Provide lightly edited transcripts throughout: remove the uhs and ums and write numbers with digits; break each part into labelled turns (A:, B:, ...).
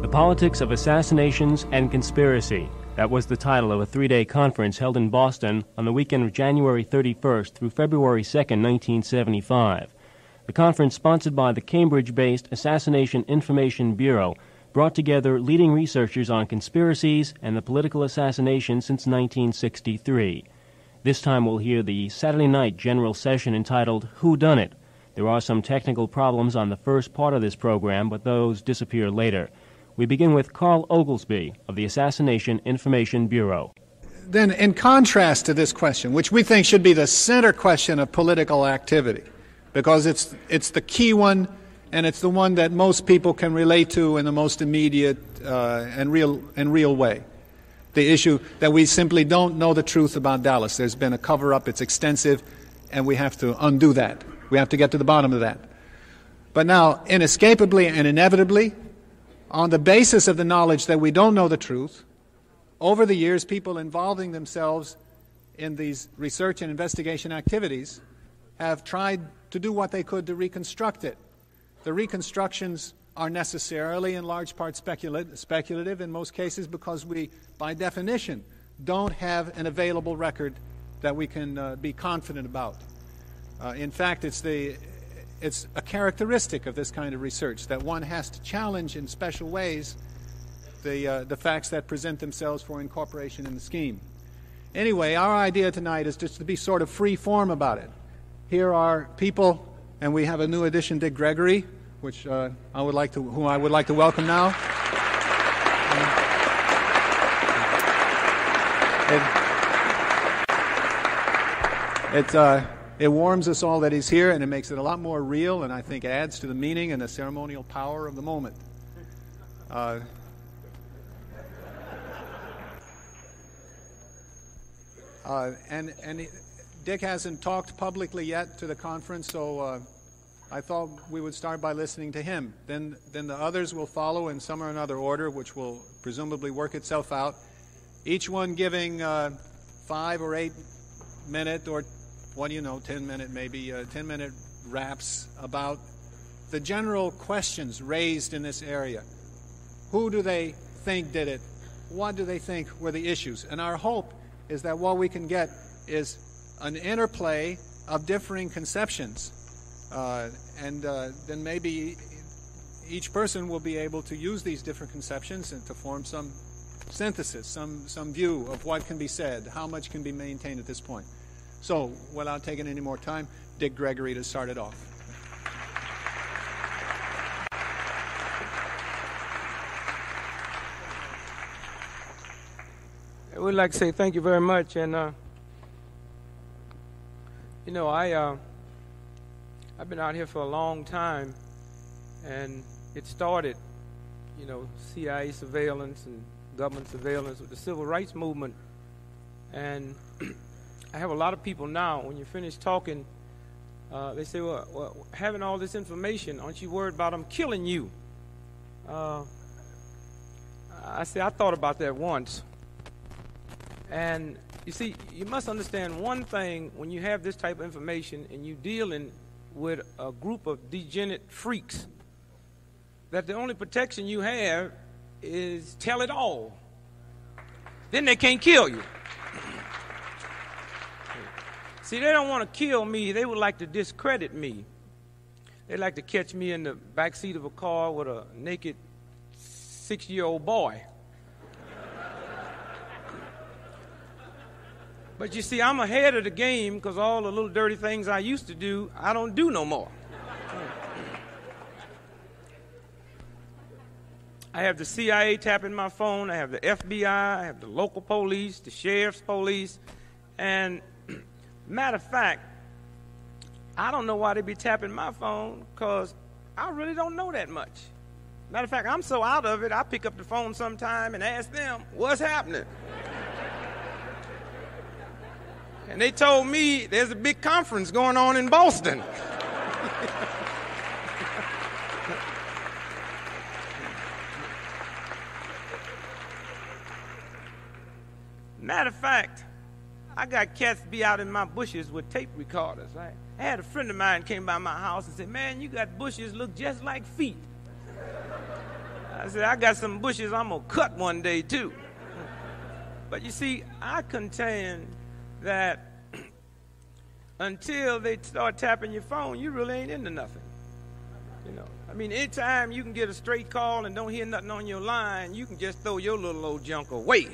A: The Politics of Assassinations and Conspiracy. That was the title of a three-day conference held in Boston on the weekend of January 31st through February 2nd, 1975. The conference, sponsored by the Cambridge-based Assassination Information Bureau, brought together leading researchers on conspiracies and the political assassination since 1963. This time we'll hear the Saturday night general session entitled Who Done It? There are some technical problems on the first part of this program, but those disappear later. We begin with Carl Oglesby of the Assassination Information Bureau.
B: Then, in contrast to this question, which we think should be the center question of political activity, because it's the key one, and it's the one that most people can relate to in the most immediate and real way. The issue that we simply don't know the truth about Dallas. There's been a cover-up, it's extensive, and we have to undo that. We have to get to the bottom of that. But now, inescapably and inevitably, on the basis of the knowledge that we don't know the truth, over the years, people involving themselves in these research and investigation activities have tried to do what they could to reconstruct it. The reconstructions are necessarily, in large part, speculative in most cases, because we, by definition, don't have an available record that we can be confident about. In fact, it's a characteristic of this kind of research that one has to challenge in special ways the facts that present themselves for incorporation in the scheme. Anyway, our idea tonight is just to be sort of free form about it. Here are people, and we have a new addition, Dick Gregory, which whom I would like to welcome now. It warms us all that he's here, and it makes it a lot more real, and I think adds to the meaning and the ceremonial power of the moment. Dick hasn't talked publicly yet to the conference, so I thought we would start by listening to him. Then the others will follow in some or another order, which will presumably work itself out, each one giving 5 or 8 minute or 10-minute, maybe 10-minute raps about the general questions raised in this area. Who do they think did it? What do they think were the issues? And our hope is that what we can get is an interplay of differing conceptions. And then maybe each person will be able to use these different conceptions and to form some synthesis, some view of what can be said, how much can be maintained at this point. So, without taking any more time, Dick Gregory to start it off.
C: I would like to say thank you very much. And, I've been out here for a long time, and it started, CIA surveillance and government surveillance with the civil rights movement. And I have a lot of people now, when you finish talking, they say, well, having all this information, aren't you worried about them killing you? I say, I thought about that once. And you see, you must understand one thing when you have this type of information and you're dealing with a group of degenerate freaks, that the only protection you have is tell it all. Then they can't kill you. See, they don't want to kill me. They would like to discredit me. They like to catch me in the back seat of a car with a naked 6-year-old boy. But you see, I'm ahead of the game because all the little dirty things I used to do, I don't do no more. I have the CIA tapping my phone. I have the FBI. I have the local police, the sheriff's police. And matter of fact, I don't know why they be tapping my phone because I really don't know that much. Matter of fact, I'm so out of it, I pick up the phone sometime and ask them, what's happening? And they told me there's a big conference going on in Boston. Matter of fact, I got cats be out in my bushes with tape recorders. I had a friend of mine came by my house and said, man, you got bushes look just like feet. I said, I got some bushes I'm going to cut one day, too. But you see, I contend that until they start tapping your phone, you really ain't into nothing. You know, I mean, anytime you can get a straight call and don't hear nothing on your line, you can just throw your little old junk away.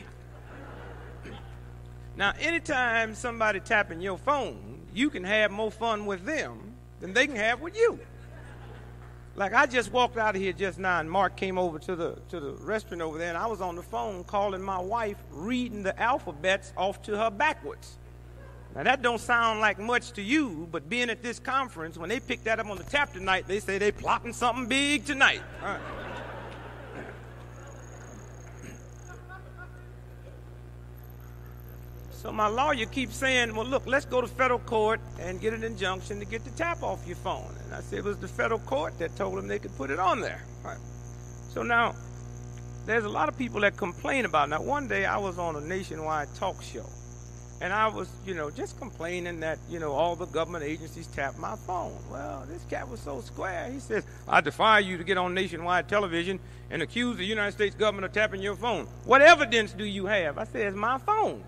C: Now, anytime somebody tapping your phone, you can have more fun with them than they can have with you. Like, I just walked out of here just now, and Mark came over to the restaurant over there, and I was on the phone calling my wife, reading the alphabets off to her backwards. Now, that don't sound like much to you, but being at this conference, when they pick that up on the tap tonight, they say they plotting something big tonight. All right. So my lawyer keeps saying, well, look, let's go to federal court and get an injunction to get the tap off your phone. And I said it was the federal court that told them they could put it on there. Right. So now, there's a lot of people that complain about it. Now, one day I was on a nationwide talk show, and I was, just complaining that, all the government agencies tap my phone. Well, this cat was so square. He says, I defy you to get on nationwide television and accuse the United States government of tapping your phone. What evidence do you have? I said, it's my phone.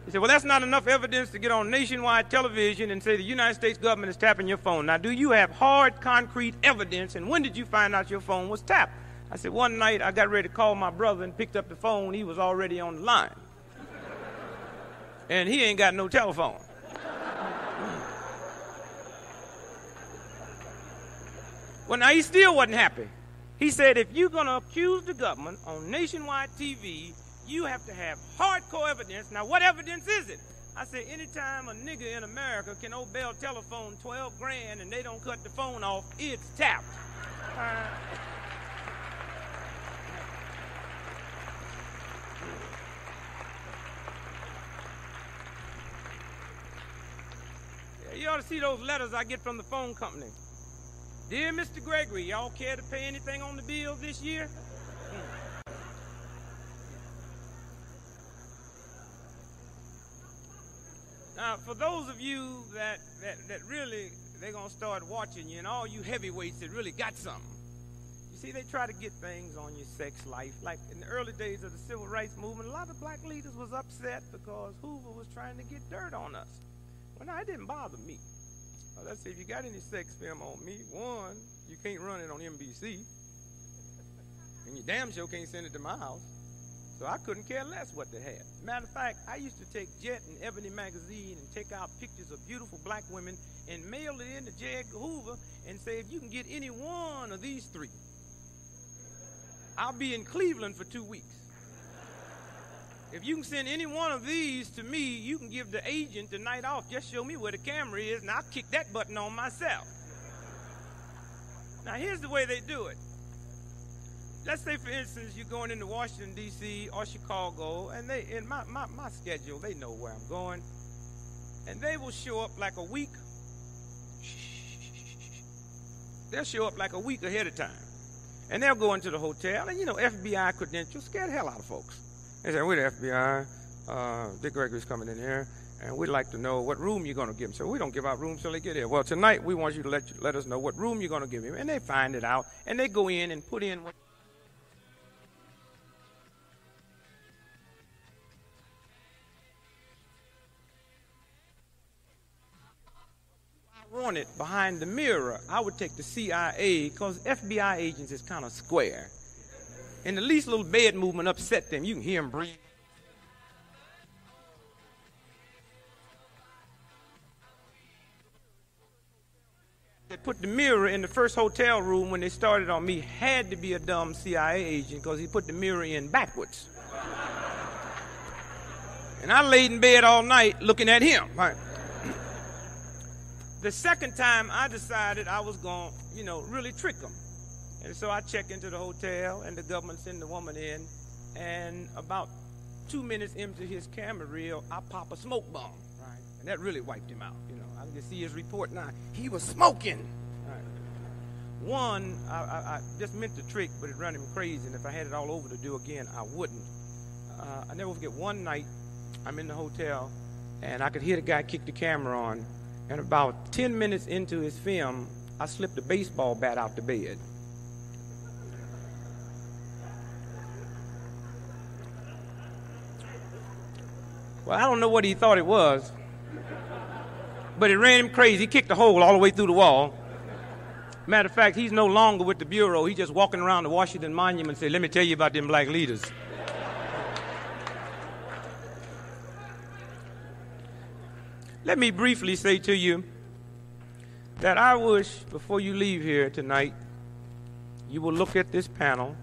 C: He said, well, that's not enough evidence to get on nationwide television and say the United States government is tapping your phone. Now, do you have hard, concrete evidence, and when did you find out your phone was tapped? I said, one night I got ready to call my brother and picked up the phone. He was already on the line. And he ain't got no telephone. Well, now, he still wasn't happy. He said, if you're going to accuse the government on nationwide TV, you have to have hardcore evidence. Now, what evidence is it? I said, anytime a nigga in America can owe Bell Telephone $12,000 and they don't cut the phone off, it's tapped. You ought to see those letters I get from the phone company. Dear Mr. Gregory, y'all care to pay anything on the bill this year? Now, for those of you that really, they're going to start watching you, and all you heavyweights that really got something, you see, they try to get things on your sex life. Like in the early days of the civil rights movement, a lot of black leaders was upset because Hoover was trying to get dirt on us. Well, now, it didn't bother me. Well, let's see, if you got any sex film on me, one, you can't run it on NBC, and you damn sure can't send it to my house. So I couldn't care less what they had. Matter of fact, I used to take Jet and Ebony magazine and take out pictures of beautiful black women and mail it in to J. Edgar Hoover and say, if you can get any one of these three, I'll be in Cleveland for 2 weeks. If you can send any one of these to me, you can give the agent the night off. Just show me where the camera is, and I'll kick that button on myself. Now, here's the way they do it. Let's say, for instance, you're going into Washington, D.C. or Chicago, and they, in my schedule, they know where I'm going. And they will show up like a week. They'll show up like a week ahead of time. And they'll go into the hotel, and, FBI credentials scare the hell out of folks. They say, we're the FBI. Dick Gregory's coming in here, and we'd like to know what room you're going to give him. So we don't give out rooms till they get here. Well, tonight we want you to let us know what room you're going to give him. And they find it out, and they go in and put in what wanted behind the mirror. I would take the CIA because FBI agents is kind of square. And the least little bed movement upset them. You can hear them breathe. They put the mirror in the first hotel room when they started on me. Had to be a dumb CIA agent because he put the mirror in backwards. And I laid in bed all night looking at him. Right? The second time, I decided I was going to, really trick them. And so I check into the hotel, and the government send the woman in, and about 2 minutes into his camera reel, I pop a smoke bomb, right? And that really wiped him out, I can see his report now. He was smoking. Right? One, I just meant to trick, but it ran him crazy, and if I had it all over to do again, I wouldn't. I never forget, one night, I'm in the hotel, and I could hear the guy kick the camera on. And about 10 minutes into his film, I slipped a baseball bat out the bed. Well, I don't know what he thought it was, but it ran him crazy. He kicked a hole all the way through the wall. Matter of fact, he's no longer with the Bureau. He's just walking around the Washington Monument and saying, let me tell you about them black leaders. Let me briefly say to you that I wish, before you leave here tonight, you will look at this panel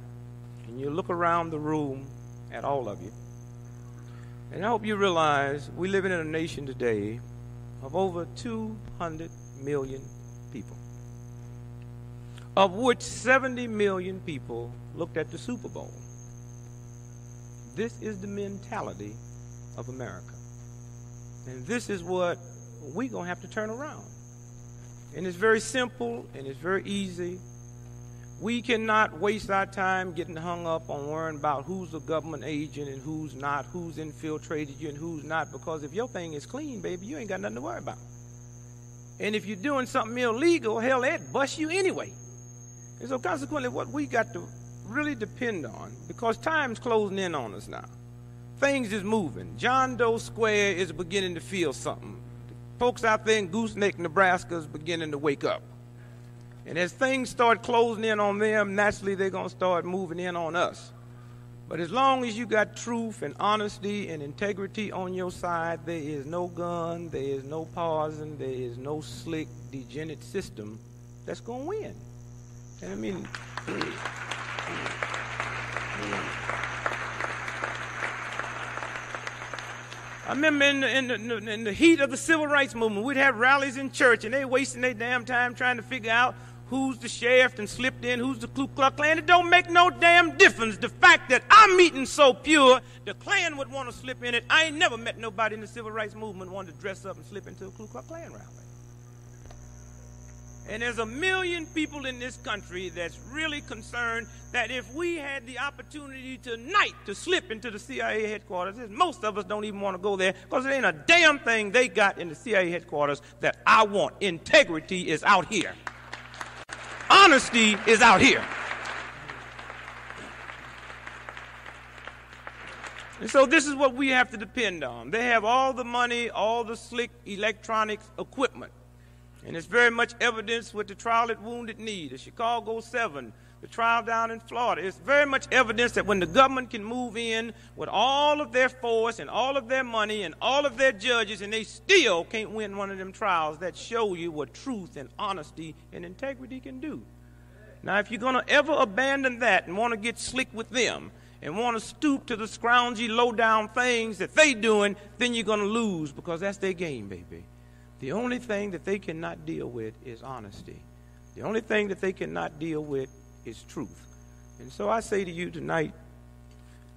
C: and you look around the room at all of you. And I hope you realize we live in a nation today of over 200 million people, of which 70 million people looked at the Super Bowl. This is the mentality of America. And this is what we're going to have to turn around. And it's very simple and it's very easy. We cannot waste our time getting hung up on worrying about who's a government agent and who's not, who's infiltrated you and who's not, because if your thing is clean, baby, you ain't got nothing to worry about. And if you're doing something illegal, hell, they'd bust you anyway. And so consequently, what we got to really depend on, because time's closing in on us now. Things is moving. John Doe Square is beginning to feel something. The folks out there in Gooseneck, Nebraska is beginning to wake up. And as things start closing in on them, naturally they're going to start moving in on us. But as long as you got truth and honesty and integrity on your side, there is no gun, there is no poison, there is no slick, degenerate system that's going to win. And I mean, I remember in the heat of the civil rights movement, we'd have rallies in church, and they wasting their damn time trying to figure out who's the sheriff and slipped in, who's the Ku Klux Klan. It don't make no damn difference. The fact that I'm eating so pure, the Klan would want to slip in it. I ain't never met nobody in the civil rights movement wanted to dress up and slip into a Ku Klux Klan rally. And there's a million people in this country that's really concerned that if we had the opportunity tonight to slip into the CIA headquarters, most of us don't even want to go there because there ain't a damn thing they got in the CIA headquarters that I want. Integrity is out here. Honesty is out here. And so this is what we have to depend on. They have all the money, all the slick electronics equipment. And it's very much evidence with the trial at Wounded Knee, the Chicago 7, the trial down in Florida. It's very much evidence that when the government can move in with all of their force and all of their money and all of their judges and they still can't win one of them trials, that show you what truth and honesty and integrity can do. Now, if you're going to ever abandon that and want to get slick with them and want to stoop to the scroungy, low-down things that they doing, then you're going to lose because that's their game, baby. The only thing that they cannot deal with is honesty. The only thing that they cannot deal with is truth. And so I say to you tonight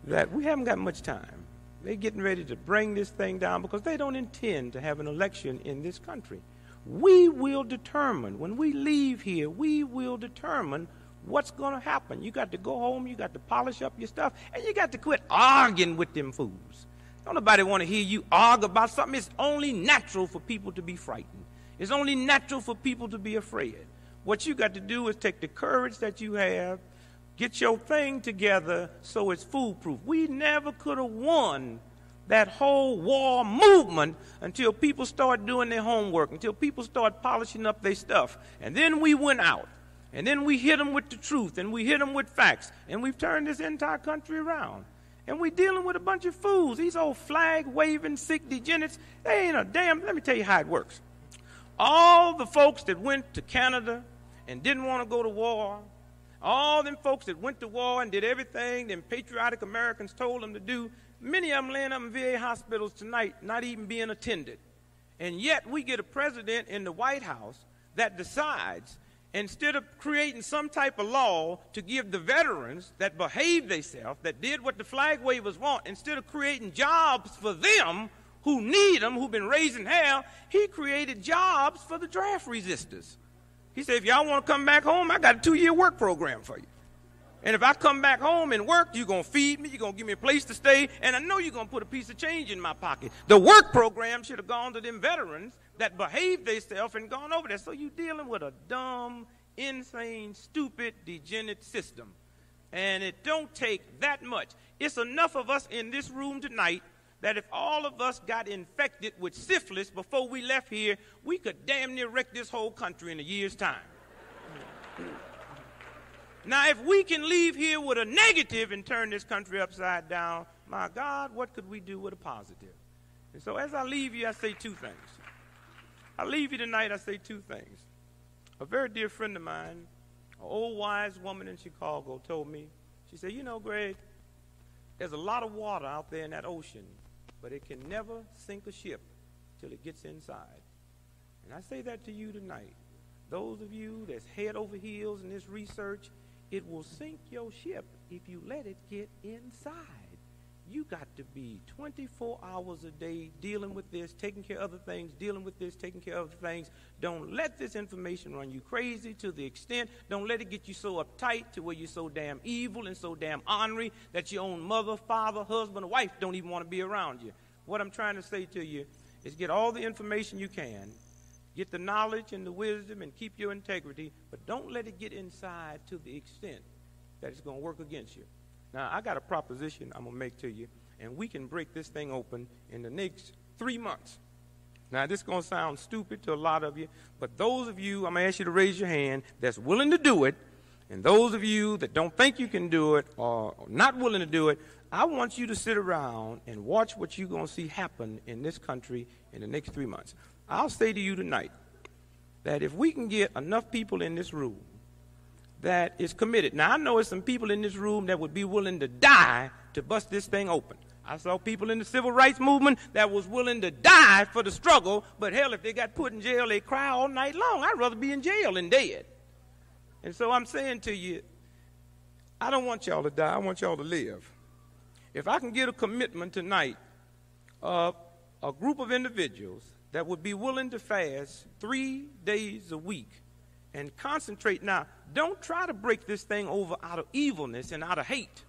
C: that we haven't got much time. They're getting ready to bring this thing down because they don't intend to have an election in this country. We will determine, when we leave here, we will determine what's going to happen. You got to go home, you got to polish up your stuff, and you got to quit arguing with them fools. Don't nobody want to hear you argue about something. It's only natural for people to be frightened. It's only natural for people to be afraid. What you got to do is take the courage that you have, get your thing together so it's foolproof. We never could have won that whole war movement until people start doing their homework, until people start polishing up their stuff. And then we went out. And then we hit them with the truth, and we hit them with facts. And we've turned this entire country around. And we're dealing with a bunch of fools. These old flag-waving, sick degenerates, they ain't a damn. Let me tell you how it works. All the folks that went to Canada and didn't want to go to war, all them folks that went to war and did everything them patriotic Americans told them to do, many of them laying up in VA hospitals tonight, not even being attended. And yet we get a president in the White House that decides, instead of creating some type of law to give the veterans that behaved themselves, that did what the flag wavers want, instead of creating jobs for them who need them, who've been raising hell, he created jobs for the draft resistors. He said, if y'all want to come back home, I got a 2-year work program for you. And if I come back home and work, you're going to feed me, you're going to give me a place to stay, and I know you're going to put a piece of change in my pocket. The work program should have gone to them veterans that behaved themselves and gone over there. So you're dealing with a dumb, insane, stupid, degenerate system. And it don't take that much. It's enough of us in this room tonight that if all of us got infected with syphilis before we left here, we could damn near wreck this whole country in a year's time. Now, if we can leave here with a negative and turn this country upside down, my God, what could we do with a positive? And so as I leave you, I say two things. I leave you tonight, I say two things. A very dear friend of mine, an old wise woman in Chicago, told me, she said, you know, Greg, there's a lot of water out there in that ocean, but it can never sink a ship till it gets inside. And I say that to you tonight. Those of you that's head over heels in this research, it will sink your ship if you let it get inside. You got to be 24 hours a day dealing with this, taking care of other things, dealing with this, taking care of other things. Don't let this information run you crazy to the extent, don't let it get you so uptight to where you're so damn evil and so damn ornery that your own mother, father, husband, or wife don't even want to be around you. What I'm trying to say to you is get all the information you can, get the knowledge and the wisdom, and keep your integrity, but don't let it get inside to the extent that it's going to work against you. Now, I got a proposition I'm going to make to you, and we can break this thing open in the next 3 months. Now, this is going to sound stupid to a lot of you, but those of you, I'm going to ask you to raise your hand, that's willing to do it, and those of you that don't think you can do it or not willing to do it, I want you to sit around and watch what you're going to see happen in this country in the next 3 months. I'll say to you tonight that if we can get enough people in this room that is committed. Now, I know there's some people in this room that would be willing to die to bust this thing open. I saw people in the civil rights movement that was willing to die for the struggle, but hell, if they got put in jail, they cry all night long. I'd rather be in jail than dead. And so I'm saying to you, I don't want y'all to die. I want y'all to live. If I can get a commitment tonight of a group of individuals that would be willing to fast 3 days a week and concentrate. Now, don't try to break this thing over out of evilness and out of hate,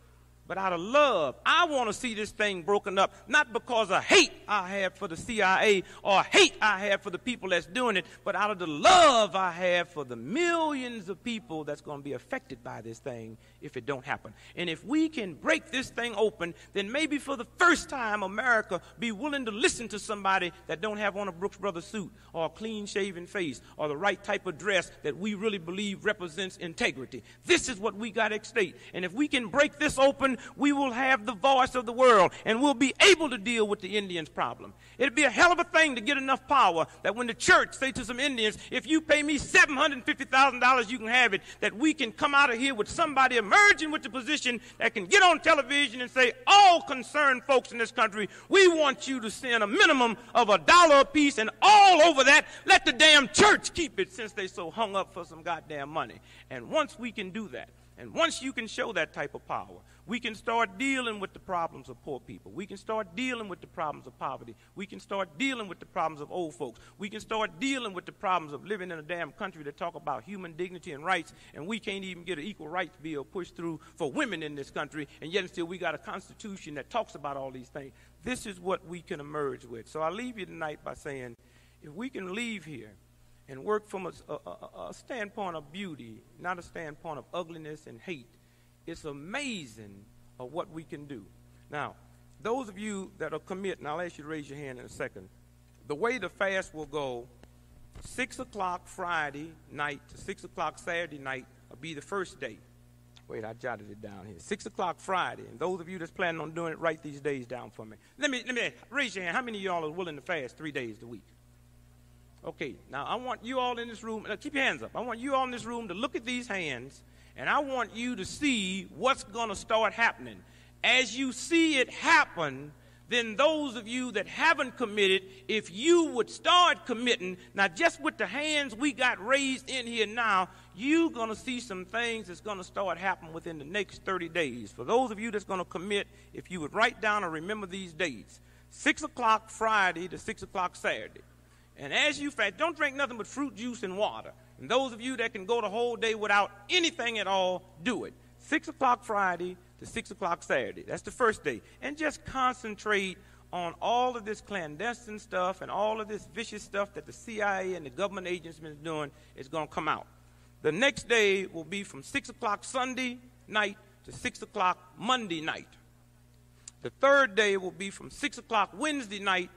C: but out of love. I want to see this thing broken up, not because of hate I have for the CIA or hate I have for the people that's doing it, but out of the love I have for the millions of people that's going to be affected by this thing if it don't happen. And if we can break this thing open, then maybe for the first time America be willing to listen to somebody that don't have on a Brooks Brothers suit or a clean-shaven face or the right type of dress that we really believe represents integrity. This is what we got at stake. And if we can break this open, we will have the voice of the world, and we'll be able to deal with the Indians' problem. It'd be a hell of a thing to get enough power that when the church say to some Indians, if you pay me $750,000, you can have it, that we can come out of here with somebody emerging with the position that can get on television and say, all concerned folks in this country, we want you to send a minimum of $1 a piece, and all over that, let the damn church keep it since they so hung up for some goddamn money. And once we can do that, and once you can show that type of power, we can start dealing with the problems of poor people. We can start dealing with the problems of poverty. We can start dealing with the problems of old folks. We can start dealing with the problems of living in a damn country that talk about human dignity and rights, and we can't even get an equal rights bill pushed through for women in this country, and yet still we got a constitution that talks about all these things. This is what we can emerge with. So I leave you tonight by saying, if we can leave here and work from a standpoint of beauty, not a standpoint of ugliness and hate, it's amazing of what we can do. Now, those of you that are committing, I'll ask you to raise your hand in a second. The way the fast will go, 6 o'clock Friday night to 6 o'clock Saturday night will be the first day. Wait, I jotted it down here. 6 o'clock Friday. And those of you that's planning on doing it, write these days down for me. Let me raise your hand. How many of y'all are willing to fast 3 days a week? Okay, now I want you all in this room, keep your hands up. I want you all in this room to look at these hands, and I want you to see what's going to start happening. As you see it happen, then those of you that haven't committed, if you would start committing, now just with the hands we got raised in here now, you're going to see some things that's going to start happening within the next 30 days. For those of you that's going to commit, if you would write down or remember these dates, 6 o'clock Friday to 6 o'clock Saturday. And as you fast, don't drink nothing but fruit juice and water. And those of you that can go the whole day without anything at all, do it. 6 o'clock Friday to 6 o'clock Saturday. That's the first day. And just concentrate on all of this clandestine stuff and all of this vicious stuff that the CIA and the government agencies been doing is going to come out. The next day will be from 6 o'clock Sunday night to 6 o'clock Monday night. The third day will be from 6 o'clock Wednesday night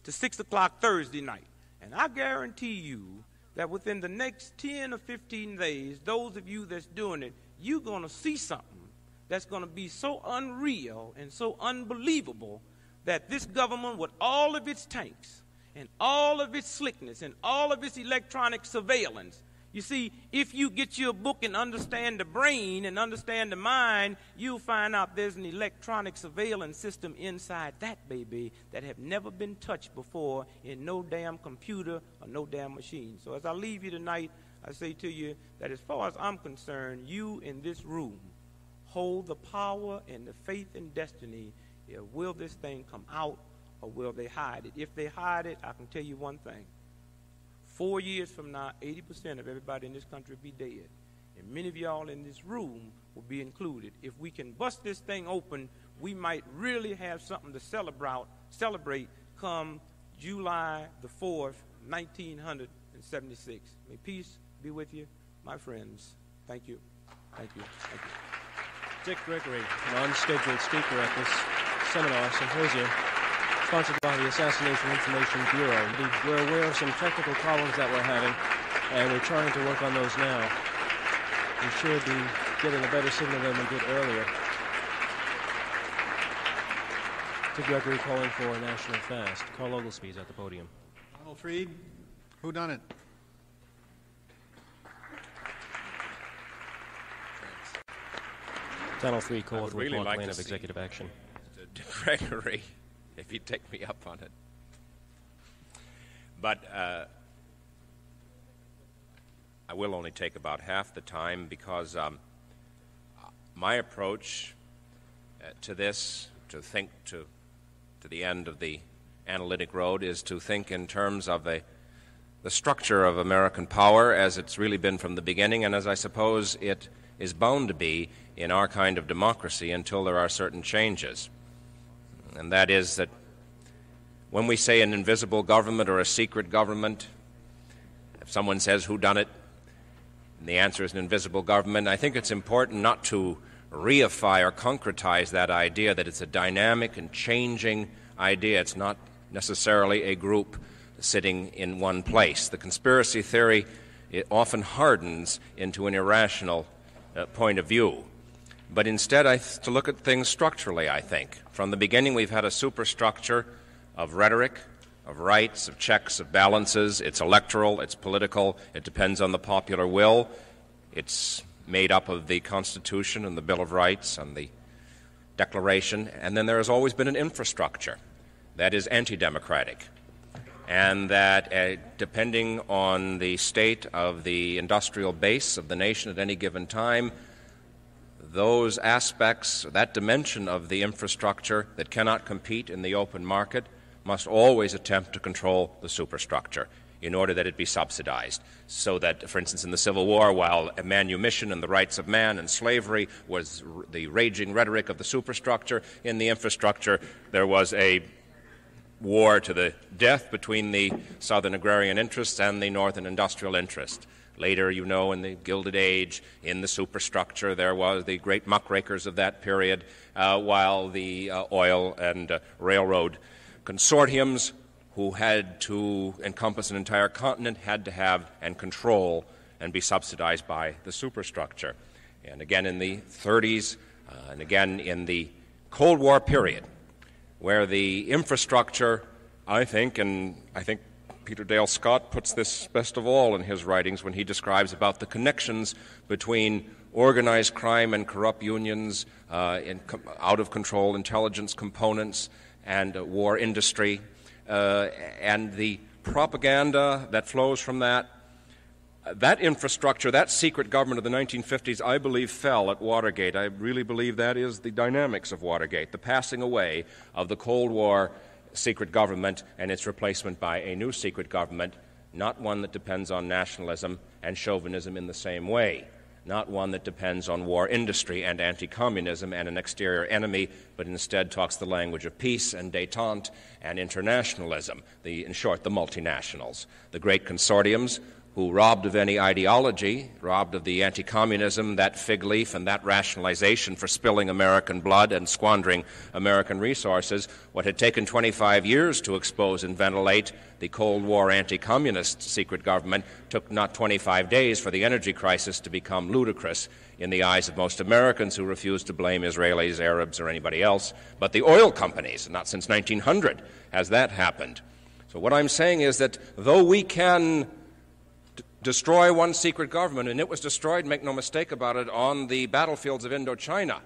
C: to 6 o'clock Thursday night. And I guarantee you that within the next 10 or 15 days, those of you that's doing it, you're going to see something that's going to be so unreal and so unbelievable that this government, with all of its tanks and all of its slickness and all of its electronic surveillance, you see, if you get you a book and understand the brain and understand the mind, you'll find out there's an electronic surveillance system inside that baby that have never been touched before in no damn computer or no damn machine. So as I leave you tonight, I say to you that as far as I'm concerned, you in this room hold the power and the faith and destiny. Will this thing come out or will they hide it? If they hide it, I can tell you one thing. 4 years from now, 80% of everybody in this country will be dead. And many of y'all in this room will be included. If we can bust this thing open, we might really have something to celebrate come July the 4th, 1976. May peace be with you, my friends. Thank you. Thank you. Thank you.
A: Dick Gregory, an unscheduled speaker at this seminar symposium, sponsored by the Assassination Information Bureau. We're aware of some technical problems that we're having, and we're trying to work on those now. We should be getting a better signal than we did earlier. Dick Gregory calling for a national fast. Carl Oglesby's at the podium.
B: Donald Freed, who done it?
A: Donald Freed called for a
D: really
A: plan of executive action.
D: Dick Gregory, if he'd take me up on it. But I will only take about half the time because my approach to this, to think to the end of the analytic road, is to think in terms of the structure of American power as it's really been from the beginning, and as I suppose it is bound to be in our kind of democracy until there are certain changes. And that is that when we say an invisible government or a secret government, if someone says who done it, and the answer is an invisible government, I think it's important not to reify or concretize that idea that it's a dynamic and changing idea. It's not necessarily a group sitting in one place. The conspiracy theory, it often hardens into an irrational point of view. But instead, to look at things structurally, I think. From the beginning, we've had a superstructure of rhetoric, of rights, of checks, of balances. It's electoral, it's political, it depends on the popular will. It's made up of the Constitution and the Bill of Rights and the Declaration. And then there has always been an infrastructure that is anti-democratic. And that, depending on the state of the industrial base of the nation at any given time, those aspects, that dimension of the infrastructure that cannot compete in the open market must always attempt to control the superstructure in order that it be subsidized. So that, for instance, in the Civil War, while manumission and the rights of man and slavery was the raging rhetoric of the superstructure, in the infrastructure there was a war to the death between the southern agrarian interests and the northern industrial interest. Later, you know, in the Gilded Age, in the superstructure, there was the great muckrakers of that period, while the oil and railroad consortiums, who had to encompass an entire continent, had to have and control and be subsidized by the superstructure. And again in the 30s, and again in the Cold War period, where the infrastructure, I think Peter Dale Scott puts this best of all in his writings when he describes about the connections between organized crime and corrupt unions, out-of-control intelligence components, and war industry, and the propaganda that flows from that. That infrastructure, that secret government of the 1950s, I believe, fell at Watergate. I really believe that is the dynamics of Watergate, the passing away of the Cold War secret government and its replacement by a new secret government, not one that depends on nationalism and chauvinism in the same way, not one that depends on war industry and anti-communism and an exterior enemy, but instead talks the language of peace and détente and internationalism, in short, the multinationals. The great consortiums who, robbed of any ideology, robbed of the anti-communism, that fig leaf and that rationalization for spilling American blood and squandering American resources, what had taken 25 years to expose and ventilate, the Cold War anti-communist secret government, took not 25 days for the energy crisis to become ludicrous in the eyes of most Americans who refused to blame Israelis, Arabs, or anybody else, but the oil companies. Not since 1900 has that happened. So what I'm saying is that though we can destroy one secret government, and it was destroyed, make no mistake about it, on the battlefields of Indochina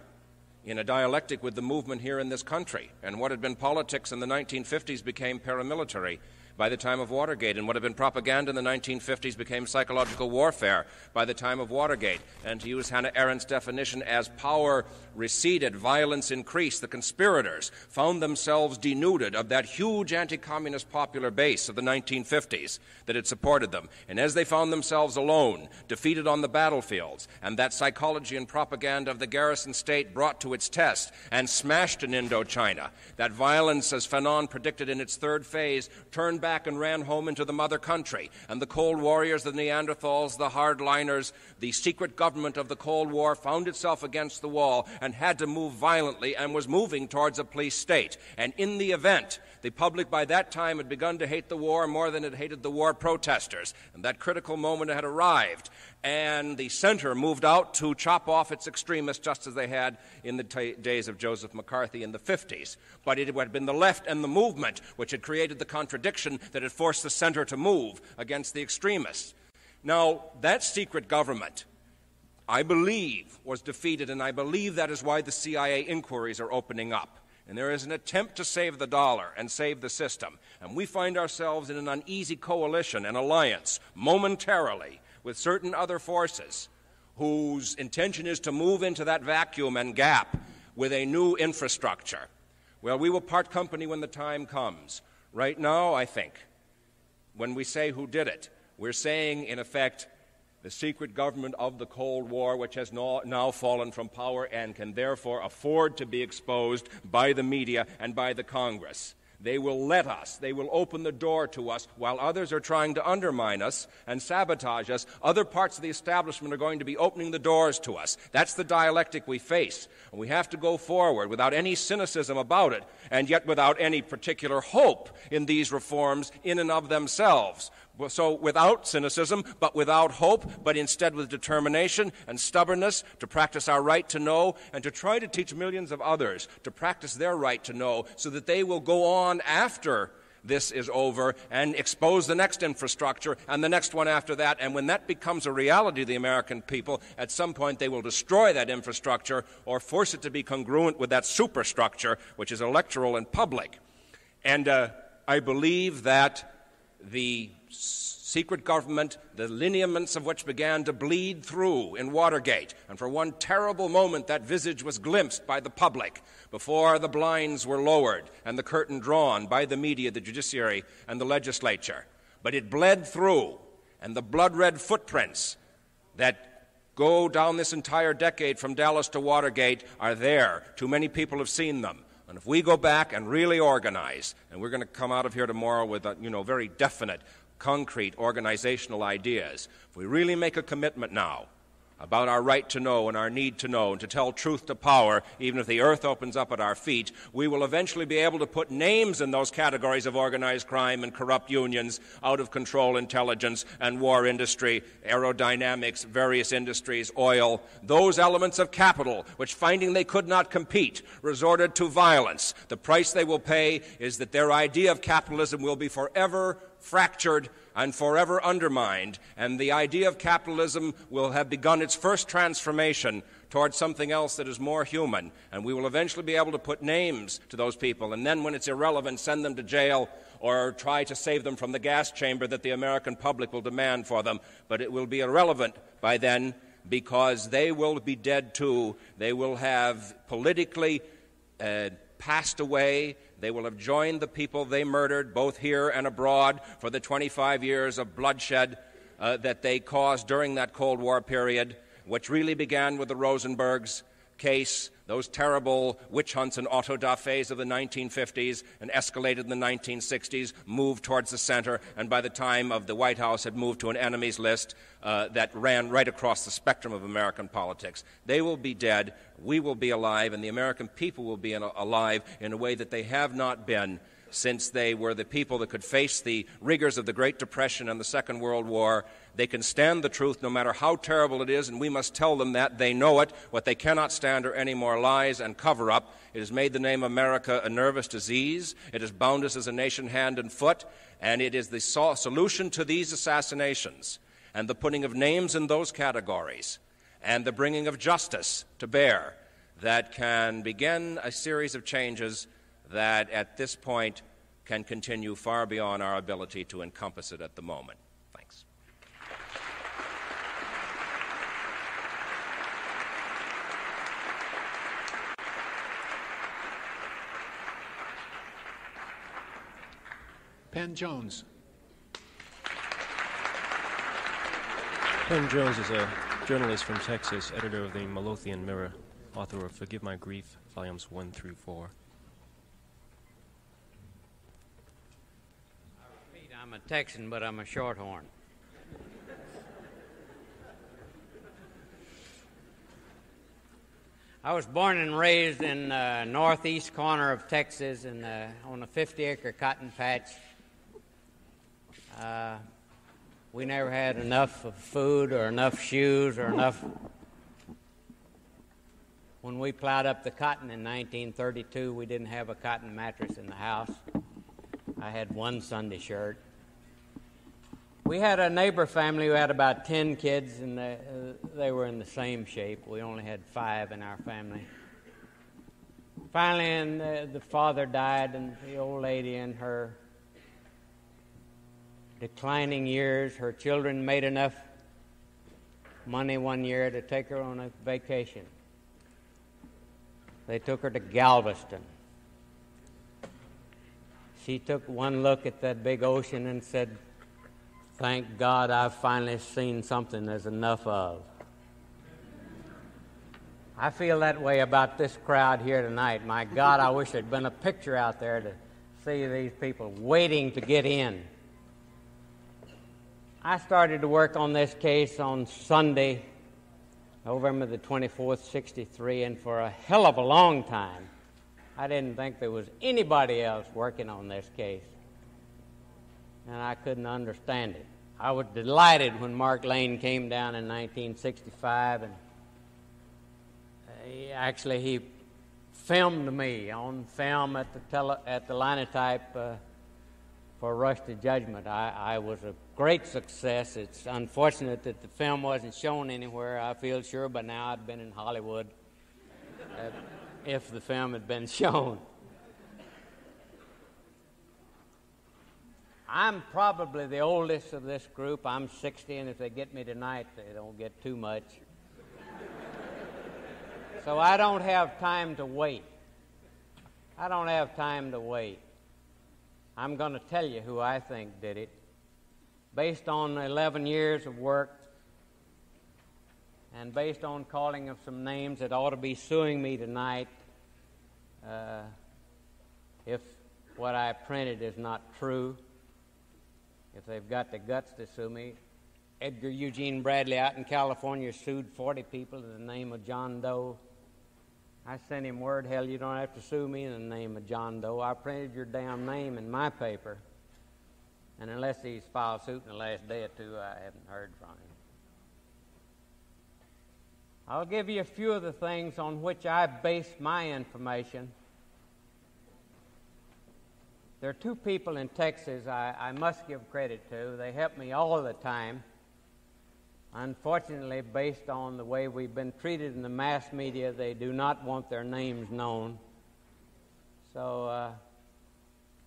D: in a dialectic with the movement here in this country. And what had been politics in the 1950s became paramilitary by the time of Watergate, and what had been propaganda in the 1950s became psychological warfare by the time of Watergate. And to use Hannah Arendt's definition, as power receded, violence increased, the conspirators found themselves denuded of that huge anti-communist popular base of the 1950s that had supported them. And as they found themselves alone, defeated on the battlefields, and that psychology and propaganda of the garrison state brought to its test and smashed in Indochina, that violence, as Fanon predicted in its third phase, turned back and ran home into the mother country. And the Cold Warriors, the Neanderthals, the hardliners, the secret government of the Cold War found itself against the wall and had to move violently and was moving towards a police state. And in the event, the public by that time had begun to hate the war more than it hated the war protesters. And that critical moment had arrived. And the center moved out to chop off its extremists just as they had in the days of Joseph McCarthy in the 50s. But it had been the left and the movement which had created the contradiction that had forced the center to move against the extremists. Now, that secret government, I believe, was defeated, and I believe that is why the CIA inquiries are opening up. And there is an attempt to save the dollar and save the system. And we find ourselves in an uneasy coalition and alliance momentarily with certain other forces whose intention is to move into that vacuum and gap with a new infrastructure. Well, we will part company when the time comes. Right now, I think, when we say who did it, we're saying, in effect, the secret government of the Cold War, which has now fallen from power and can therefore afford to be exposed by the media and by the Congress. They will let us. They will open the door to us while others are trying to undermine us and sabotage us. Other parts of the establishment are going to be opening the doors to us. That's the dialectic we face. And we have to go forward without any cynicism about it, and yet without any particular hope in these reforms in and of themselves. So without cynicism, but without hope, but instead with determination and stubbornness to practice our right to know and to try to teach millions of others to practice their right to know so that they will go on after this is over and expose the next infrastructure and the next one after that. And when that becomes a reality to the American people, at some point they will destroy that infrastructure or force it to be congruent with that superstructure, which is electoral and public. And I believe that the secret government, the lineaments of which began to bleed through in Watergate, and for one terrible moment that visage was glimpsed by the public before the blinds were lowered and the curtain drawn by the media, the judiciary, and the legislature. But it bled through, and the blood-red footprints that go down this entire decade from Dallas to Watergate are there. Too many people have seen them. And if we go back and really organize, and we're going to come out of here tomorrow with very definite, concrete organizational ideas, if we really make a commitment now about our right to know and our need to know and to tell truth to power, even if the earth opens up at our feet, we will eventually be able to put names in those categories of organized crime and corrupt unions, out-of-control intelligence and war industry, aerodynamics, various industries, oil, those elements of capital which, finding they could not compete, resorted to violence. The price they will pay is that their idea of capitalism will be forever fractured and forever undermined, and the idea of capitalism will have begun its first transformation towards something else that is more human, and we will eventually be able to put names to those people, and then when it's irrelevant, send them to jail or try to save them from the gas chamber that the American public will demand for them. But it will be irrelevant by then because they will be dead too. They will have politically passed away. They will have joined the people they murdered, both here and abroad, for the 25 years of bloodshed that they caused during that Cold War period, which really began with the Rosenbergs, case, those terrible witch hunts and autodafés of the 1950s and escalated in the 1960s, moved towards the center, and by the time of the White House had moved to an enemies list that ran right across the spectrum of American politics. They will be dead, we will be alive, and the American people will be alive in a way that they have not been since they were the people that could face the rigors of the Great Depression and the Second World War. They can stand the truth no matter how terrible it is, and we must tell them that. They know it. What they cannot stand are any more lies and cover-up. It has made the name America a nervous disease. It has bound us as a nation hand and foot, and it is the solution to these assassinations and the putting of names in those categories and the bringing of justice to bear that can begin a series of changes that at this point can continue far beyond our ability to encompass it at the moment. Thanks.
B: Penn Jones.
A: Penn Jones is a journalist from Texas, editor of the Midlothian Mirror, author of Forgive My Grief, volumes 1 through 4.
E: I'm a Texan, but I'm a shorthorn. I was born and raised in the northeast corner of Texas on a 50-acre cotton patch. We never had enough of food or enough shoes or enough. When we plowed up the cotton in 1932, we didn't have a cotton mattress in the house. I had one Sunday shirt. We had a neighbor family who had about 10 kids, and they were in the same shape. We only had 5 in our family. Finally, and the father died, and the old lady in her declining years, her children made enough money one year to take her on a vacation. They took her to Galveston. She took one look at that big ocean and said, "Thank God I've finally seen something there's enough of." I feel that way about this crowd here tonight. My God, I wish there'd been a picture out there to see these people waiting to get in. I started to work on this case on Sunday, November the 24th, 63, and for a hell of a long time, I didn't think there was anybody else working on this case, and I couldn't understand it. I was delighted when Mark Lane came down in 1965, and he filmed me on film at the Linotype for Rush to Judgment. I was a great success. It's unfortunate that the film wasn't shown anywhere. I feel sure by now I'd been in Hollywood if the film had been shown. I'm probably the oldest of this group. I'm 60, and if they get me tonight, they don't get too much. So I don't have time to wait. I'm going to tell you who I think did it. Based on 11 years of work and based on calling of some names that ought to be suing me tonight, if what I printed is not true, if they've got the guts to sue me. Edgar Eugene Bradley out in California sued 40 people in the name of John Doe. I sent him word, hell, you don't have to sue me in the name of John Doe. I printed your damn name in my paper. And unless he's filed suit in the last day or two, I haven't heard from him. I'll give you a few of the things on which I base my information. There are 2 people in Texas I must give credit to. They help me all the time. Unfortunately, based on the way we've been treated in the mass media, they do not want their names known. So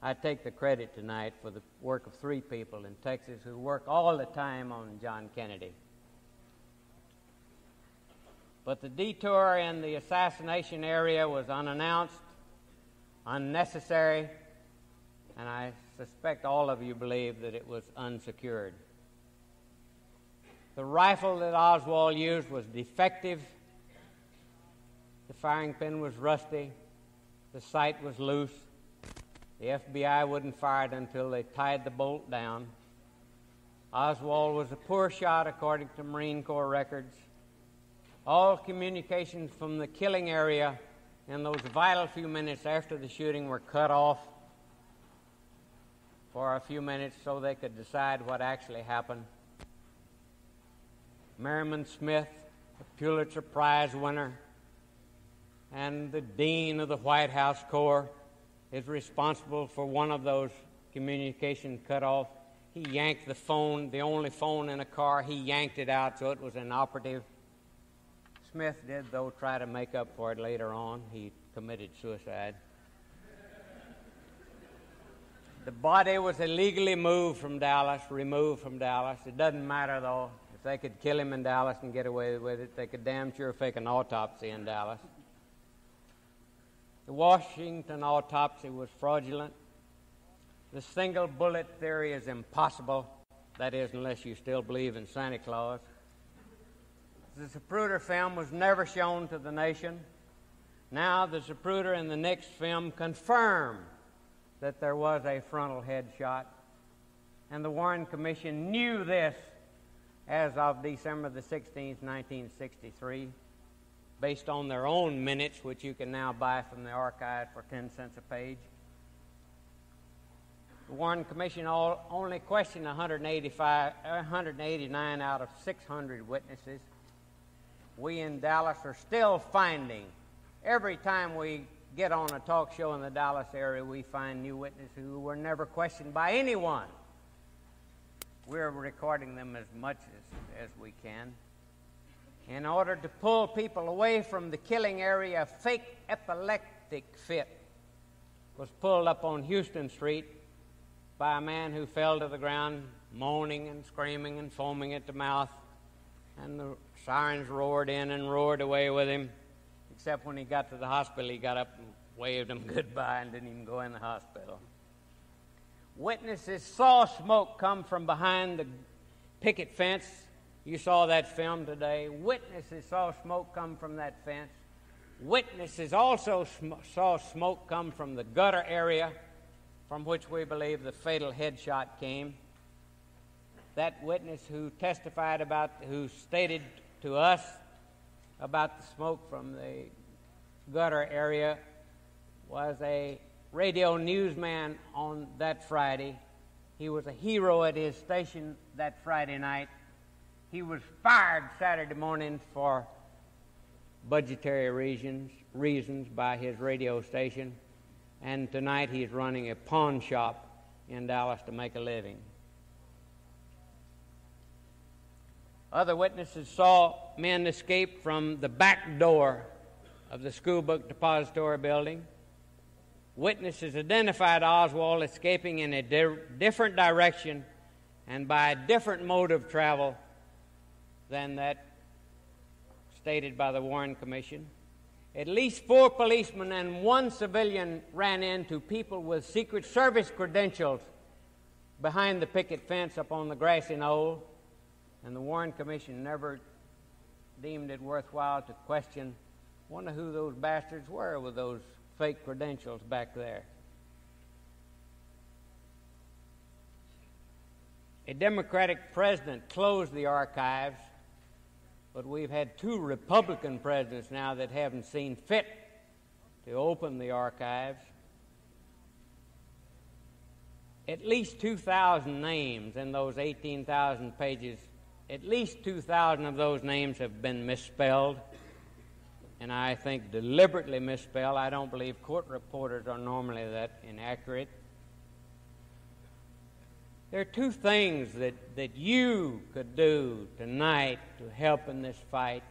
E: I take the credit tonight for the work of 3 people in Texas who work all the time on John Kennedy. But the detour in the assassination area was unannounced, unnecessary, and I suspect all of you believe that it was unsecured. The rifle that Oswald used was defective. The firing pin was rusty, the sight was loose. The FBI wouldn't fire it until they tied the bolt down. Oswald was a poor shot according to Marine Corps records. All communications from the killing area in those vital few minutes after the shooting were cut off for a few minutes so they could decide what actually happened. Merriman Smith, the Pulitzer Prize winner, and the Dean of the White House Corps, is responsible for one of those communications cut off. He yanked the phone, the only phone in a car, he yanked it out so it was inoperative. Smith did, though, try to make up for it later on. He committed suicide. The body was illegally removed from Dallas. It doesn't matter, though. If they could kill him in Dallas and get away with it, they could damn sure fake an autopsy in Dallas. The Washington autopsy was fraudulent. The single bullet theory is impossible. That is, unless you still believe in Santa Claus. The Zapruder film was never shown to the nation. Now the Zapruder in the next film confirmed that there was a frontal headshot. And the Warren Commission knew this as of December the 16th, 1963, based on their own minutes, which you can now buy from the archive for 10 cents a page. The Warren Commission only questioned 189 out of 600 witnesses. We in Dallas are still finding, every time we get on a talk show in the Dallas area, we find new witnesses who were never questioned by anyone. We're recording them as much as we can. In order to pull people away from the killing area, a fake epileptic fit was pulled up on Houston Street by a man who fell to the ground, moaning and screaming and foaming at the mouth, and the sirens roared in and roared away with him, except when he got to the hospital, he got up and waved them goodbye and didn't even go in the hospital. Witnesses saw smoke come from behind the picket fence. You saw that film today. Witnesses saw smoke come from that fence. Witnesses also saw smoke come from the gutter area from which we believe the fatal headshot came. That witness who testified about, who stated to us about the smoke from the gutter area was a radio newsman on that Friday. He was a hero at his station that Friday night. He was fired Saturday morning for budgetary reasons by his radio station, and tonight he's running a pawn shop in Dallas to make a living. Other witnesses saw men escape from the back door of the school book depository building. Witnesses identified Oswald escaping in a different direction and by a different mode of travel than that stated by the Warren Commission. At least 4 policemen and 1 civilian ran into people with Secret Service credentials behind the picket fence up on the grassy knoll, and the Warren Commission never deemed it worthwhile to question, wonder who those bastards were with those fake credentials back there. A Democratic president closed the archives, but we've had 2 Republican presidents now that haven't seen fit to open the archives. At least 2,000 names in those 18,000 pages, at least 2,000 of those names have been misspelled, and I think deliberately misspelled. I don't believe court reporters are normally that inaccurate. There are 2 things that you could do tonight to help in this fight.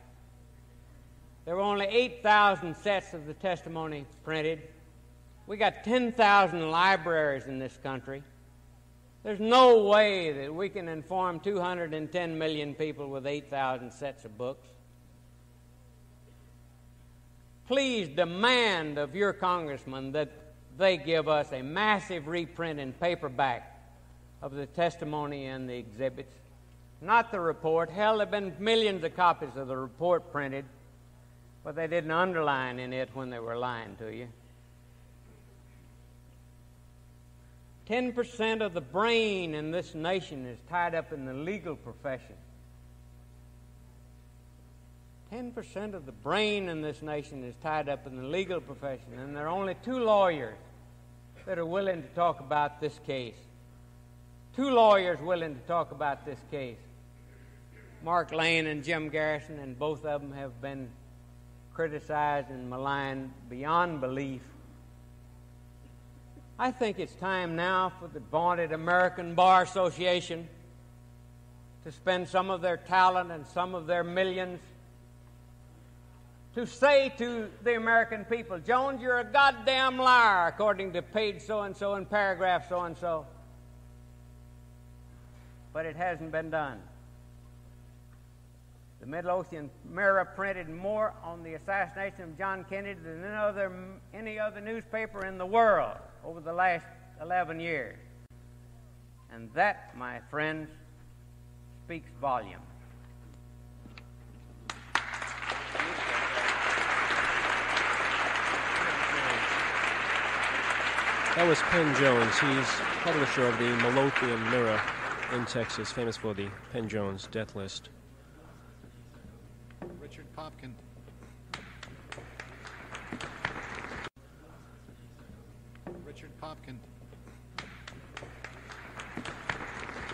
E: There were only 8,000 sets of the testimony printed. We got 10,000 libraries in this country. There's no way that we can inform 210 million people with 8,000 sets of books. Please demand of your congressman that they give us a massive reprint in paperback of the testimony and the exhibits, not the report. Hell, there have been millions of copies of the report printed. but they didn't underline in it when they were lying to you. 10% of the brain in this nation is tied up in the legal profession. 10% of the brain in this nation is tied up in the legal profession, and there are only 2 lawyers that are willing to talk about this case. 2 lawyers willing to talk about this case. Mark Lane and Jim Garrison, and both of them have been criticized and maligned beyond belief. I think it's time now for the vaunted American Bar Association to spend some of their talent and some of their millions to say to the American people, Jones, you're a goddamn liar, according to page so-and-so and paragraph so-and-so. But it hasn't been done. The Midlothian Mirror printed more on the assassination of John Kennedy than any other newspaper in the world over the last 11 years. And that, my friends, speaks volumes.
A: That was Penn Jones. He's publisher of the Midlothian Mirror in Texas, famous for the Penn Jones death list.
B: Richard Popkin. Richard Popkin.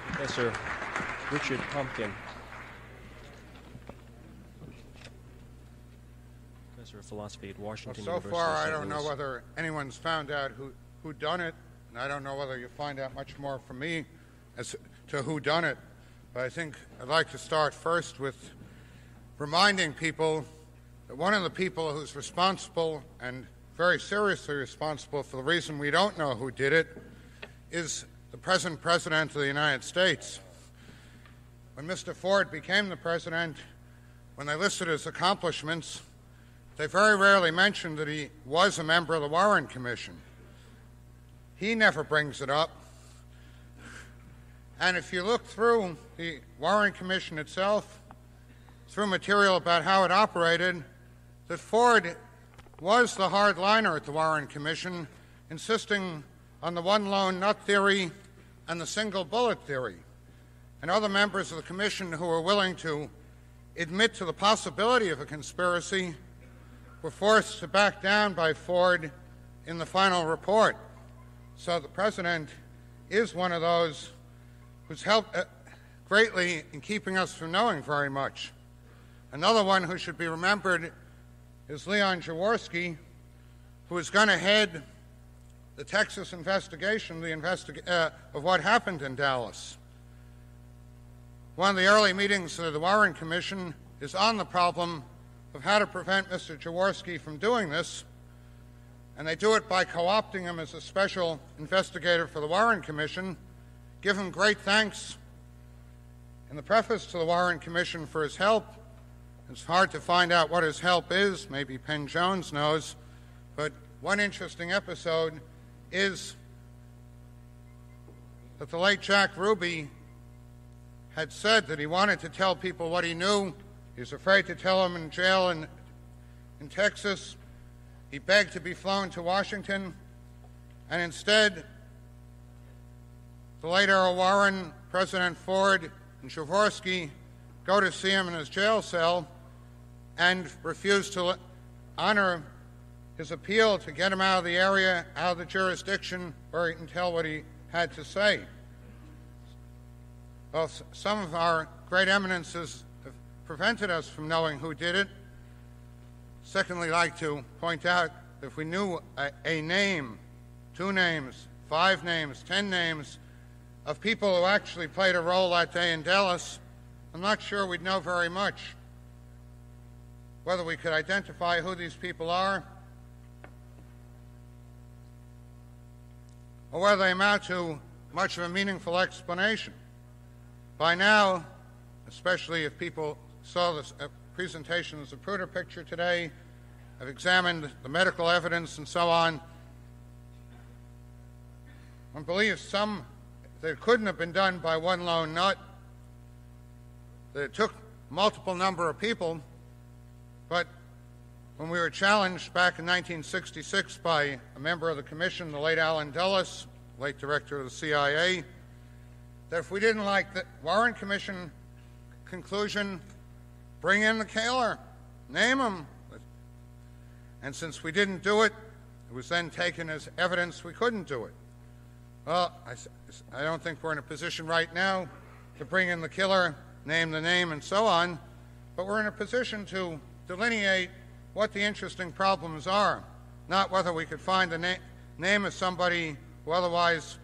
A: Professor Richard Pumpkin. Professor of Philosophy at Washington University.
F: So far, I don't know whether anyone's found out who done it, and I don't know whether you find out much more from me as to who done it. But I think I'd like to start first with reminding people that one of the people who's responsible, and very seriously responsible, for the reason we don't know who did it is the present President of the United States. When Mr. Ford became the President, when they listed his accomplishments, they very rarely mentioned that he was a member of the Warren Commission. He never brings it up. And if you look through the Warren Commission itself, through material about how it operated, that Ford was the hardliner at the Warren Commission, insisting on the one lone nut theory and the single bullet theory. And other members of the commission who were willing to admit to the possibility of a conspiracy were forced to back down by Ford in the final report. So the President is one of those who's helped greatly in keeping us from knowing very much. Another one who should be remembered is Leon Jaworski, who is going to head the Texas investigation of what happened in Dallas. One of the early meetings of the Warren Commission is on the problem of how to prevent Mr. Jaworski from doing this, and they do it by co-opting him as a special investigator for the Warren Commission, give him great thanks in the preface to the Warren Commission for his help. It's hard to find out what his help is. Maybe Penn Jones knows. But one interesting episode is that the late Jack Ruby had said that he wanted to tell people what he knew. He was afraid to tell them in jail in Texas. He begged to be flown to Washington, and instead, the late Earl Warren, President Ford, and Jaworski go to see him in his jail cell and refuse to honor his appeal to get him out of the area, out of the jurisdiction, where he can tell what he had to say. Well, some of our great eminences have prevented us from knowing who did it. Secondly, I'd like to point out that if we knew a name, 2 names, 5 names, 10 names of people who actually played a role that day in Dallas, I'm not sure we'd know very much. Whether we could identify who these people are, or whether they amount to much of a meaningful explanation. By now, especially if people saw this presentation of the Zapruder picture today, have examined the medical evidence and so on, I believe some that it couldn't have been done by one lone nut, that it took multiple number of people, but when we were challenged back in 1966 by a member of the commission, the late Allen Dulles, late director of the CIA, that if we didn't like the Warren Commission conclusion, bring in the killer, name him. And since we didn't do it, it was then taken as evidence we couldn't do it. Well, I don't think we're in a position right now to bring in the killer, name the name, and so on, but we're in a position to delineate what the interesting problems are, not whether we could find the name of somebody who otherwise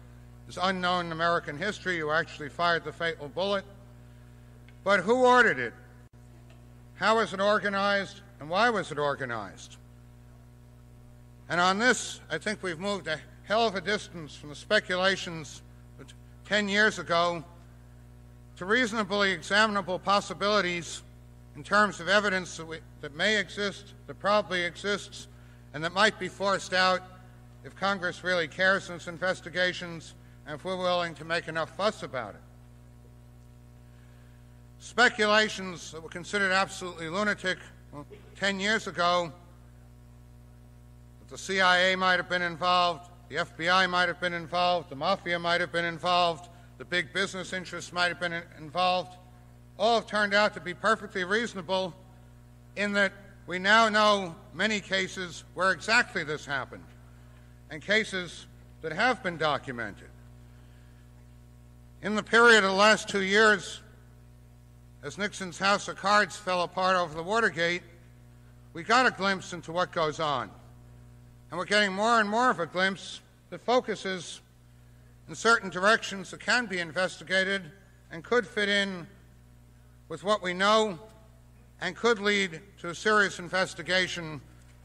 F: is unknown in American history who actually fired the fatal bullet, but who ordered it, how was it organized, and why was it organized? And on this, I think we've moved a hell of a distance from the speculations 10 years ago to reasonably examinable possibilities in terms of evidence that may exist, that probably exists, and that might be forced out if Congress really cares in its investigations and if we're willing to make enough fuss about it. Speculations that were considered absolutely lunatic 10 years ago, that the CIA might have been involved, the FBI might have been involved, the Mafia might have been involved, the big business interests might have been involved, all have turned out to be perfectly reasonable in that we now know many cases where exactly this happened, and cases that have been documented. In the period of the last 2 years, as Nixon's House of Cards fell apart over the Watergate, we got a glimpse into what goes on. And we're getting more and more of a glimpse that focuses in certain directions that can be investigated and could fit in with what we know and could lead to a serious investigation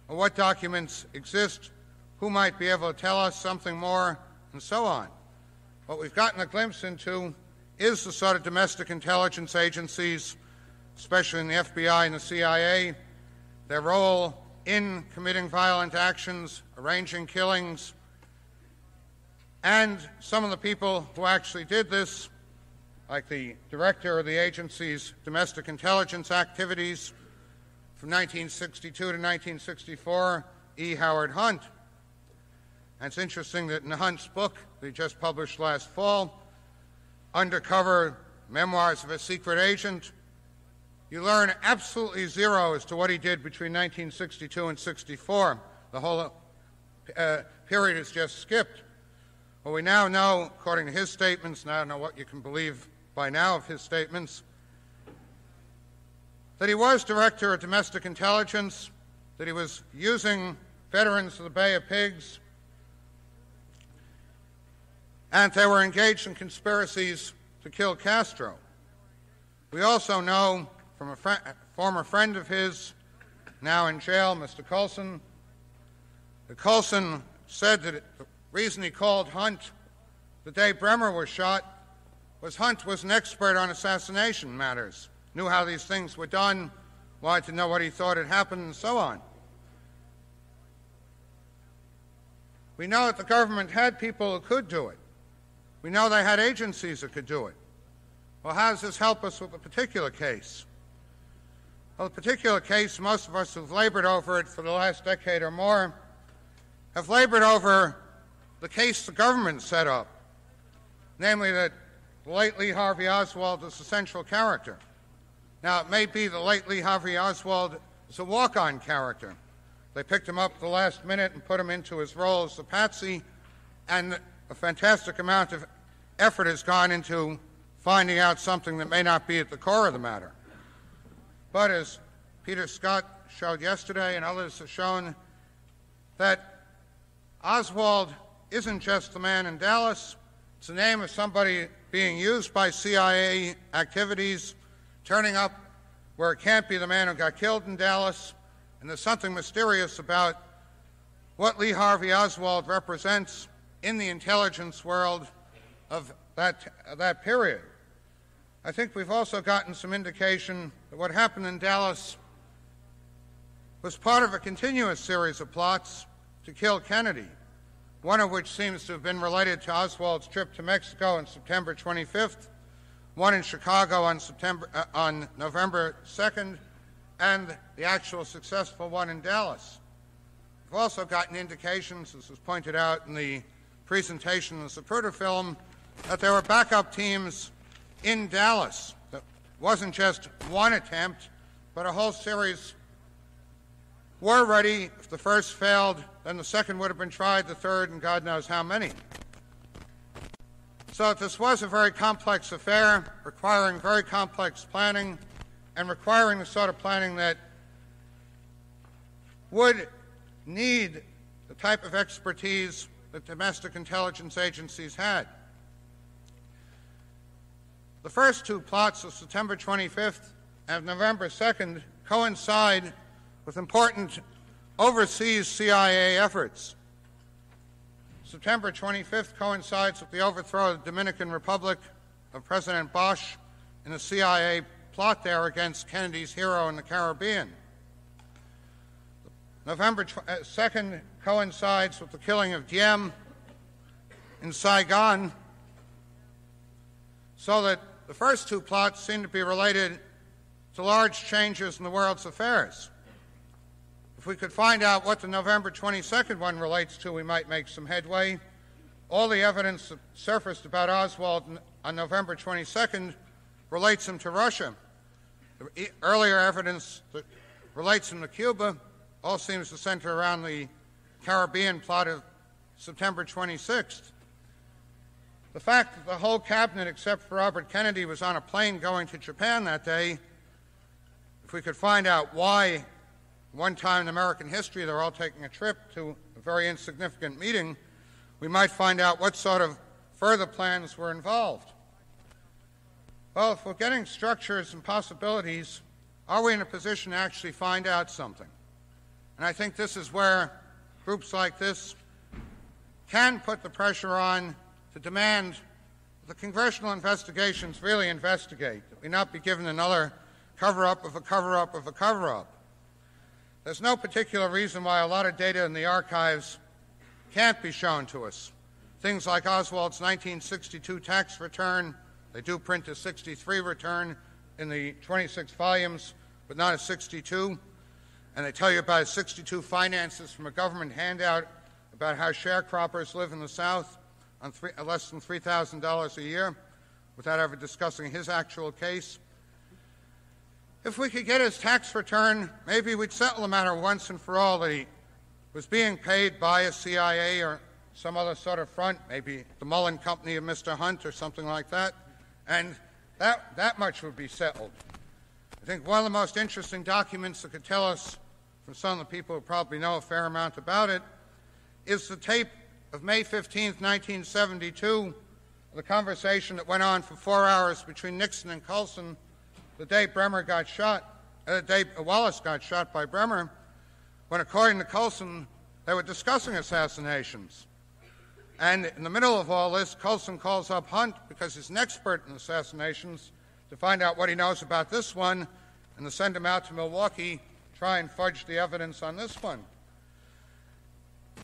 F: of what documents exist, who might be able to tell us something more, and so on. What we've gotten a glimpse into is the sort of domestic intelligence agencies, especially in the FBI and the CIA, their role in committing violent actions, arranging killings, and some of the people who actually did this, like the director of the agency's domestic intelligence activities from 1962 to 1964, E. Howard Hunt. And it's interesting that in Hunt's book that he just published last fall, Undercover Memoirs of a Secret Agent, you learn absolutely zero as to what he did between 1962 and 64. The whole period is just skipped. Well, we now know, according to his statements, and I don't know what you can believe by now of his statements, that he was director of domestic intelligence, that he was using veterans of the Bay of Pigs, and they were engaged in conspiracies to kill Castro. We also know from a former friend of his, now in jail, Mr. Coulson, that Coulson said that the reason he called Hunt the day Bremer was shot was Hunt was an expert on assassination matters, knew how these things were done, wanted to know what he thought had happened, and so on. We know that the government had people who could do it. We know they had agencies that could do it. Well, how does this help us with a particular case? Well, the particular case, most of us who've labored over it for the last decade or more have labored over the case the government set up, namely that the late Lee Harvey Oswald is the central character. Now, it may be the late Lee Harvey Oswald is a walk-on character. They picked him up at the last minute and put him into his role as the patsy, and a fantastic amount of effort has gone into finding out something that may not be at the core of the matter. But as Peter Scott showed yesterday and others have shown, that Oswald isn't just the man in Dallas. It's the name of somebody being used by CIA activities, turning up where it can't be the man who got killed in Dallas. And there's something mysterious about what Lee Harvey Oswald represents in the intelligence world of that period. I think we've also gotten some indication that what happened in Dallas was part of a continuous series of plots to kill Kennedy, one of which seems to have been related to Oswald's trip to Mexico on September 25th, one in Chicago on November 2nd, and the actual successful one in Dallas. We've also gotten indications, as was pointed out in the presentation of the Zapruder film, that there were backup teams in Dallas. That wasn't just one attempt, but a whole series were ready. If the first failed, then the second would have been tried, the third, and God knows how many. So this was a very complex affair, requiring very complex planning, and requiring the sort of planning that would need the type of expertise that domestic intelligence agencies had. The first two plots of September 25th and November 2nd coincide with important overseas CIA efforts. September 25th coincides with the overthrow of the Dominican Republic of President Bosch in a CIA plot there against Kennedy's hero in the Caribbean. November 2nd coincides with the killing of Diem in Saigon, so that the first two plots seem to be related to large changes in the world's affairs. If we could find out what the November 22nd one relates to, we might make some headway. All the evidence that surfaced about Oswald on November 22nd relates him to Russia. The earlier evidence that relates him to Cuba all seems to center around the Caribbean plot of September 26th. The fact that the whole cabinet, except for Robert Kennedy, was on a plane going to Japan that day, if we could find out why one time in American history they're all taking a trip to a very insignificant meeting, we might find out what sort of further plans were involved. Well, if we're getting structures and possibilities, are we in a position to actually find out something? And I think this is where groups like this can put the pressure on to demand that the congressional investigations really investigate, that we not be given another cover-up of a cover-up of a cover-up. There's no particular reason why a lot of data in the archives can't be shown to us. Things like Oswald's 1962 tax return, they do print a 63 return in the 26 volumes, but not a 62. And they tell you about 62 finances from a government handout about how sharecroppers live in the South on less than $3,000 a year, without ever discussing his actual case. If we could get his tax return, maybe we'd settle the matter once and for all that he was being paid by a CIA or some other sort of front, maybe the Mullen Company of Mr. Hunt or something like that, and that much would be settled. I think one of the most interesting documents that could tell us, from some of the people who probably know a fair amount about it, is the tape of May 15th, 1972, the conversation that went on for 4 hours between Nixon and Coulson the day Bremer got shot, the day Wallace got shot by Bremer, when, according to Coulson, they were discussing assassinations. And in the middle of all this, Coulson calls up Hunt, because he's an expert in assassinations, to find out what he knows about this one, and to send him out to Milwaukee, try and fudge the evidence on this one.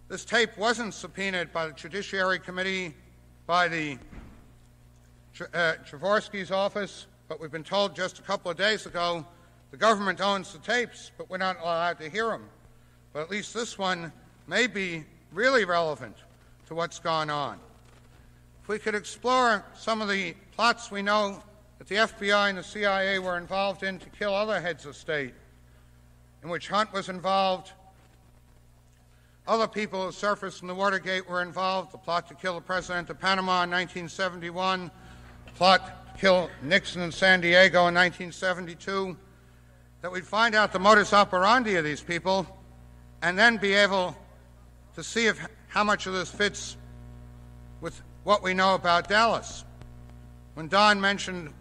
F: This tape wasn't subpoenaed by the Judiciary Committee, by the Trevorski's office, but we've been told just a couple of days ago the government owns the tapes, but we're not allowed to hear them. But at least this one may be really relevant to what's gone on. If we could explore some of the plots we know that the FBI and the CIA were involved in to kill other heads of state, in which Hunt was involved, other people who surfaced in the Watergate were involved, the plot to kill the president of Panama in 1971, the plot to kill Nixon in San Diego in 1972, that we'd find out the modus operandi of these people and then be able to see how much of this fits with what we know about Dallas. When Don mentioned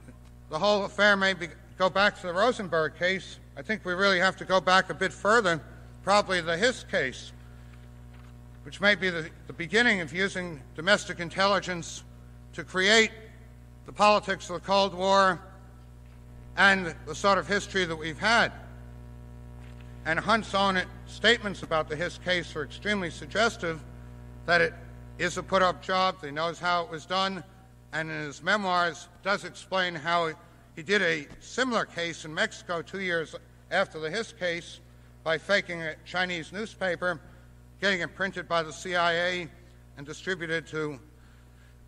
F: the whole affair may go back to the Rosenberg case, I think we really have to go back a bit further, probably the Hiss case, which may be the beginning of using domestic intelligence to create the politics of the Cold War and the sort of history that we've had. And Hunt's own statements about the Hiss case are extremely suggestive that it is a put-up job, that he knows how it was done, and in his memoirs does explain how he did a similar case in Mexico 2 years after the Hiss case by faking a Chinese newspaper, getting it printed by the CIA and distributed to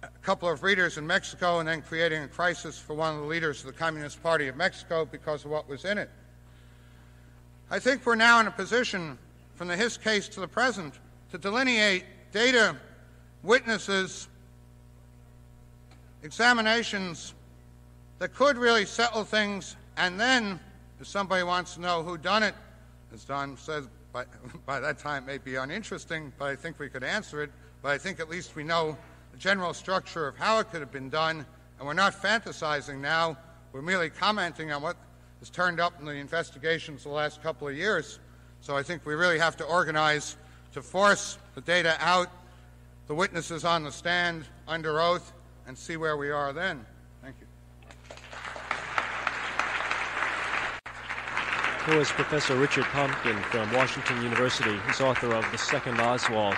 F: a couple of readers in Mexico, and then creating a crisis for one of the leaders of the Communist Party of Mexico because of what was in it. I think we're now in a position, from the Hiss case to the present, to delineate data, witnesses, examinations that could really settle things, and then, if somebody wants to know who done it, as Don says, by that time it may be uninteresting, but I think we could answer it, but I think at least we know the general structure of how it could have been done, and we're not fantasizing now, we're merely commenting on what has turned up in the investigations the last couple of years. So I think we really have to organize to force the data out, the witnesses on the stand, under oath, and see where we are then. Thank you.
A: Here was Professor Richard Pumpkin from Washington University. He's author of The Second Oswald.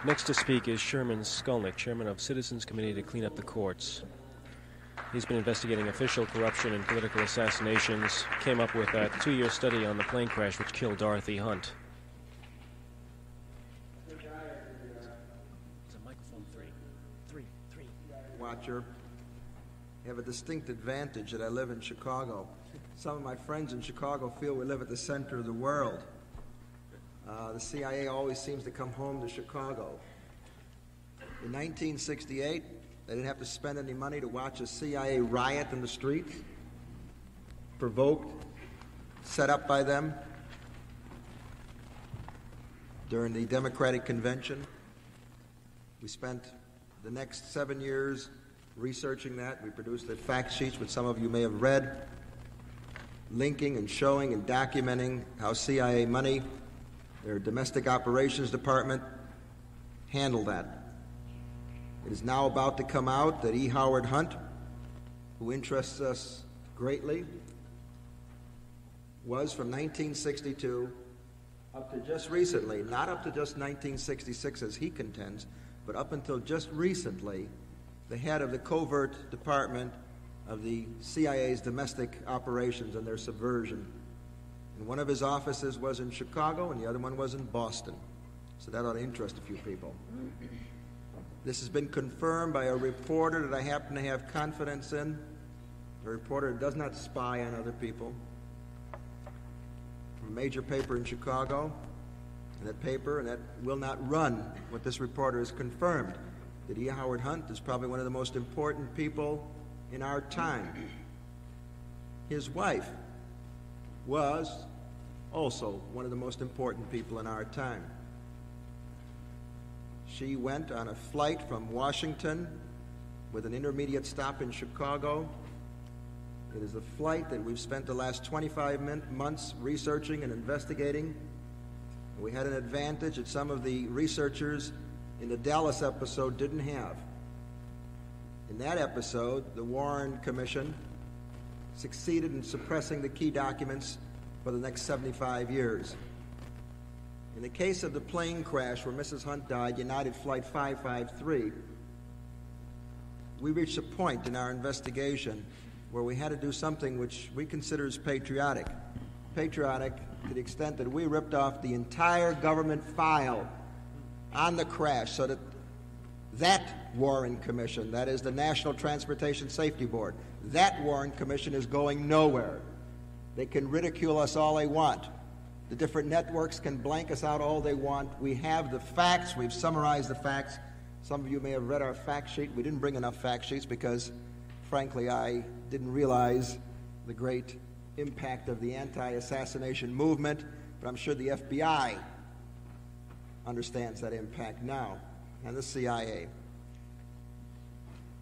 A: Next to speak is Sherman Skolnick, chairman of Citizens Committee to Clean Up the Courts. He's been investigating official corruption and political assassinations, came up with a 2-year study on the plane crash which killed Dorothy Hunt. It's a microphone three.
G: Watcher. I have a distinct advantage that I live in Chicago. Some of my friends in Chicago feel we live at the center of the world. The CIA always seems to come home to Chicago. In 1968, they didn't have to spend any money to watch a CIA riot in the streets, provoked, set up by them during the Democratic Convention. We spent the next 7 years researching that. We produced the fact sheets, which some of you may have read, linking and showing and documenting how CIA money, their domestic operations department, handled that. It is now about to come out that E. Howard Hunt, who interests us greatly, was from 1962 up to just recently, not up to just 1966 as he contends, but up until just recently, the head of the covert department of the CIA's domestic operations and their subversion. And one of his offices was in Chicago and the other one was in Boston. So that ought to interest a few people. This has been confirmed by a reporter that I happen to have confidence in, a reporter that does not spy on other people, from a major paper in Chicago, and that will not run what this reporter has confirmed, that E. Howard Hunt is probably one of the most important people in our time. His wife was also one of the most important people in our time. She went on a flight from Washington with an intermediate stop in Chicago. It is a flight that we've spent the last 25 months researching and investigating. We had an advantage that some of the researchers in the Dallas episode didn't have. In that episode, the Warren Commission succeeded in suppressing the key documents for the next 75 years. In the case of the plane crash where Mrs. Hunt died, United Flight 553, we reached a point in our investigation where we had to do something which we consider as patriotic. Patriotic to the extent that we ripped off the entire government file on the crash so that that Warren Commission, that is the National Transportation Safety Board, that Warren Commission is going nowhere. They can ridicule us all they want. The different networks can blank us out all they want. We have the facts. We've summarized the facts. Some of you may have read our fact sheet. We didn't bring enough fact sheets because, frankly, I didn't realize the great impact of the anti-assassination movement, but I'm sure the FBI understands that impact now, and the CIA.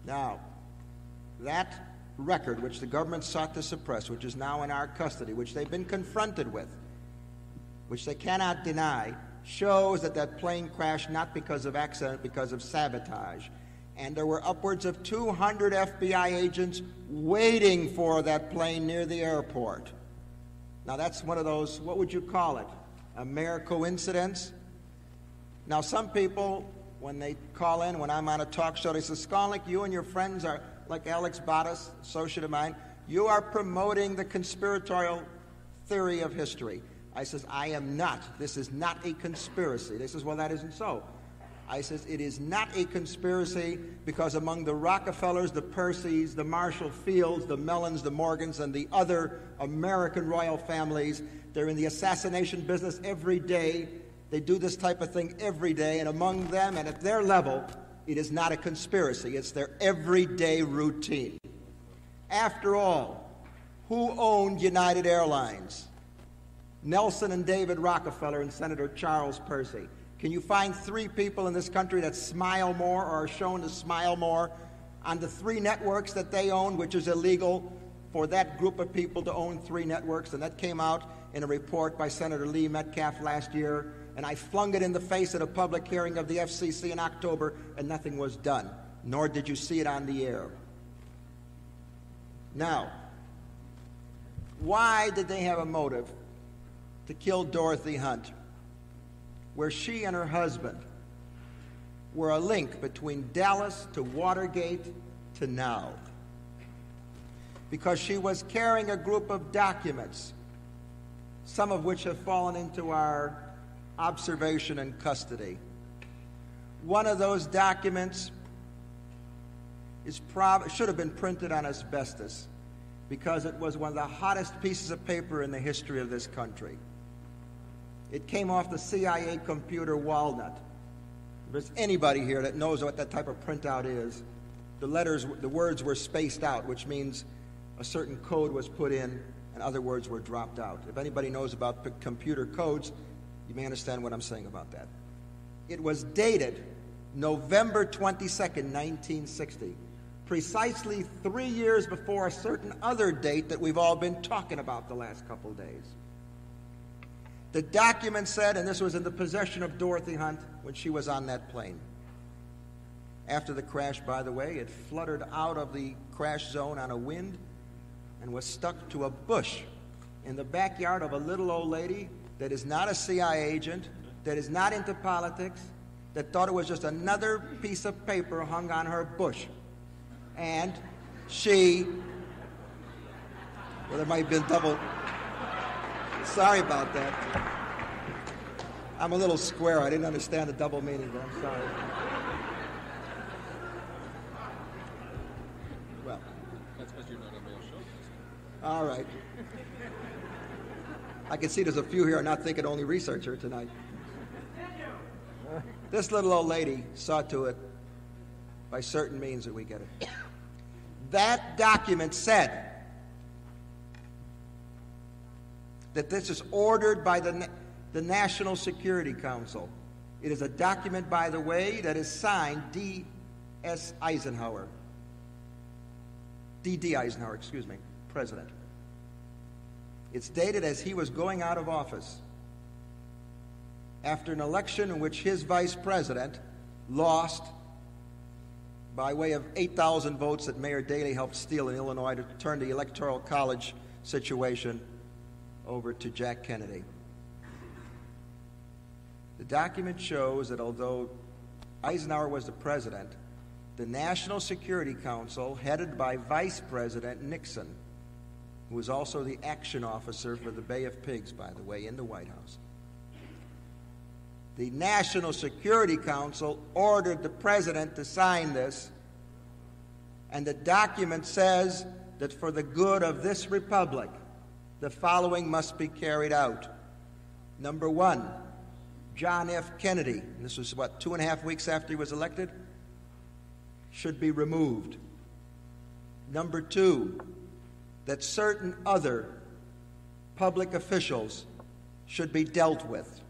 G: Now, that record which the government sought to suppress, which is now in our custody, which they've been confronted with, which they cannot deny, shows that plane crashed not because of accident, because of sabotage. And there were upwards of 200 FBI agents waiting for that plane near the airport. Now that's one of those, what would you call it, a mere coincidence? Now some people, when they call in, when I'm on a talk show, they say, Skolnick, you and your friends are, like Alex Bottas, associate of mine, you are promoting the conspiratorial theory of history. I says, I am not. This is not a conspiracy. They says, well, that isn't so. I says, it is not a conspiracy because among the Rockefellers, the Percys, the Marshall Fields, the Mellons, the Morgans, and the other American royal families, they're in the assassination business every day. They do this type of thing every day, and among them and at their level, it is not a conspiracy. It's their everyday routine. After all, who owned United Airlines? Nelson and David Rockefeller and Senator Charles Percy. Can you find 3 people in this country that smile more or are shown to smile more on the 3 networks that they own, which is illegal for that group of people to own 3 networks? And that came out in a report by Senator Lee Metcalf last year, and I flung it in the face at a public hearing of the FCC in October, and nothing was done, nor did you see it on the air. Now, why did they have a motive to kill Dorothy Hunt, where she and her husband were a link between Dallas to Watergate to now? Because she was carrying a group of documents, some of which have fallen into our observation and custody. One of those documents should have been printed on asbestos because it was one of the hottest pieces of paper in the history of this country. It came off the CIA computer Walnut. If there's anybody here that knows what that type of printout is, the words were spaced out, which means a certain code was put in and other words were dropped out. If anybody knows about computer codes, you may understand what I'm saying about that. It was dated November 22nd, 1960, precisely 3 years before a certain other date that we've all been talking about the last couple of days. The document said, and this was in the possession of Dorothy Hunt when she was on that plane. After the crash, by the way, it fluttered out of the crash zone on a wind and was stuck to a bush in the backyard of a little old lady that is not a CIA agent, that is not into politics, that thought it was just another piece of paper hung on her bush. And she, well, there might have been double, sorry about that. I'm a little square. I didn't understand the double meaning, but I'm sorry. Well.
H: That's because you're not a male show.
G: All right. I can see there's a few here not thinking only researcher tonight. This little old lady saw to it by certain means that we get it. That document said that this is ordered by the National Security Council. It is a document, by the way, that is signed D.S. Eisenhower. D.D. Eisenhower, excuse me, President. It's dated as he was going out of office after an election in which his vice president lost by way of 8,000 votes that Mayor Daley helped steal in Illinois to turn the Electoral College situation over to Jack Kennedy. The document shows that although Eisenhower was the president, the National Security Council, headed by Vice President Nixon, who was also the action officer for the Bay of Pigs, by the way, in the White House. The National Security Council ordered the president to sign this, and the document says that for the good of this republic, the following must be carried out. Number one, John F. Kennedy, and this was, 2.5 weeks after he was elected, should be removed. Number two, that certain other public officials should be dealt with.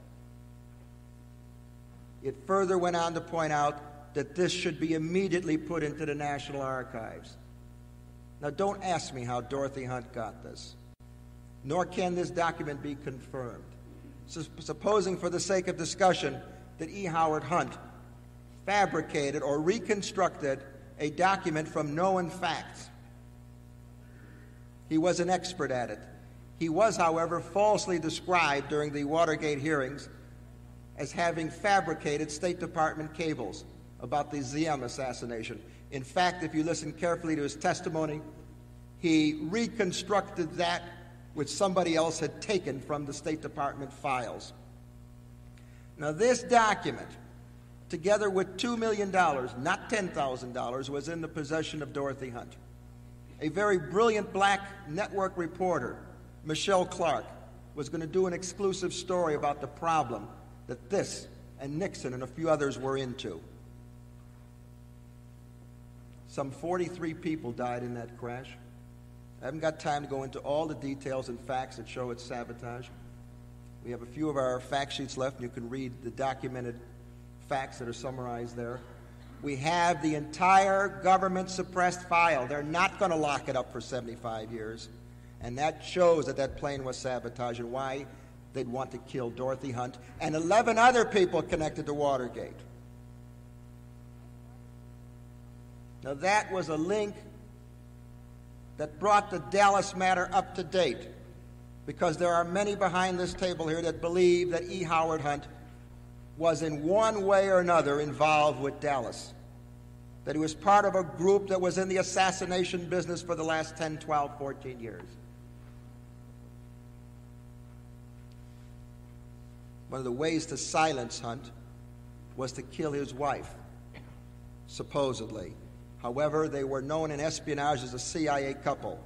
G: It further went on to point out that this should be immediately put into the National Archives. Now, don't ask me how Dorothy Hunt got this, nor can this document be confirmed. Supposing, for the sake of discussion, that E. Howard Hunt fabricated or reconstructed a document from known facts. He was an expert at it. He was, however, falsely described during the Watergate hearings as having fabricated State Department cables about the Ziem assassination. In fact, if you listen carefully to his testimony, he reconstructed that which somebody else had taken from the State Department files. Now, this document, together with $2 million, not $10,000, was in the possession of Dorothy Hunt. A very brilliant black network reporter, Michelle Clark, was going to do an exclusive story about the problem that this and Nixon and a few others were into. Some 43 people died in that crash. I haven't got time to go into all the details and facts that show it's sabotage. We have a few of our fact sheets left, and you can read the documented facts that are summarized there. We have the entire government-suppressed file. They're not going to lock it up for 75 years. And that shows that that plane was sabotage and why they'd want to kill Dorothy Hunt and 11 other people connected to Watergate. Now, that was a link that brought the Dallas matter up to date, because there are many behind this table here that believe that E. Howard Hunt was in one way or another involved with Dallas, that he was part of a group that was in the assassination business for the last 10, 12, 14 years. One of the ways to silence Hunt was to kill his wife, supposedly. However, they were known in espionage as a CIA couple.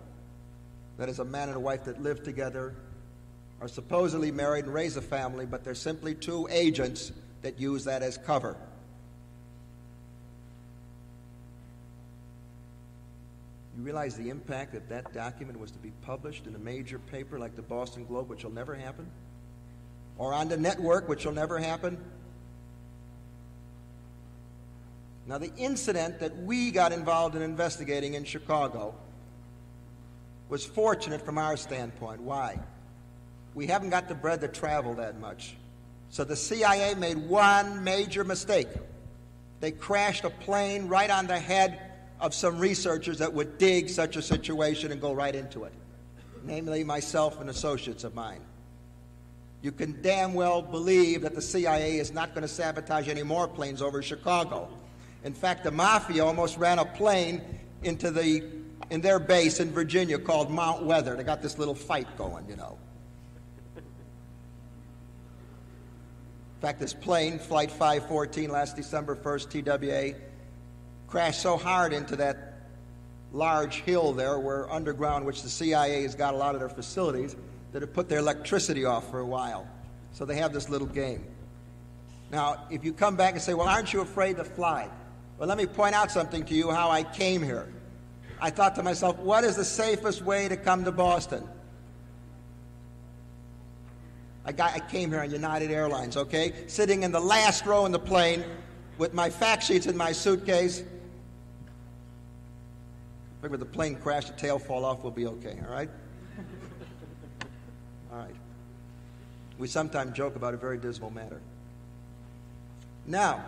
G: That is, a man and a wife that live together, are supposedly married and raise a family, but they're simply two agents that use that as cover. You realize the impact if that document was to be published in a major paper like the Boston Globe, which will never happen? Or on the network, which will never happen? Now, the incident that we got involved in investigating in Chicago was fortunate from our standpoint. Why? We haven't got the bread to travel that much. So the CIA made one major mistake. They crashed a plane right on the head of some researchers that would dig such a situation and go right into it, namely myself and associates of mine. You can damn well believe that the CIA is not going to sabotage any more planes over Chicago. In fact, the Mafia almost ran a plane into in their base in Virginia called Mount Weather. They got this little fight going, you know. In fact, this plane, Flight 514, last December 1st, TWA, crashed so hard into that large hill there where underground, which the CIA has got a lot of their facilities, that it put their electricity off for a while. So they have this little game. Now, if you come back and say, well, aren't you afraid to fly? Well, let me point out something to you, how I came here. I thought to myself, what is the safest way to come to Boston? I came here on United Airlines, okay? Sitting in the last row in the plane with my fact sheets in my suitcase. Maybe the plane crash, the tail fall off, we'll be okay, all right? All right. We sometimes joke about a very dismal matter. Now,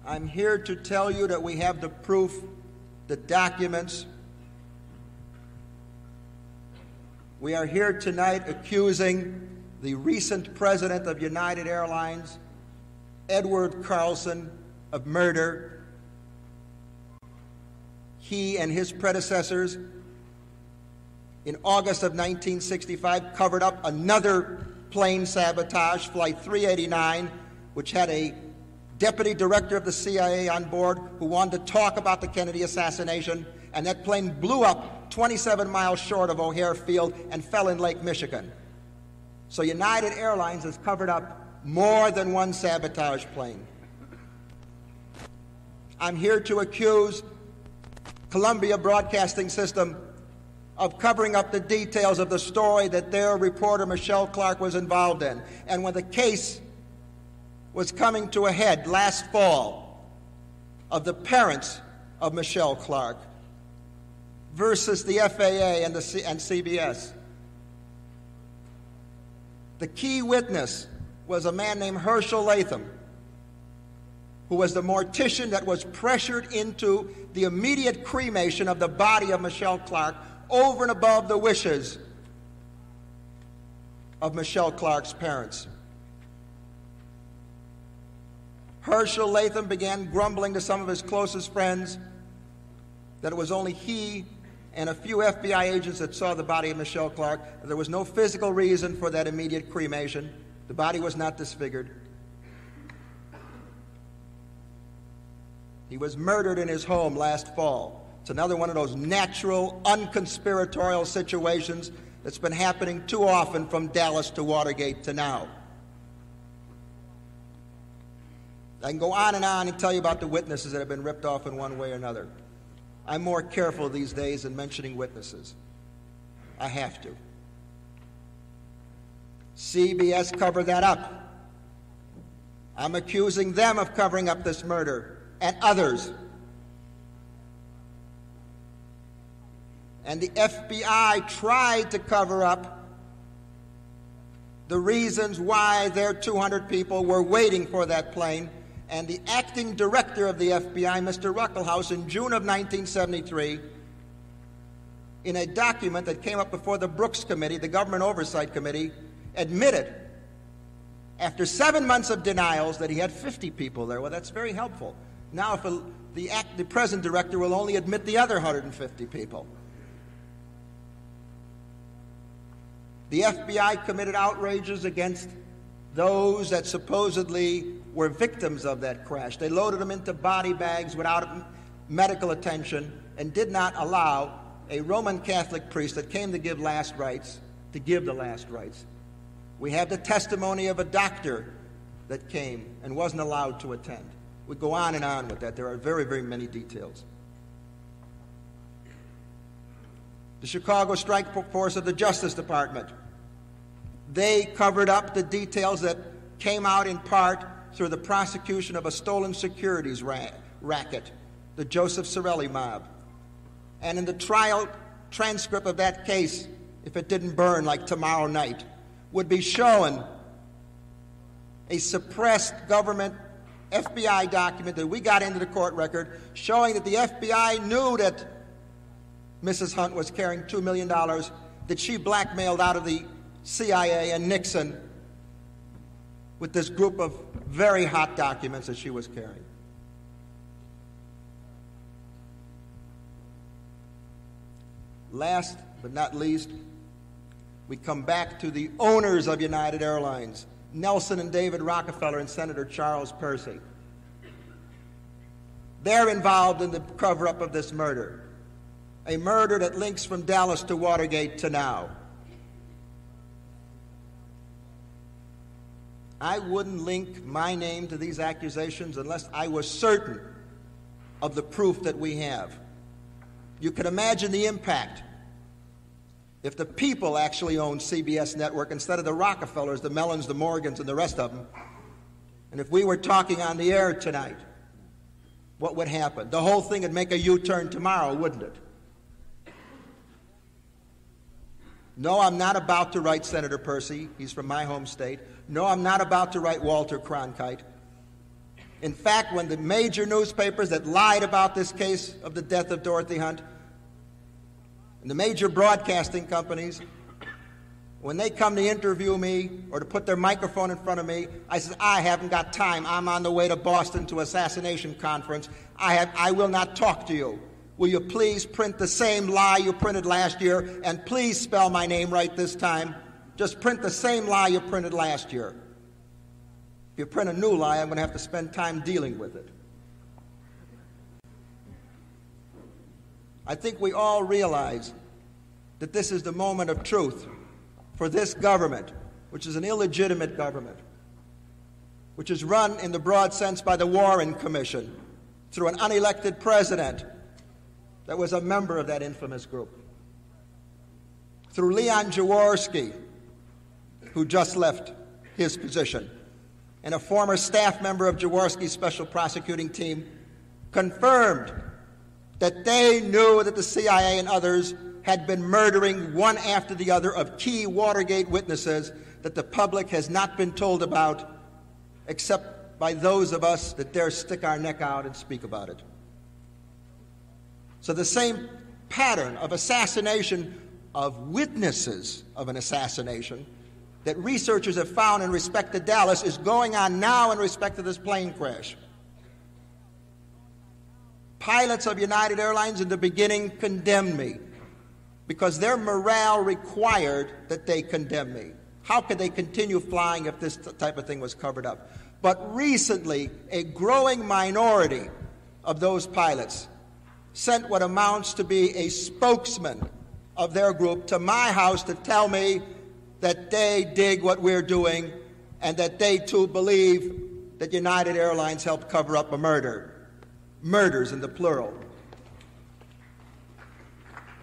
G: I'm here to tell you that we have the proof, the documents. We are here tonight accusing the recent president of United Airlines, Edward Carlson, of murder. He and his predecessors, in August of 1965, covered up another plane sabotage, Flight 389, which had a deputy director of the CIA on board who wanted to talk about the Kennedy assassination, and that plane blew up 27 miles short of O'Hare Field and fell in Lake Michigan. So United Airlines has covered up more than one sabotage plane. I'm here to accuse Columbia Broadcasting System of covering up the details of the story that their reporter Michelle Clark was involved in. And when the case was coming to a head last fall of the parents of Michelle Clark versus the FAA and CBS, the key witness was a man named Herschel Latham, who was the mortician that was pressured into the immediate cremation of the body of Michelle Clark over and above the wishes of Michelle Clark's parents. Herschel Latham began grumbling to some of his closest friends that it was only he and a few FBI agents that saw the body of Michelle Clark. There was no physical reason for that immediate cremation. The body was not disfigured. He was murdered in his home last fall. It's another one of those natural, unconspiratorial situations that's been happening too often from Dallas to Watergate to now. I can go on and tell you about the witnesses that have been ripped off in one way or another. I'm more careful these days in mentioning witnesses. I have to. CBS covered that up. I'm accusing them of covering up this murder and others. And the FBI tried to cover up the reasons why their 200 people were waiting for that plane. And the acting director of the FBI, Mr. Ruckelhaus, in June of 1973, in a document that came up before the Brooks Committee, the Government Oversight Committee, admitted, after 7 months of denials, that he had 50 people there. Well, that's very helpful. Now, if the present director will only admit the other 150 people. The FBI committed outrages against those that supposedly were victims of that crash. They loaded them into body bags without medical attention and did not allow a Roman Catholic priest that came to give the last rites. We have the testimony of a doctor that came and wasn't allowed to attend. We go on with that. There are very, very many details. The Chicago Strike Force of the Justice Department, they covered up the details that came out in part through the prosecution of a stolen securities racket, the Joseph Sorelli mob. And in the trial transcript of that case, if it didn't burn like tomorrow night, would be shown a suppressed government FBI document that we got into the court record showing that the FBI knew that Mrs. Hunt was carrying $2 million that she blackmailed out of the CIA and Nixon with this group of very hot documents that she was carrying. Last but not least, we come back to the owners of United Airlines, Nelson and David Rockefeller and Senator Charles Percy. They're involved in the cover-up of this murder, a murder that links from Dallas to Watergate to now. I wouldn't link my name to these accusations unless I was certain of the proof that we have. You can imagine the impact if the people actually owned CBS Network instead of the Rockefellers, the Mellons, the Morgans, and the rest of them. And if we were talking on the air tonight, what would happen? The whole thing would make a U-turn tomorrow, wouldn't it? No, I'm not about to write Senator Percy. He's from my home state. No, I'm not about to write Walter Cronkite. In fact, when the major newspapers that lied about this case of the death of Dorothy Hunt, and the major broadcasting companies, when they come to interview me or to put their microphone in front of me, I said, I haven't got time. I'm on the way to Boston to assassination conference. I will not talk to you. Will you please print the same lie you printed last year, and please spell my name right this time? Just print the same lie you printed last year. If you print a new lie, I'm going to have to spend time dealing with it. I think we all realize that this is the moment of truth for this government, which is an illegitimate government, which is run in the broad sense by the Warren Commission through an unelected president that was a member of that infamous group, through Leon Jaworski, who just left his position, and a former staff member of Jaworski's special prosecuting team, confirmed that they knew that the CIA and others had been murdering one after the other of key Watergate witnesses that the public has not been told about except by those of us that dare stick our neck out and speak about it. So the same pattern of assassination of witnesses of an assassination that researchers have found in respect to Dallas is going on now in respect to this plane crash. Pilots of United Airlines in the beginning condemned me. because their morale required that they condemn me. How could they continue flying if this type of thing was covered up? But recently, a growing minority of those pilots sent what amounts to be a spokesman of their group to my house to tell me that they dig what we're doing and that they too believe that United Airlines helped cover up a murder. Murders in the plural.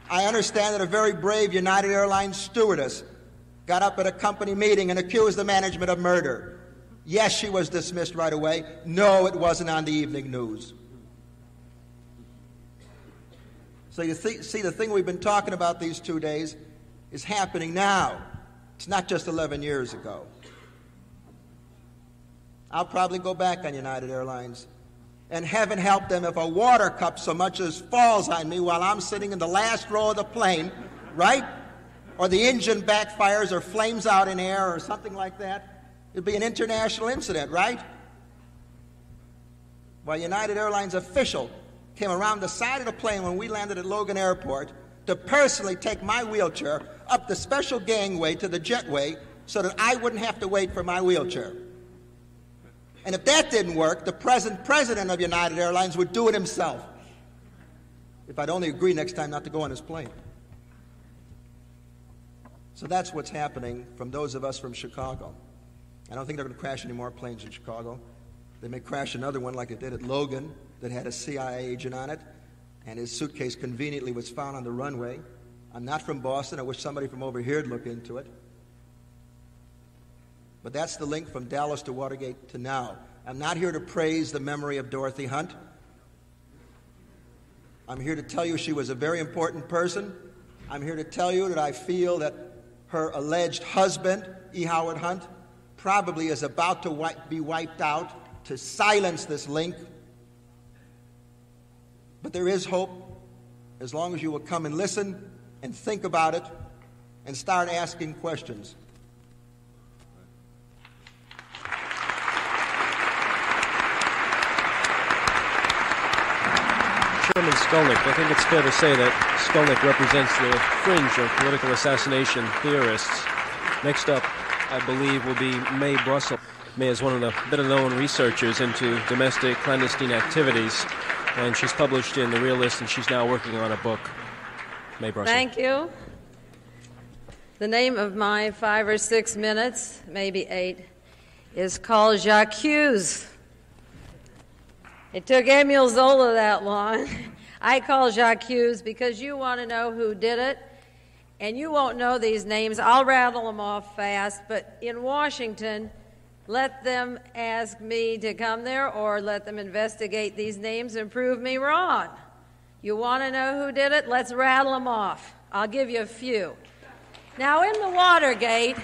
G: I understand that a very brave United Airlines stewardess got up at a company meeting and accused the management of murder. Yes, she was dismissed right away. No, it wasn't on the evening news. So you see, the thing we've been talking about these 2 days is happening now. It's not just 11 years ago. I'll probably go back on United Airlines. And heaven help them if a water cup so much as falls on me while I'm sitting in the last row of the plane, right? Or the engine backfires or flames out in air or something like that. It'd be an international incident, right? Well, United Airlines official came around the side of the plane when we landed at Logan Airport to personally take my wheelchair up the special gangway to the jetway so that I wouldn't have to wait for my wheelchair. And if that didn't work, the present president of United Airlines would do it himself. If I'd only agree next time not to go on his plane. So that's what's happening from those of us from Chicago. I don't think they're going to crash any more planes in Chicago. They may crash another one like it did at Logan that had a CIA agent on it, and his suitcase conveniently was found on the runway. I'm not from Boston. I wish somebody from over here would look into it. But that's the link from Dallas to Watergate to now. I'm not here to praise the memory of Dorothy Hunt. I'm here to tell you she was a very important person. I'm here to tell you that I feel that her alleged husband, E. Howard Hunt, probably is about to be wiped out to silence this link. But there is hope as long as you will come and listen and think about it and start asking questions.
A: Chairman Skolnick, I think it's fair to say that Skolnick represents the fringe of political assassination theorists. Next up, I believe, will be Mae Brussel. Mae is one of the better-known researchers into domestic clandestine activities, and she's published in The Realist, and she's now working on a book. Mae Brussel.
I: Thank you. The name of my 5 or 6 minutes, maybe 8, is called J'accuse. It took Emile Zola that long. I call J'accuse because you want to know who did it, and you won't know these names. I'll rattle them off fast, but in Washington, let them ask me to come there or let them investigate these names and prove me wrong. You want to know who did it? Let's rattle them off. I'll give you a few. Now, in the Watergate,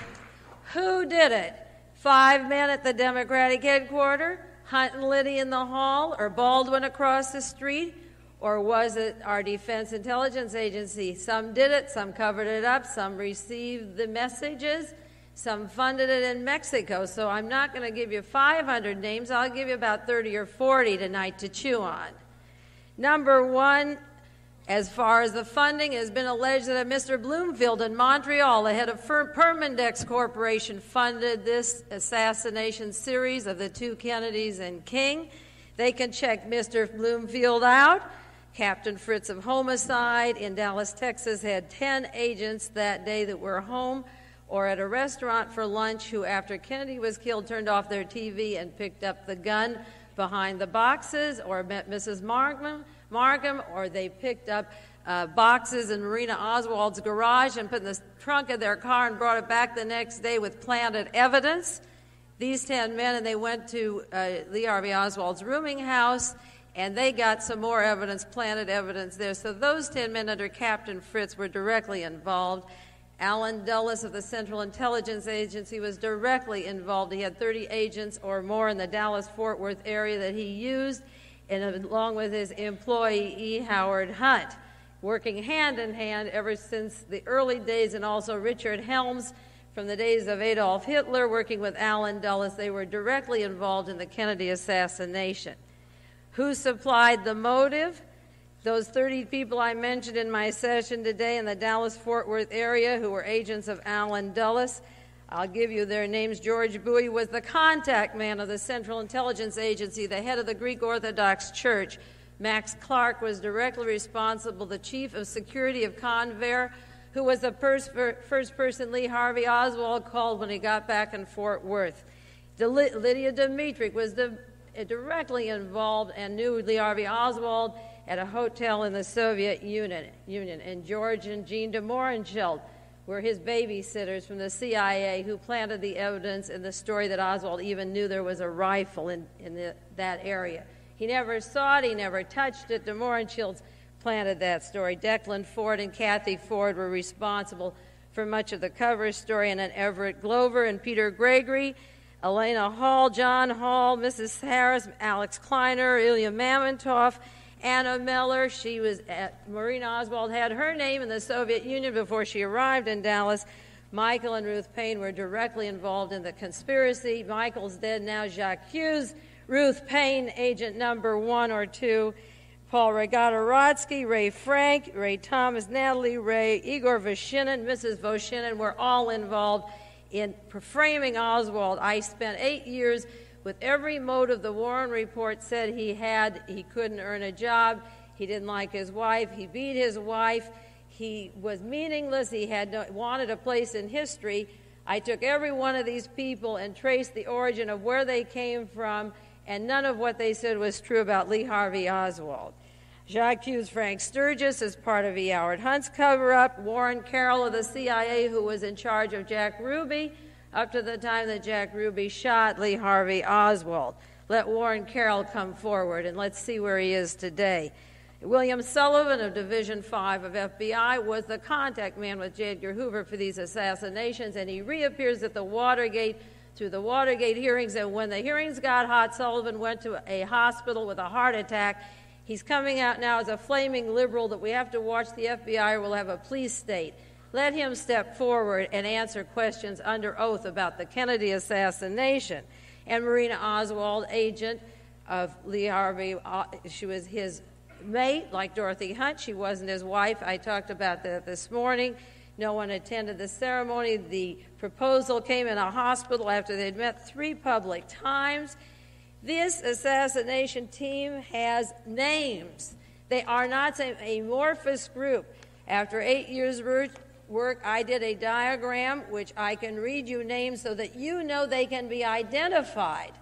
I: who did it? 5 men at the Democratic headquarters? Hunt and Liddy in the hall, or Baldwin across the street, or was it our Defense Intelligence Agency? Some did it, some covered it up, some received the messages, some funded it in Mexico. So I'm not going to give you 500 names. I'll give you about 30 or 40 tonight to chew on. Number one, as far as the funding, it has been alleged that a Mr. Bloomfield in Montreal, the head of Permindex Corporation, funded this assassination series of the 2 Kennedys and King. They can check Mr. Bloomfield out. Captain Fritz of Homicide in Dallas, Texas, had 10 agents that day that were home or at a restaurant for lunch who, after Kennedy was killed, turned off their TV and picked up the gun behind the boxes, or met Mrs. Markham, or they picked up boxes in Marina Oswald's garage and put in the trunk of their car and brought it back the next day with planted evidence. These 10 men, and they went to Lee Harvey Oswald's rooming house, and they got some more evidence, planted evidence there. So those 10 men under Captain Fritz were directly involved. Alan Dulles of the Central Intelligence Agency was directly involved. He had 30 agents or more in the Dallas-Fort Worth area that he used, and along with his employee, E. Howard Hunt, working hand in hand ever since the early days, and also Richard Helms from the days of Adolf Hitler, working with Alan Dulles. They were directly involved in the Kennedy assassination. Who supplied the motive? Those 30 people I mentioned in my session today in the Dallas-Fort Worth area who were agents of Allen Dulles, I'll give you their names. George Bowie was the contact man of the Central Intelligence Agency, the head of the Greek Orthodox Church. Max Clark was directly responsible, the chief of security of Convair, who was the first person Lee Harvey Oswald called when he got back in Fort Worth. Lydia Dmitrich was directly involved and knew Lee Harvey Oswald at a hotel in the Soviet Union. And George and Jean de Mohrenschildt were his babysitters from the CIA who planted the evidence in the story that Oswald even knew there was a rifle in that area. He never saw it, he never touched it. De Mohrenschildt planted that story. Declan Ford and Kathy Ford were responsible for much of the cover story, and then Everett Glover and Peter Gregory, Elena Hall, John Hall, Mrs. Harris, Alex Kleiner, Ilya Mamontoff, Anna Miller. She was Marina Oswald had her name in the Soviet Union before she arrived in Dallas. Michael and Ruth Payne were directly involved in the conspiracy. Michael's dead now. Jacques Hughes, Ruth Payne, agent number 1 or 2. Paul Regatorodsky, Ray Frank, Ray Thomas, Natalie Ray, Igor Voshinin, Mrs. Voshinin were all involved in framing Oswald. I spent 8 years with every motive the Warren report said he had. He couldn't earn a job. He didn't like his wife. He beat his wife. He was meaningless. He wanted a place in history. I took every one of these people and traced the origin of where they came from, and none of what they said was true about Lee Harvey Oswald. Jacques Hughes, Frank Sturgis is part of E. Howard Hunt's cover-up. Warren Carroll of the CIA, who was in charge of Jack Ruby up to the time that Jack Ruby shot Lee Harvey Oswald. Let Warren Carroll come forward, and let's see where he is today. William Sullivan of Division 5 of FBI was the contact man with J. Edgar Hoover for these assassinations, and he reappears at the Watergate through the Watergate hearings, and when the hearings got hot, Sullivan went to a hospital with a heart attack. He's coming out now as a flaming liberal that we have to watch the FBI or we'll have a police state. Let him step forward and answer questions under oath about the Kennedy assassination. And Marina Oswald, agent of Lee Harvey, she was his mate, like Dorothy Hunt. She wasn't his wife. I talked about that this morning. No one attended the ceremony. The proposal came in a hospital after they'd met 3 public times. This assassination team has names. They are not an amorphous group. After 8 years' work, I did a diagram which I can read you names so that you know they can be identified.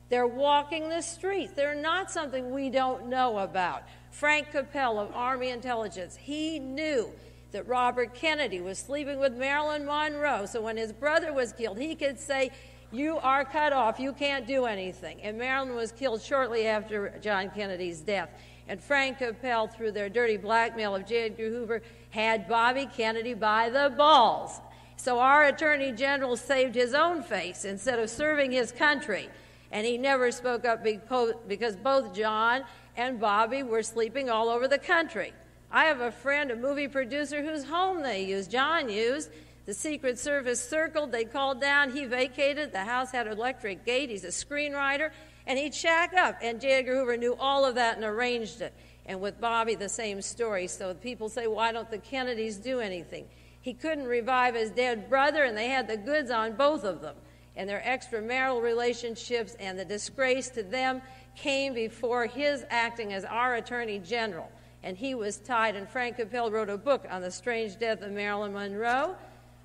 I: They're walking the streets. They're not something we don't know about. Frank Capell of Army Intelligence, he knew that Robert Kennedy was sleeping with Marilyn Monroe, so when his brother was killed, he could say, "You are cut off, you can't do anything." And Marilyn was killed shortly after John Kennedy's death. And Frank Capell, through their dirty blackmail of J. Edgar Hoover, had Bobby Kennedy by the balls. So our Attorney General saved his own face instead of serving his country. And he never spoke up because both John and Bobby were sleeping all over the country. I have a friend, a movie producer, whose home they used, John used. The Secret Service circled, they called down, he vacated, the house had an electric gate, he's a screenwriter, and he'd shack up. And J. Edgar Hoover knew all of that and arranged it. And with Bobby, the same story. So people say, why don't the Kennedys do anything? He couldn't revive his dead brother, and they had the goods on both of them. And their extramarital relationships and the disgrace to them came before his acting as our Attorney General. And he was tied, and Frank Capell wrote a book on the strange death of Marilyn Monroe.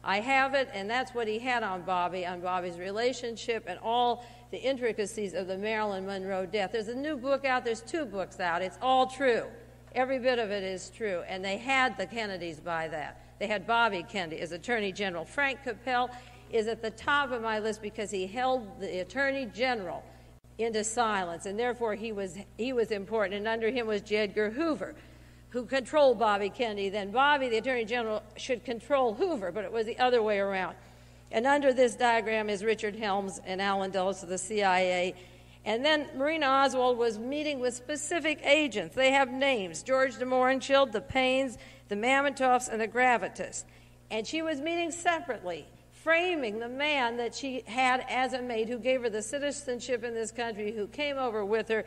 I: I have it, and that's what he had on Bobby's relationship and all the intricacies of the Marilyn Monroe death. There's a new book out. There's 2 books out. It's all true. Every bit of it is true. And they had the Kennedys by that. They had Bobby Kennedy as Attorney General. Frank Capell is at the top of my list because he held the Attorney General into silence, and therefore he was important. And under him was J. Edgar Hoover, who controlled Bobby Kennedy. Then Bobby, the Attorney General, should control Hoover, but it was the other way around. And under this diagram is Richard Helms and Allen Dulles of the CIA. And then Marina Oswald was meeting with specific agents. They have names: George de Mohrenschildt, the Paynes, the Mamontoffs, and the Gravitas. And she was meeting separately, framing the man that she had as a mate who gave her the citizenship in this country, who came over with her.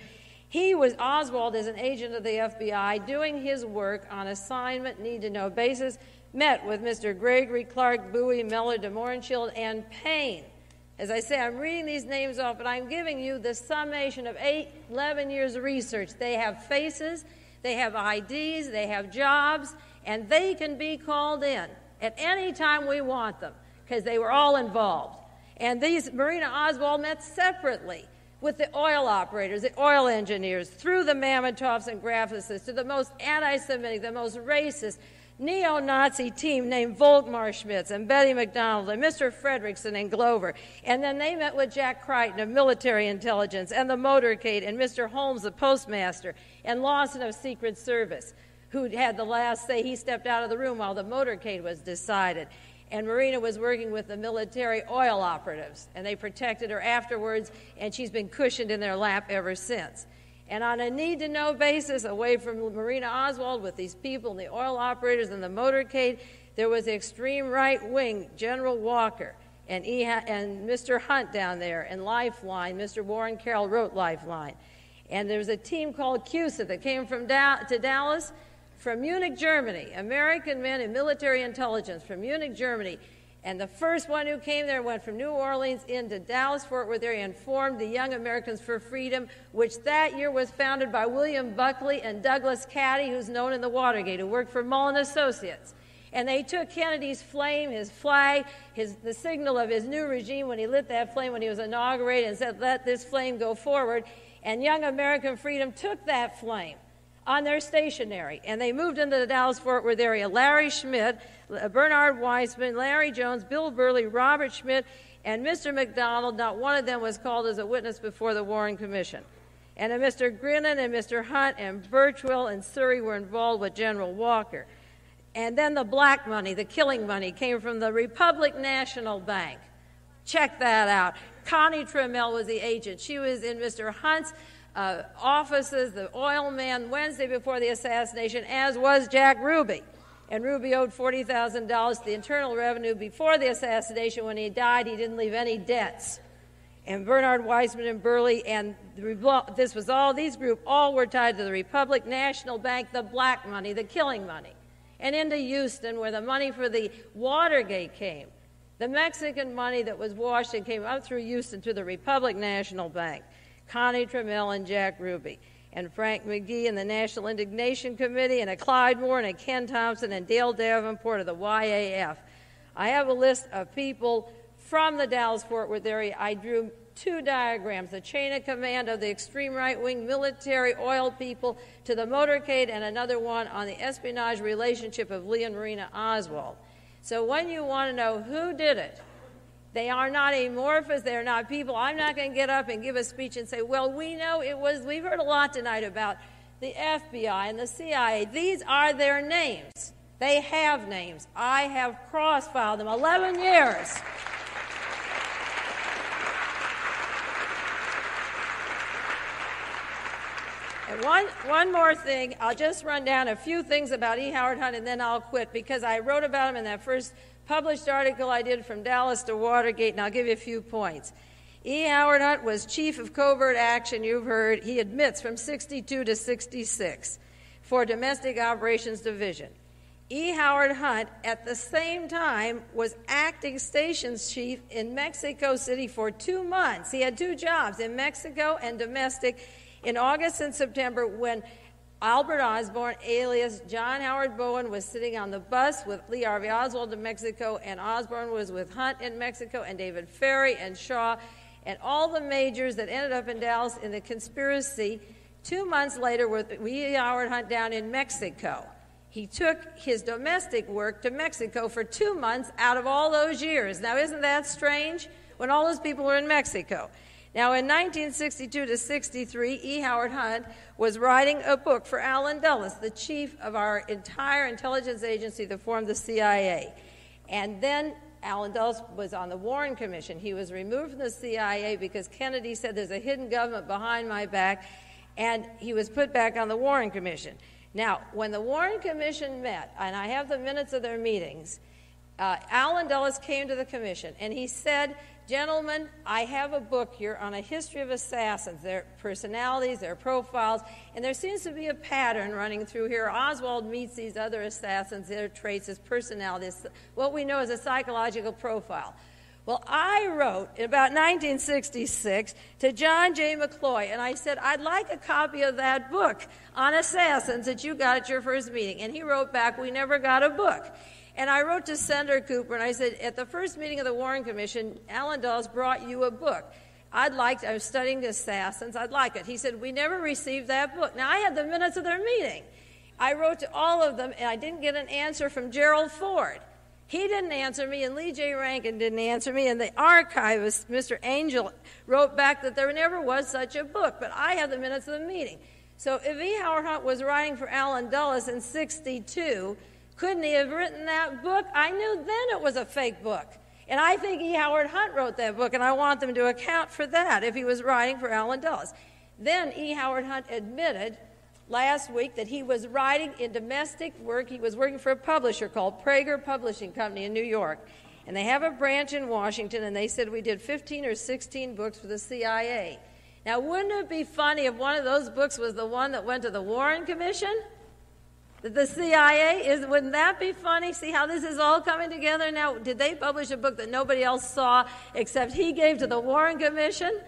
I: Oswald is an agent of the FBI doing his work on assignment, need-to-know basis, met with Mr. Gregory, Clark, Bowie, Miller, de Mohrenschildt, and Payne. As I say, I'm reading these names off, but I'm giving you the summation of 11 years of research. They have faces, they have IDs, they have jobs, and they can be called in at any time we want them, because they were all involved. And these, Marina Oswald met separately with the oil operators, the oil engineers, through the Mamontovs and Graffices, to the most anti-Semitic, the most racist, neo-Nazi team named Volkmar Schmitz and Betty McDonald and Mr. Fredrickson and Glover. And then they met with Jack Crichton of military intelligence and the motorcade and Mr. Holmes, the postmaster, and Lawson of Secret Service, who had the last say. He stepped out of the room while the motorcade was decided. And Marina was working with the military oil operatives, and they protected her afterwards, and she's been cushioned in their lap ever since. And on a need-to-know basis, away from Marina Oswald with these people, the oil operators and the motorcade, there was the extreme right wing, General Walker, and Mr. Hunt down there, and Lifeline. Mr. Warren Carroll wrote Lifeline. And there was a team called CUSA that came to Dallas from Munich, Germany, American men in military intelligence from Munich, Germany. And the first one who came there went from New Orleans into Dallas-Fort Worth area and formed the Young Americans for Freedom, which that year was founded by William Buckley and Douglas Caddy, who's known in the Watergate, who worked for Mullen Associates. And they took Kennedy's flame, his flag, the signal of his new regime when he lit that flame when he was inaugurated, and said, "Let this flame go forward." And Young American Freedom took that flame on their stationery, and they moved into the Dallas-Fort Worth area. Larry Schmidt, Bernard Weissman, Larry Jones, Bill Burley, Robert Schmidt, and Mr. McDonald. Not one of them was called as a witness before the Warren Commission. And Mr. Grinnan and Mr. Hunt and Birchwell and Surrey were involved with General Walker. And then the black money, the killing money, came from the Republic National Bank. Check that out. Connie Trammell was the agent. She was in Mr. Hunt's offices, the oil man, Wednesday before the assassination, as was Jack Ruby. And Ruby owed $40,000 to the Internal Revenue before the assassination. When he died, he didn't leave any debts. And Bernard Weissman and Burley, and these groups all were tied to the Republic National Bank, the black money, the killing money. And into Houston, where the money for the Watergate came. The Mexican money that was washed and came up through Houston to the Republic National Bank. Connie Trammell and Jack Ruby, and Frank McGee and the National Indignation Committee, and a Clyde Moore and a Ken Thompson and Dale Davenport of the YAF. I have a list of people from the Dallas-Fort Worth area. I drew 2 diagrams, the chain of command of the extreme right-wing military oil people to the motorcade, and another one on the espionage relationship of Lee and Marina Oswald. So when you want to know who did it, they are not amorphous. They are not people. I'm not going to get up and give a speech and say, well, we know it was, we've heard a lot tonight about the FBI and the CIA. These are their names. They have names. I have cross-filed them 11 years. And one more thing. I'll just run down a few things about E. Howard Hunt, and then I'll quit, because I wrote about him in that first published article I did from Dallas to Watergate, and I'll give you a few points. E. Howard Hunt was chief of covert action, you've heard. He admits from 62 to 66 for Domestic Operations Division. E. Howard Hunt, at the same time, was acting stations chief in Mexico City for 2 months. He had 2 jobs, in Mexico and domestic, in August and September, when Albert Osborne, alias John Howard Bowen, was sitting on the bus with Lee Harvey Oswald in Mexico, and Osborne was with Hunt in Mexico, and David Ferry and Shaw, and all the majors that ended up in Dallas in the conspiracy. 2 months later, with E. Howard Hunt down in Mexico. He took his domestic work to Mexico for 2 months out of all those years. Now, isn't that strange? When all those people were in Mexico. Now, in 1962 to 63, E. Howard Hunt was writing a book for Allen Dulles, the chief of our entire intelligence agency that formed the CIA. And then Allen Dulles was on the Warren Commission. He was removed from the CIA because Kennedy said there's a hidden government behind my back, and he was put back on the Warren Commission. Now, when the Warren Commission met, and I have the minutes of their meetings, Allen Dulles came to the commission, and he said gentlemen, I have a book here on a history of assassins, their personalities, their profiles, and there seems to be a pattern running through here. Oswald meets these other assassins, their traits, his personalities, what we know as a psychological profile. Well, I wrote in about 1966 to John J. McCloy, and I said, I'd like a copy of that book on assassins that you got at your first meeting. And he wrote back, we never got a book. And I wrote to Senator Cooper, and I said, at the first meeting of the Warren Commission, Allen Dulles brought you a book. I was studying assassins, I'd like it. He said, we never received that book. Now, I had the minutes of their meeting. I wrote to all of them, and I didn't get an answer from Gerald Ford. He didn't answer me, and Lee J. Rankin didn't answer me, and the archivist, Mr. Angel, wrote back that there never was such a book, but I have the minutes of the meeting. So if E. Howard Hunt was writing for Allen Dulles in 1962, couldn't he have written that book? I knew then it was a fake book. And I think E. Howard Hunt wrote that book, and I want them to account for that if he was writing for Allen Dulles. Then E. Howard Hunt admitted last week that he was writing in domestic work. He was working for a publisher called Prager Publishing Company in New York. And they have a branch in Washington, and they said we did 15 or 16 books for the CIA. Now, wouldn't it be funny if one of those books was the one that went to the Warren Commission? The CIA, wouldn't that be funny? See how this is all coming together now? Did they publish a book that nobody else saw except he gave to the Warren Commission?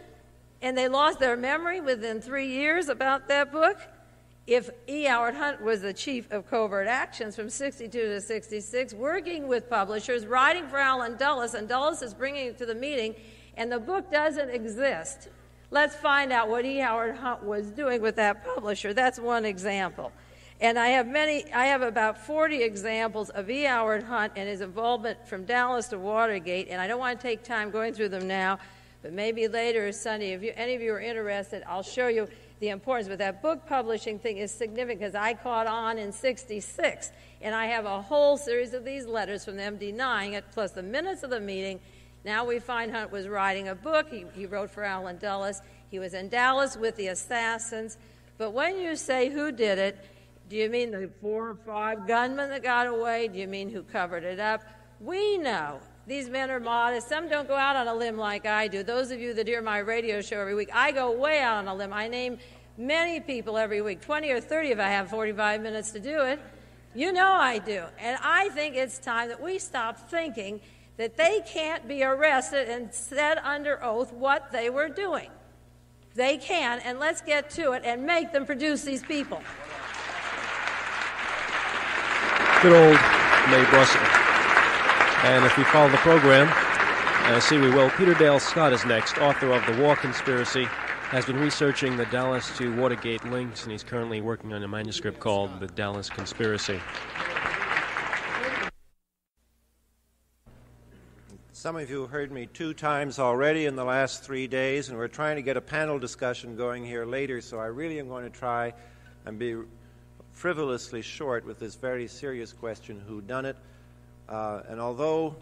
I: And they lost their memory within 3 years about that book? If E. Howard Hunt was the chief of covert actions from 1962 to 1966, working with publishers, writing for Allen Dulles, and Dulles is bringing it to the meeting, and the book doesn't exist, let's find out what E. Howard Hunt was doing with that publisher. That's one example. And I have about 40 examples of E. Howard Hunt and his involvement from Dallas to Watergate, and I don't want to take time going through them now, but maybe later Sunday, if any of you are interested, I'll show you the importance. But that book publishing thing is significant because I caught on in 1966, and I have a whole series of these letters from them denying it, plus the minutes of the meeting. Now we find Hunt was writing a book. He wrote for Allen Dulles. He was in Dallas with the assassins. But when you say who did it, do you mean the 4 or 5 gunmen that got away? Do you mean who covered it up? We know. These men are modest. Some don't go out on a limb like I do. Those of you that hear my radio show every week, I go way out on a limb. I name many people every week, 20 or 30 if I have 45 minutes to do it. You know I do. And I think it's time that we stop thinking that they can't be arrested and said under oath what they were doing. They can, and let's get to it and make them produce these people.
J: Good old Mae Brussel. And if we follow the program, see we will, Peter Dale Scott is next, author of The War Conspiracy, has been researching the Dallas to Watergate links, and he's currently working on a manuscript called The Dallas Conspiracy.
K: Some of you heard me 2 times already in the last 3 days, and we're trying to get a panel discussion going here later, so I really am going to try and be frivolously short with this very serious question, who done it? And although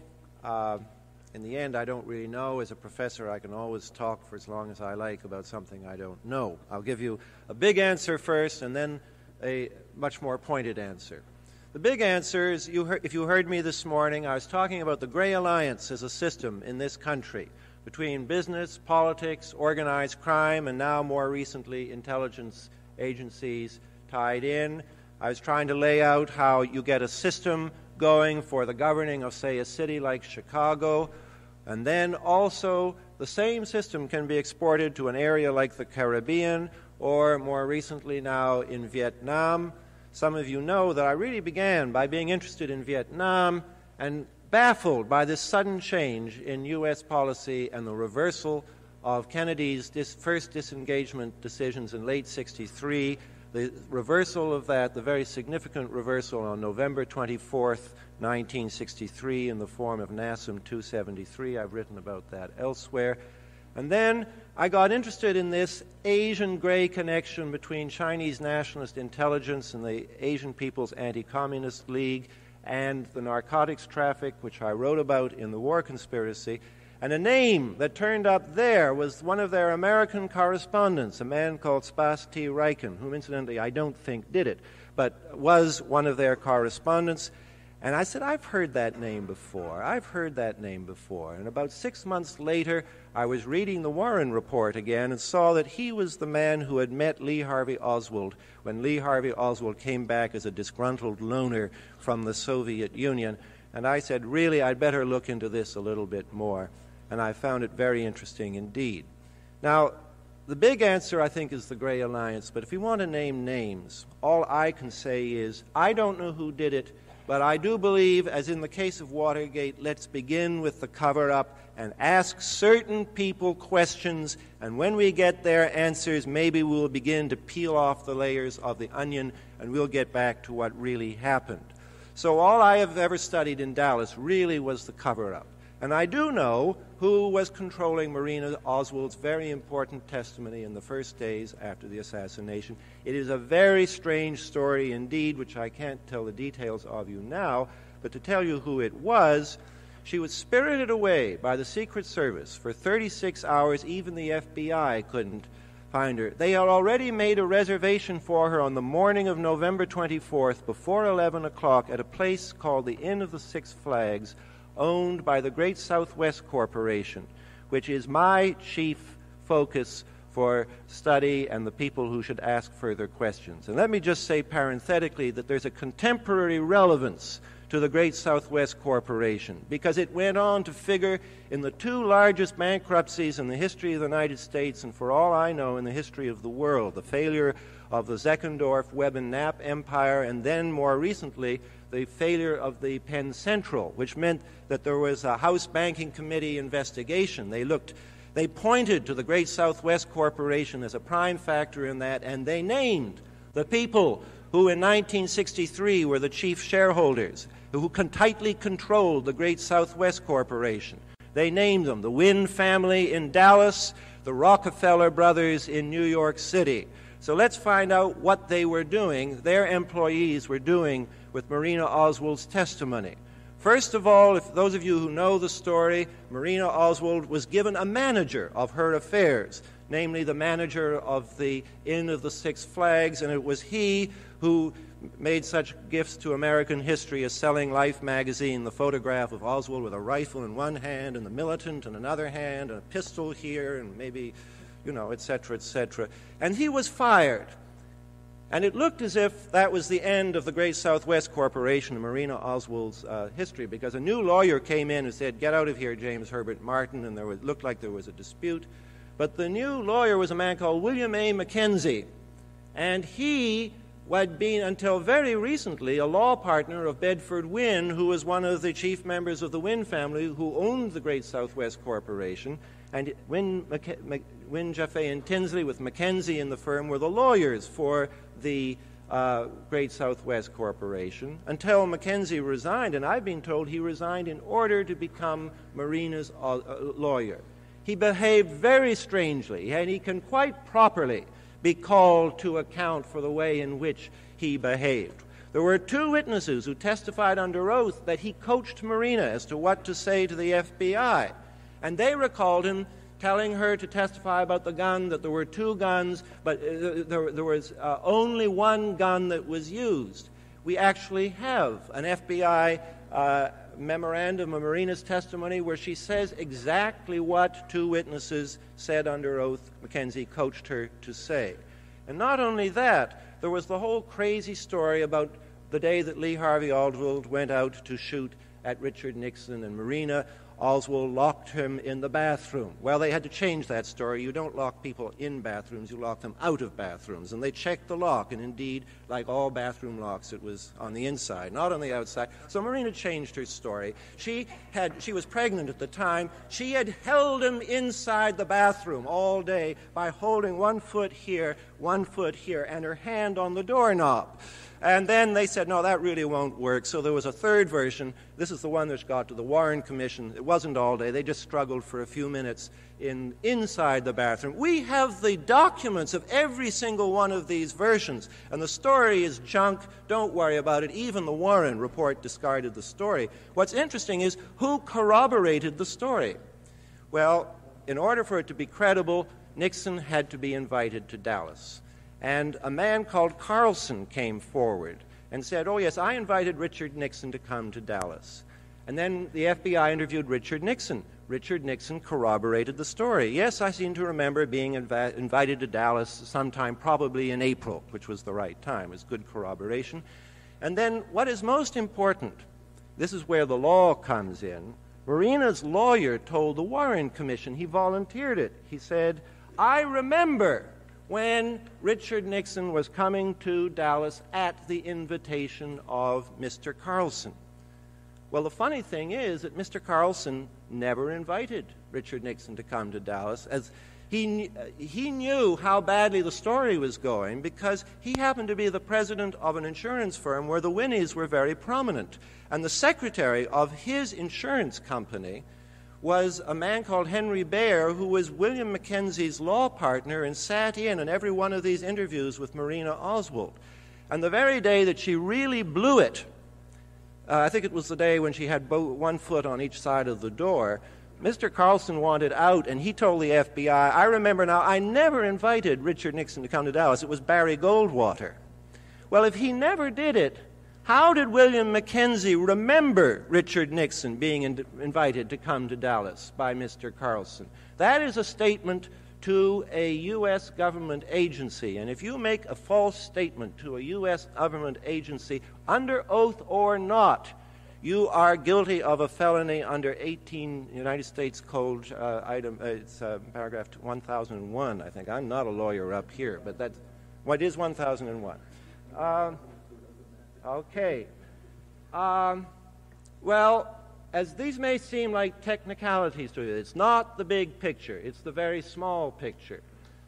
K: in the end I don't really know, as a professor I can always talk for as long as I like about something I don't know. I'll give you a big answer first and then a much more pointed answer. The big answer is, if you heard me this morning, I was talking about the Gray Alliance as a system in this country between business, politics, organized crime, and now more recently intelligence agencies tied in. I was trying to lay out how you get a system going for the governing of, say, a city like Chicago, and then also the same system can be exported to an area like the Caribbean, or more recently now in Vietnam. Some of you know that I really began by being interested in Vietnam and baffled by this sudden change in U.S. policy and the reversal of Kennedy's first disengagement decisions in late '63, the reversal of that, the very significant reversal on November 24th, 1963 in the form of NASM 273. I've written about that elsewhere. And then I got interested in this Asian gray connection between Chinese nationalist intelligence and the Asian People's Anti-Communist League and the narcotics traffic, which I wrote about in The War Conspiracy. And a name that turned up there was one of their American correspondents, a man called Spas T. Riken, whom incidentally I don't think did it, but was one of their correspondents. And I said, I've heard that name before. I've heard that name before. And about 6 months later, I was reading the Warren Report again and saw that he was the man who had met Lee Harvey Oswald when Lee Harvey Oswald came back as a disgruntled loner from the Soviet Union. And I said, really, I'd better look into this a little bit more. And I found it very interesting indeed. Now, the big answer, I think, is the Gray Alliance. But if you want to name names, all I can say is I don't know who did it, but I do believe, as in the case of Watergate, let's begin with the cover-up and ask certain people questions, and when we get their answers, maybe we'll begin to peel off the layers of the onion, and we'll get back to what really happened. So all I have ever studied in Dallas really was the cover-up. And I do know who was controlling Marina Oswald's very important testimony in the first days after the assassination. It is a very strange story indeed, which I can't tell the details of you now, but to tell you who it was, she was spirited away by the Secret Service for 36 hours. Even the FBI couldn't find her. They had already made a reservation for her on the morning of November 24th before 11 o'clock at a place called the Inn of the Six Flags, owned by the Great Southwest Corporation, which is my chief focus for study and the people who should ask further questions. And let me just say parenthetically that there's a contemporary relevance to the Great Southwest Corporation because it went on to figure in the two largest bankruptcies in the history of the United States and, for all I know, in the history of the world, the failure of the Zeckendorf, Webb and Knapp empire, and then more recently the failure of the Penn Central, which meant that there was a House Banking Committee investigation. They pointed to the Great Southwest Corporation as a prime factor in that, and they named the people who in 1963 were the chief shareholders, who tightly controlled the Great Southwest Corporation. They named them the Wynn family in Dallas, the Rockefeller brothers in New York City. So let's find out what they were doing, their employees were doing with Marina Oswald's testimony. First of all, if those of you who know the story, Marina Oswald was given a manager of her affairs, namely the manager of the Inn of the Six Flags, and it was he who made such gifts to American history as selling Life magazine, the photograph of Oswald with a rifle in one hand and the militant in another hand, and a pistol here, and maybe, et cetera, et cetera. And he was fired. And it looked as if that was the end of the Great Southwest Corporation and Marina Oswald's history, because a new lawyer came in and said, "Get out of here, James Herbert Martin," and looked like there was a dispute. But the new lawyer was a man called William A. Mackenzie, and he had been, until very recently, a law partner of Bedford Wynn, who was one of the chief members of the Wynn family who owned the Great Southwest Corporation. And Wynn, Jaffe, and Tinsley, with Mackenzie in the firm, were the lawyers for the Great Southwest Corporation until Mackenzie resigned, and I've been told he resigned in order to become Marina's lawyer. He behaved very strangely, and he can quite properly be called to account for the way in which he behaved. There were two witnesses who testified under oath that he coached Marina as to what to say to the FBI, and they recalled him telling her to testify about the gun, that there were two guns, but there was only one gun that was used. We actually have an FBI memorandum of Marina's testimony where she says exactly what two witnesses said under oath Mackenzie coached her to say. And not only that, there was the whole crazy story about the day that Lee Harvey Oswald went out to shoot at Richard Nixon, and Marina Oswald locked him in the bathroom. Well, they had to change that story. You don't lock people in bathrooms, you lock them out of bathrooms. And they checked the lock, and indeed, like all bathroom locks, it was on the inside, not on the outside. So Marina changed her story. She was pregnant at the time. She had held him inside the bathroom all day by holding one foot here, and her hand on the doorknob. And then they said, no, that really won't work. So there was a third version. This is the one that got to the Warren Commission. It wasn't all day. They just struggled for a few minutes inside the bathroom. We have the documents of every single one of these versions. And the story is junk. Don't worry about it. Even the Warren report discarded the story. What's interesting is who corroborated the story. Well, in order for it to be credible, Nixon had to be invited to Dallas. And a man called Carlson came forward. and said, oh, yes, I invited Richard Nixon to come to Dallas. And then the FBI interviewed Richard Nixon. Richard Nixon corroborated the story. Yes, I seem to remember being invited to Dallas sometime probably in April, which was the right time. It was good corroboration. And then what is most important, this is where the law comes in, Marina's lawyer told the Warren Commission, he volunteered it. He said, I remember when Richard Nixon was coming to Dallas at the invitation of Mr. Carlson. Well, the funny thing is that Mr. Carlson never invited Richard Nixon to come to Dallas, as he knew how badly the story was going because he happened to be the president of an insurance firm where the Winnies were very prominent. And the secretary of his insurance company was a man called Henry Baer, who was William Mackenzie's law partner and sat in every one of these interviews with Marina Oswald. And the very day that she really blew it, I think it was the day when she had one foot on each side of the door, Mr. Carlson wanted out, and he told the FBI, I remember now, I never invited Richard Nixon to come to Dallas. It was Barry Goldwater. Well, if he never did it, how did William Mackenzie remember Richard Nixon being invited to come to Dallas by Mr. Carlson? That is a statement to a U.S. government agency. And if you make a false statement to a U.S. government agency, under oath or not, you are guilty of a felony under 18 United States Code paragraph 1001, I think. I'm not a lawyer up here, but that's what is 1001. Okay. Well, as these may seem like technicalities to you, it's not the big picture. It's the very small picture.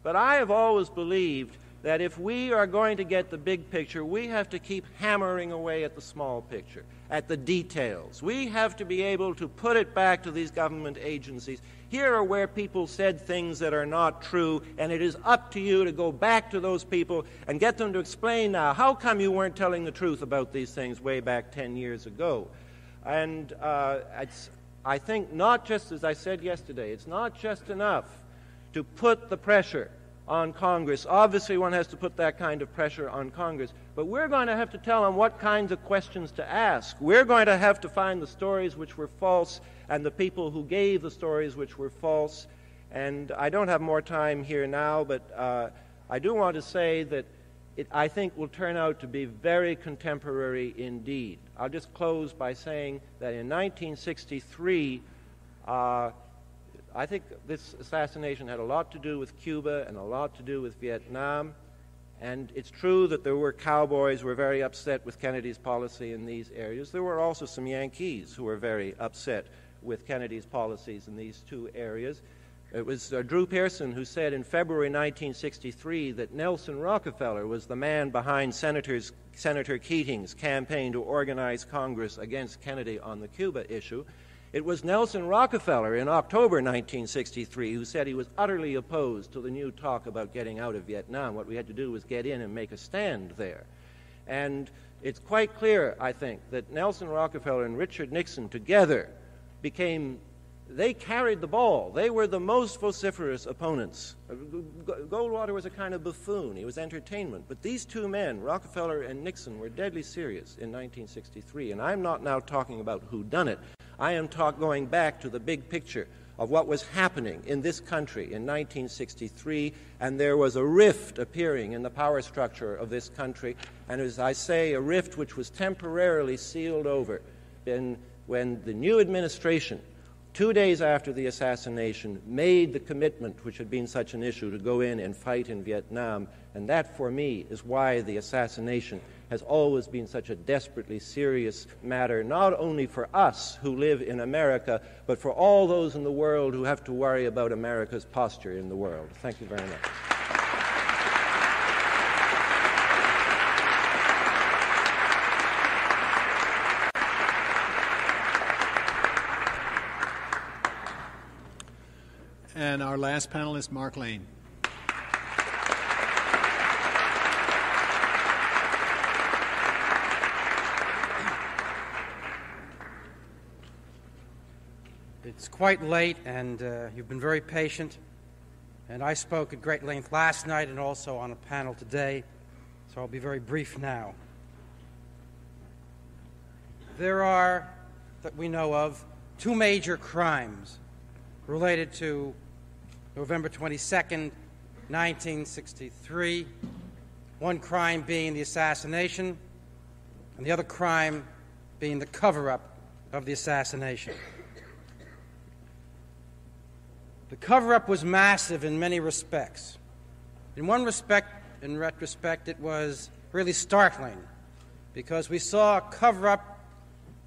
K: But I have always believed that if we are going to get the big picture, we have to keep hammering away at the small picture, at the details. We have to be able to put it back to these government agencies. Here are where people said things that are not true, and it is up to you to go back to those people and get them to explain now, how come you weren't telling the truth about these things way back 10 years ago? And I think not just, as I said yesterday, it's not just enough to put the pressure on Congress. Obviously, one has to put that kind of pressure on Congress, but we're going to have to tell them what kinds of questions to ask. We're going to have to find the stories which were false and the people who gave the stories which were false. And I don't have more time here now, but I do want to say that I think will turn out to be very contemporary indeed. I'll just close by saying that in 1963, I think this assassination had a lot to do with Cuba and a lot to do with Vietnam. And it's true that there were cowboys who were very upset with Kennedy's policy in these areas. There were also some Yankees who were very upset with Kennedy's policies in these two areas. It was Drew Pearson who said in February 1963 that Nelson Rockefeller was the man behind Senator Keating's campaign to organize Congress against Kennedy on the Cuba issue. It was Nelson Rockefeller in October 1963 who said he was utterly opposed to the new talk about getting out of Vietnam. What we had to do was get in and make a stand there. And it's quite clear, I think, that Nelson Rockefeller and Richard Nixon together they carried the ball. They were the most vociferous opponents. Goldwater was a kind of buffoon. He was entertainment. But these two men, Rockefeller and Nixon, were deadly serious in 1963. And I'm not now talking about who done it. I am going back to the big picture of what was happening in this country in 1963, and there was a rift appearing in the power structure of this country, and as I say, a rift which was temporarily sealed over when the new administration, 2 days after the assassination, made the commitment, which had been such an issue, to go in and fight in Vietnam. And that, for me, is why the assassination has always been such a desperately serious matter, not only for us who live in America, but for all those in the world who have to worry about America's posture in the world. Thank you very much.
B: And our last panelist, Mark Lane.
L: It's quite late, and you've been very patient. And I spoke at great length last night and also on a panel today, so I'll be very brief now. there are, that we know of, two major crimes related to November 22nd, 1963, one crime being the assassination, and the other crime being the cover-up of the assassination. The cover-up was massive in many respects. In one respect, in retrospect, it was really startling because we saw a cover-up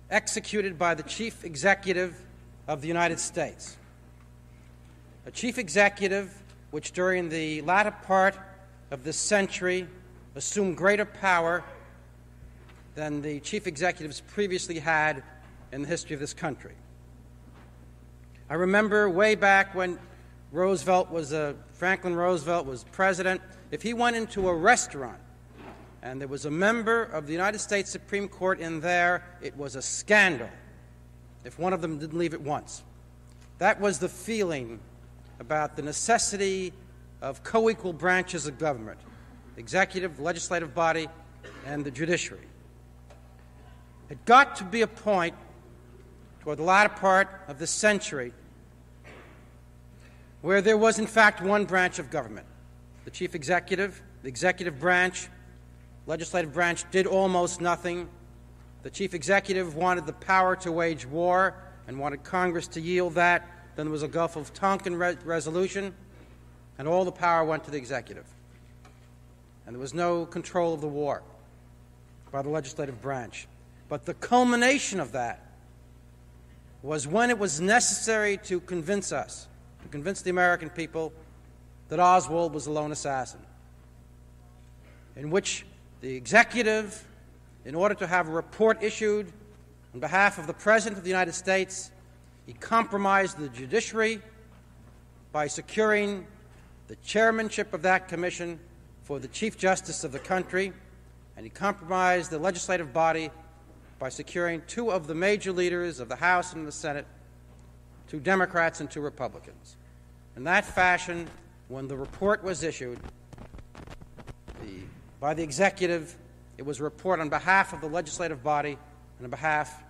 L: executed by the chief executive of the United States. A chief executive which during the latter part of this century assumed greater power than the chief executives previously had in the history of this country. I remember way back when Franklin Roosevelt was president, if he went into a restaurant and there was a member of the United States Supreme Court in there, it was a scandal if one of them didn't leave at once. That was the feeling about the necessity of co-equal branches of government, the executive, the legislative body, and the judiciary. It got to be a point toward the latter part of this century where there was, in fact, one branch of government. The chief executive, the executive branch, legislative branch did almost nothing. The chief executive wanted the power to wage war and wanted Congress to yield that. Then there was a Gulf of Tonkin resolution, and all the power went to the executive. And there was no control of the war by the legislative branch. But the culmination of that was when it was necessary to convince us, to convince the American people that Oswald was a lone assassin, in which the executive, in order to have a report issued on behalf of the President of the United States, he compromised the judiciary by securing the chairmanship of that commission for the Chief Justice of the country, and he compromised the legislative body by securing two of the major leaders of the House and the Senate, two Democrats and two Republicans. In that fashion, when the report was issued by the executive, it was a report on behalf of the legislative body and on behalf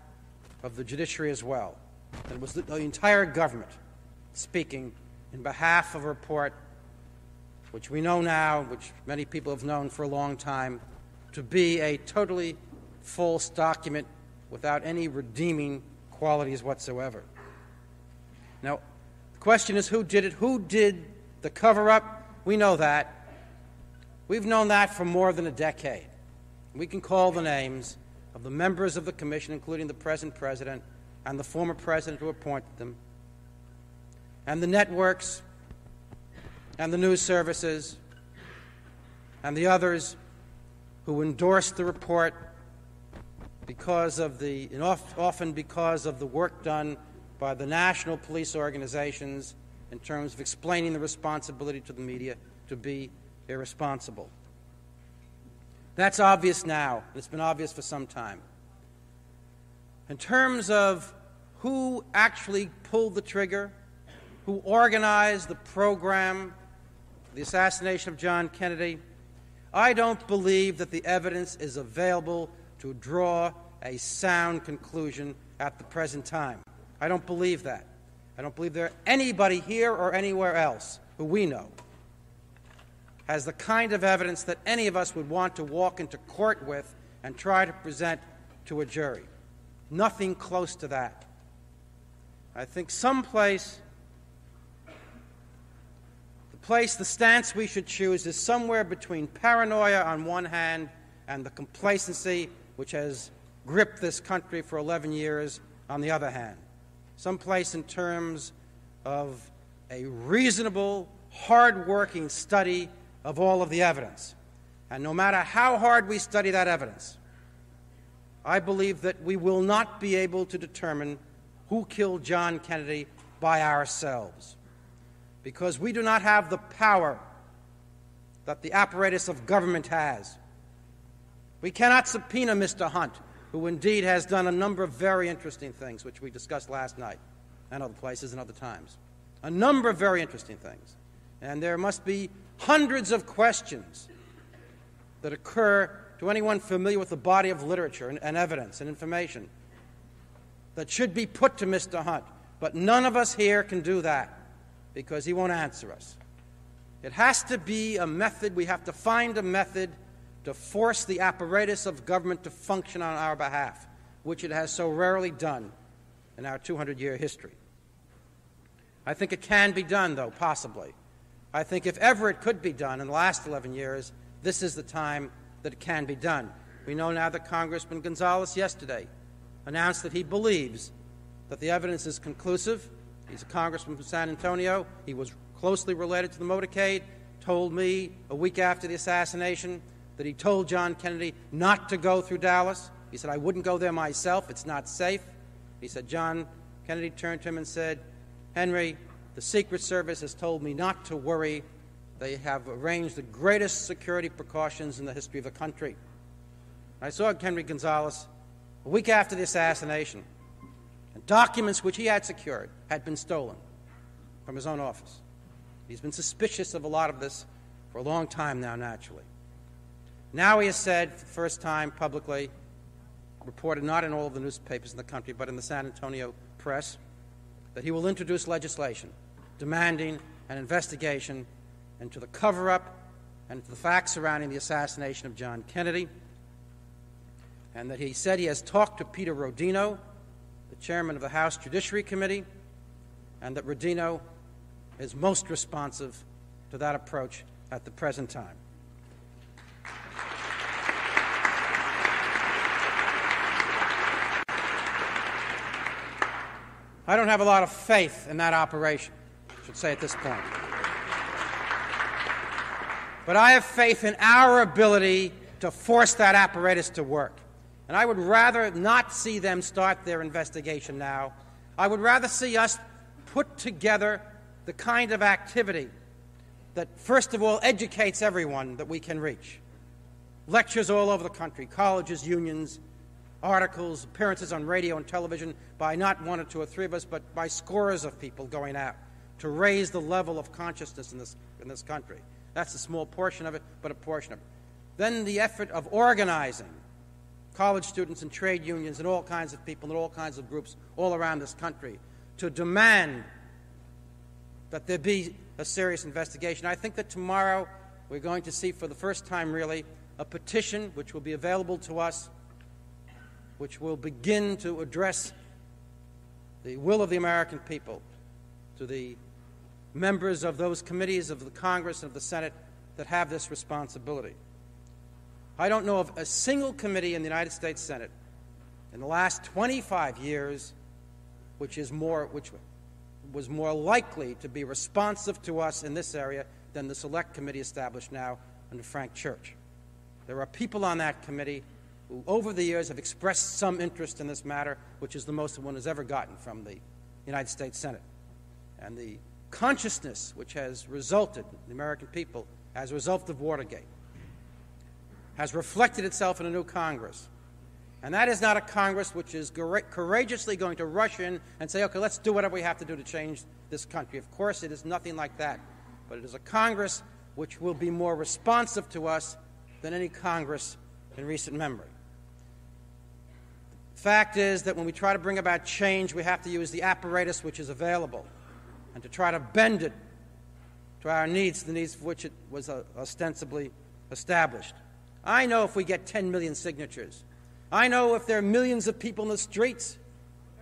L: of the judiciary as well. And it was the entire government speaking in behalf of a report which we know now, which many people have known for a long time, to be a totally false document without any redeeming qualities whatsoever. Now, the question is, who did it? Who did the cover-up? We know that. We've known that for more than a decade. We can call the names of the members of the commission, including the present president and the former president who appointed them, and the networks and the news services and the others who endorsed the report because of often because of the work done by the national police organizations in terms of explaining the responsibility to the media to be irresponsible. That's obvious now. It's been obvious for some time. In terms of who actually pulled the trigger, who organized the program, the assassination of John Kennedy, I don't believe that the evidence is available to draw a sound conclusion at the present time. I don't believe that. I don't believe there anybody here or anywhere else who we know has the kind of evidence that any of us would want to walk into court with and try to present to a jury. Nothing close to that. I think the stance we should choose is somewhere between paranoia on one hand and the complacency which has gripped this country for 11 years on the other hand. Someplace in terms of a reasonable, hard-working study of all of the evidence. And no matter how hard we study that evidence, I believe that we will not be able to determine who killed John Kennedy by ourselves, because we do not have the power that the apparatus of government has. We cannot subpoena Mr. Hunt, who indeed has done a number of very interesting things, which we discussed last night and other places and other times. A number of very interesting things. And there must be hundreds of questions that occur to anyone familiar with the body of literature and evidence and information that should be put to Mr. Hunt, but none of us here can do that because he won't answer us. It has to be a method. We have to find a method to force the apparatus of government to function on our behalf, which it has so rarely done in our 200-year history. I think it can be done, though, possibly. I think if ever it could be done in the last 11 years, this is the time that it can be done. We know now that Congressman Gonzalez yesterday announced that he believes that the evidence is conclusive. He's a congressman from San Antonio. He was closely related to the motorcade, told me a week after the assassination that he told John Kennedy not to go through Dallas. He said, I wouldn't go there myself. It's not safe. He said, John Kennedy turned to him and said, Henry, the Secret Service has told me not to worry. They have arranged the greatest security precautions in the history of the country. I saw Henry Gonzalez a week after the assassination, and documents which he had secured had been stolen from his own office. He's been suspicious of a lot of this for a long time now, naturally. Now he has said, for the first time publicly, reported not in all of the newspapers in the country, but in the San Antonio press, that he will introduce legislation demanding an investigation into the cover-up and into the facts surrounding the assassination of John Kennedy, and that he said he has talked to Peter Rodino, the chairman of the House Judiciary Committee, and that Rodino is most responsive to that approach at the present time. I don't have a lot of faith in that operation, I should say at this point. But I have faith in our ability to force that apparatus to work. And I would rather not see them start their investigation now. I would rather see us put together the kind of activity that, first of all, educates everyone that we can reach. Lectures all over the country, colleges, unions, articles, appearances on radio and television by not one or two or three of us, but by scores of people going out to raise the level of consciousness in this country. That's a small portion of it, but a portion of it. Then the effort of organizing college students and trade unions and all kinds of people and all kinds of groups all around this country to demand that there be a serious investigation. I think that tomorrow we're going to see for the first time really a petition which will be available to us, which will begin to address the will of the American people to the members of those committees of the Congress and of the Senate that have this responsibility. I don't know of a single committee in the United States Senate in the last 25 years which was more likely to be responsive to us in this area than the Select Committee established now under Frank Church. There are people on that committee who over the years have expressed some interest in this matter, which is the most one has ever gotten from the United States Senate. And the consciousness which has resulted in the American people as a result of Watergate has reflected itself in a new Congress. And that is not a Congress which is courageously going to rush in and say, okay, let's do whatever we have to do to change this country. Of course, it is nothing like that. But it is a Congress which will be more responsive to us than any Congress in recent memory. The fact is that when we try to bring about change, we have to use the apparatus which is available and to try to bend it to our needs, the needs for which it was ostensibly established. I know if we get 10 million signatures, I know if there are millions of people in the streets,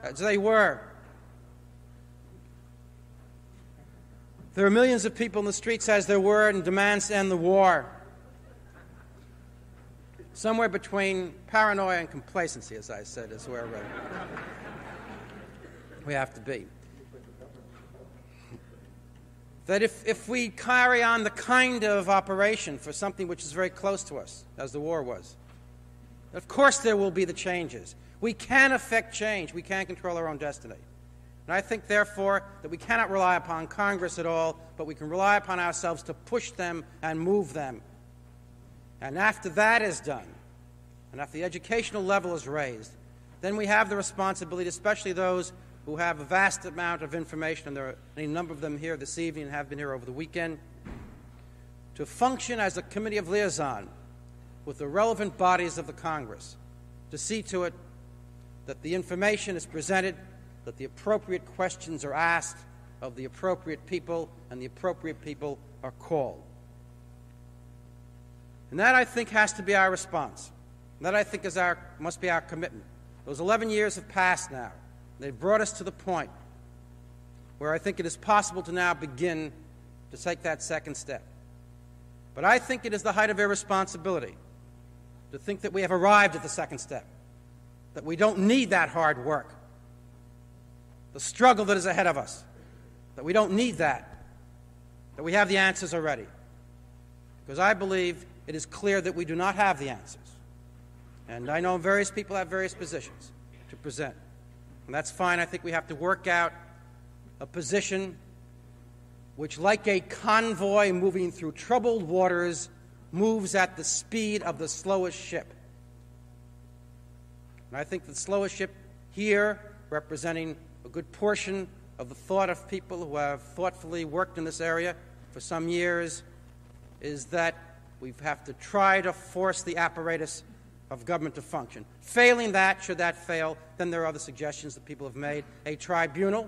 L: as they were. There are millions of people in the streets as there were in demands to end the war. Somewhere between paranoia and complacency, as I said, is where we have to be. That if we carry on the kind of operation for something which is very close to us, as the war was, of course there will be the changes. We can affect change. We can control our own destiny. And I think, therefore, that we cannot rely upon Congress at all, but we can rely upon ourselves to push them and move them. And after that is done, and after the educational level is raised, then we have the responsibility, especially those who have a vast amount of information, and there are any number of them here this evening and have been here over the weekend, to function as a committee of liaison with the relevant bodies of the Congress, to see to it that the information is presented, that the appropriate questions are asked of the appropriate people, and the appropriate people are called. And that, I think, has to be our response. And that, I think, must be our commitment. Those 11 years have passed now. They've brought us to the point where I think it is possible to now begin to take that second step. But I think it is the height of irresponsibility to think that we have arrived at the second step, that we don't need that hard work, the struggle that is ahead of us, that we don't need that we have the answers already. Because I believe it is clear that we do not have the answers. And I know various people have various positions to present. And that's fine. I think we have to work out a position which, like a convoy moving through troubled waters, moves at the speed of the slowest ship. And I think the slowest ship here, representing a good portion of the thought of people who have thoughtfully worked in this area for some years, is that we have to try to force the apparatus of government to function. Failing that, should that fail, then there are other suggestions that people have made. A tribunal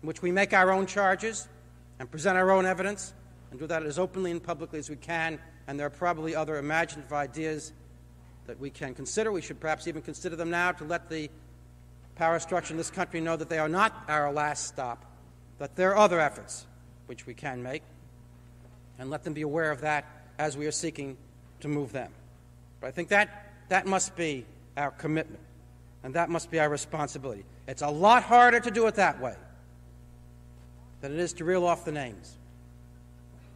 L: in which we make our own charges and present our own evidence and do that as openly and publicly as we can, and there are probably other imaginative ideas that we can consider. We should perhaps even consider them now to let the power structure in this country know that they are not our last stop, that there are other efforts which we can make, and let them be aware of that as we are seeking to move them. But I think that must be our commitment, and that must be our responsibility. It's a lot harder to do it that way than it is to reel off the names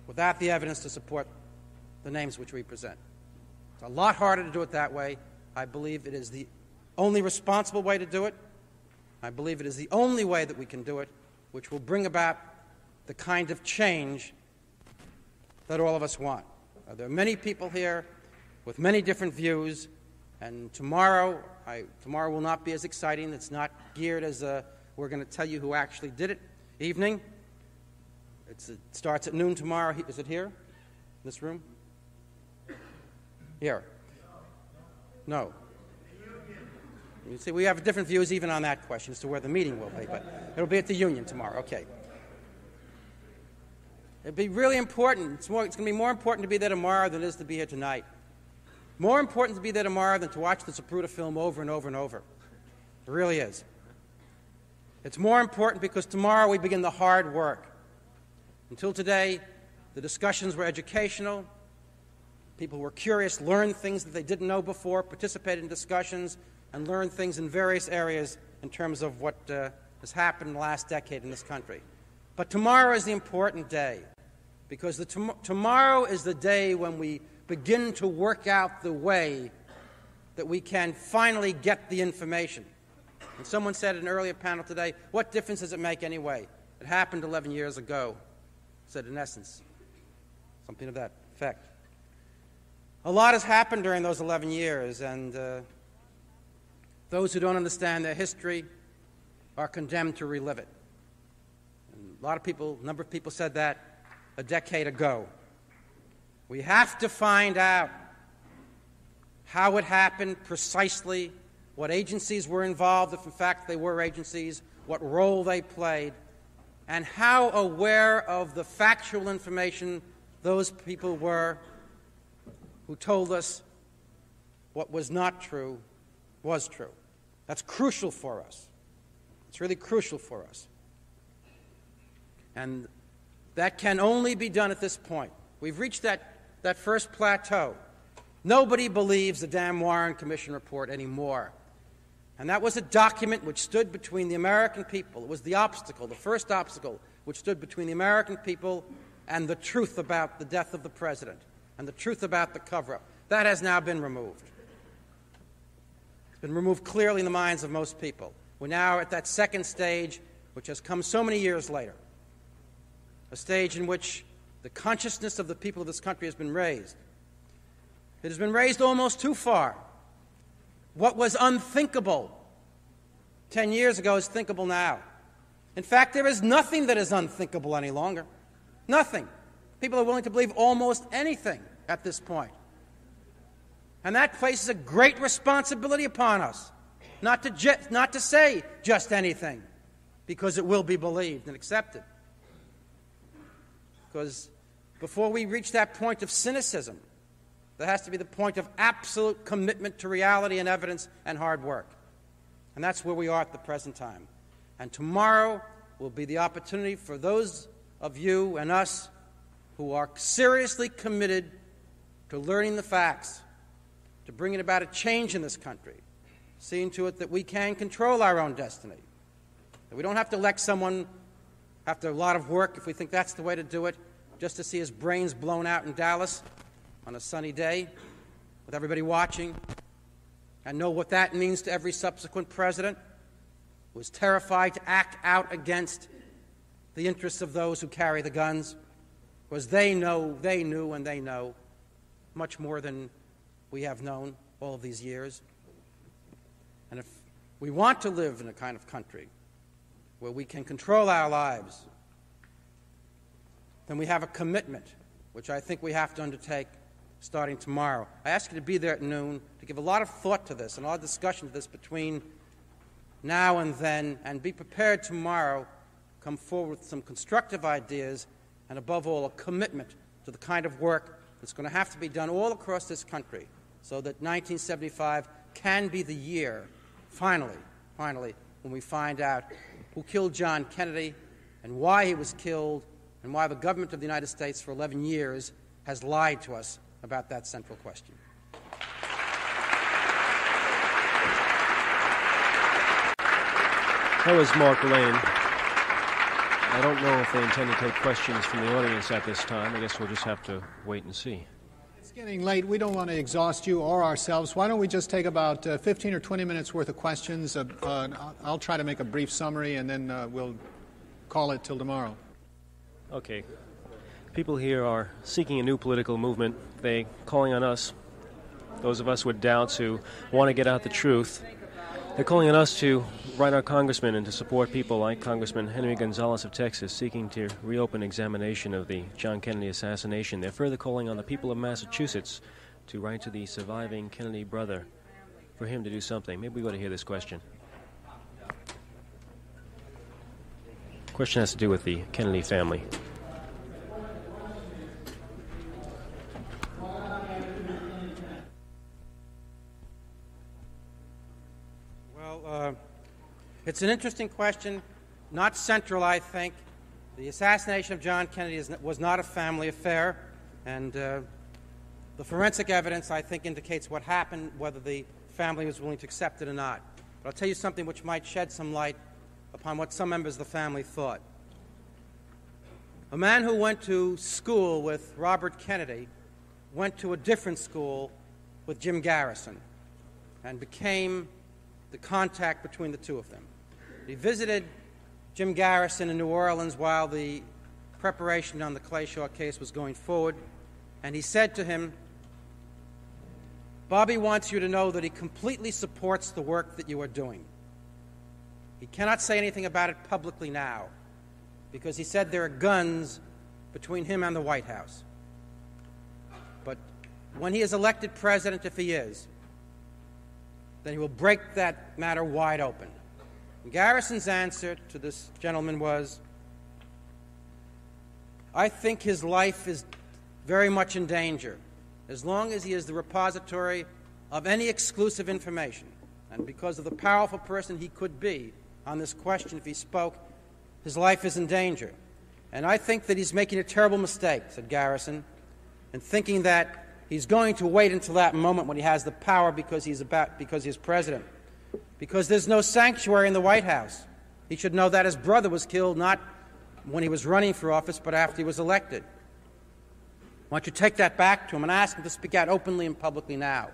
L: without the evidence to support the names which we present. It's a lot harder to do it that way. I believe it is the only responsible way to do it. I believe it is the only way that we can do it, which will bring about the kind of change that all of us want. There are many people here with many different views, and tomorrow will not be as exciting. It's not geared as we're going to tell you who actually did it evening. It starts at noon tomorrow. Is it here? In this room? Here? No. You see, we have different views even on that question as to where the meeting will be, but it'll be at the Union tomorrow. Okay. It'll be really important. It's going to be more important to be there tomorrow than it is to be here tonight. More important to be there tomorrow than to watch the Zapruder film over and over and over. It really is. It's more important because tomorrow we begin the hard work. Until today, the discussions were educational. People were curious, learned things that they didn't know before, participated in discussions, and learned things in various areas in terms of what has happened in the last decade in this country. But tomorrow is the important day, because tomorrow is the day when we begin to work out the way that we can finally get the information. And someone said in an earlier panel today, what difference does it make anyway? It happened 11 years ago. Said in essence, something of that effect. A lot has happened during those 11 years, and those who don't understand their history are condemned to relive it. And a number of people said that a decade ago. We have to find out how it happened precisely, what agencies were involved, if in fact they were agencies, what role they played, and how aware of the factual information those people were who told us what was not true was true. That's crucial for us. It's really crucial for us. And that can only be done at this point. We've reached that first plateau. Nobody believes the damn Warren Commission report anymore. And that was a document which stood between the American people. It was the obstacle, the first obstacle, which stood between the American people and the truth about the death of the president and the truth about the cover-up. That has now been removed. It's been removed clearly in the minds of most people. We're now at that second stage, which has come so many years later, a stage in which the consciousness of the people of this country has been raised. It has been raised almost too far. What was unthinkable 10 years ago is thinkable now. In fact, there is nothing that is unthinkable any longer. Nothing. People are willing to believe almost anything at this point. And that places a great responsibility upon us not to say just anything, because it will be believed and accepted. Because before we reach that point of cynicism, there has to be the point of absolute commitment to reality and evidence and hard work. And that's where we are at the present time. And tomorrow will be the opportunity for those of you and us who are seriously committed to learning the facts, to bringing about a change in this country, seeing to it that we can control our own destiny, that we don't have to elect someone after a lot of work, if we think that's the way to do it, just to see his brains blown out in Dallas on a sunny day with everybody watching, and know what that means to every subsequent president who is terrified to act out against the interests of those who carry the guns, because they knew, and they know much more than we have known all of these years. And if we want to live in a kind of country where we can control our lives, then we have a commitment, which I think we have to undertake starting tomorrow. I ask you to be there at noon, to give a lot of thought to this and a lot of discussion to this between now and then, and be prepared tomorrow, come forward with some constructive ideas, and above all, a commitment to the kind of work that's going to have to be done all across this country so that 1975 can be the year, finally, when we find out who killed John Kennedy and why he was killed and why the government of the United States for 11 years has lied to us about that central question.
J: That was Mark Lane. I don't know if they intend to take questions from the audience at this time. I guess we'll just have to wait and see.
B: It's getting late. We don't want to exhaust you or ourselves. Why don't we just take about 15 or 20 minutes worth of questions? I'll try to make a brief summary, and then we'll call it till tomorrow.
J: Okay. People here are seeking a new political movement. They're calling on us, those of us with doubts who want to get out the truth. They're calling on us to write our congressmen and to support people like Congressman Henry Gonzalez of Texas seeking to reopen examination of the John Kennedy assassination. They're further calling on the people of Massachusetts to write to the surviving Kennedy brother for him to do something. Maybe we ought to hear this question. The question has to do with the Kennedy family.
L: It's an interesting question, not central, I think. The assassination of John Kennedy was not a family affair, and the forensic evidence, I think, indicates what happened, whether the family was willing to accept it or not. But I'll tell you something which might shed some light upon what some members of the family thought. A man who went to school with Robert Kennedy went to a different school with Jim Garrison and became the contact between the two of them. He visited Jim Garrison in New Orleans while the preparation on the Clayshaw case was going forward, and he said to him, "Bobby wants you to know that he completely supports the work that you are doing. He cannot say anything about it publicly now, because he said there are guns between him and the White House. But when he is elected president, if he is, then he will break that matter wide open." And Garrison's answer to this gentleman was, "I think his life is very much in danger as long as he is the repository of any exclusive information. And because of the powerful person he could be on this question if he spoke, his life is in danger. And I think that he's making a terrible mistake," said Garrison, "in thinking that he's going to wait until that moment when he has the power because he's president. Because there's no sanctuary in the White House. He should know that his brother was killed not when he was running for office, but after he was elected. Why don't you take that back to him and ask him to speak out openly and publicly now?"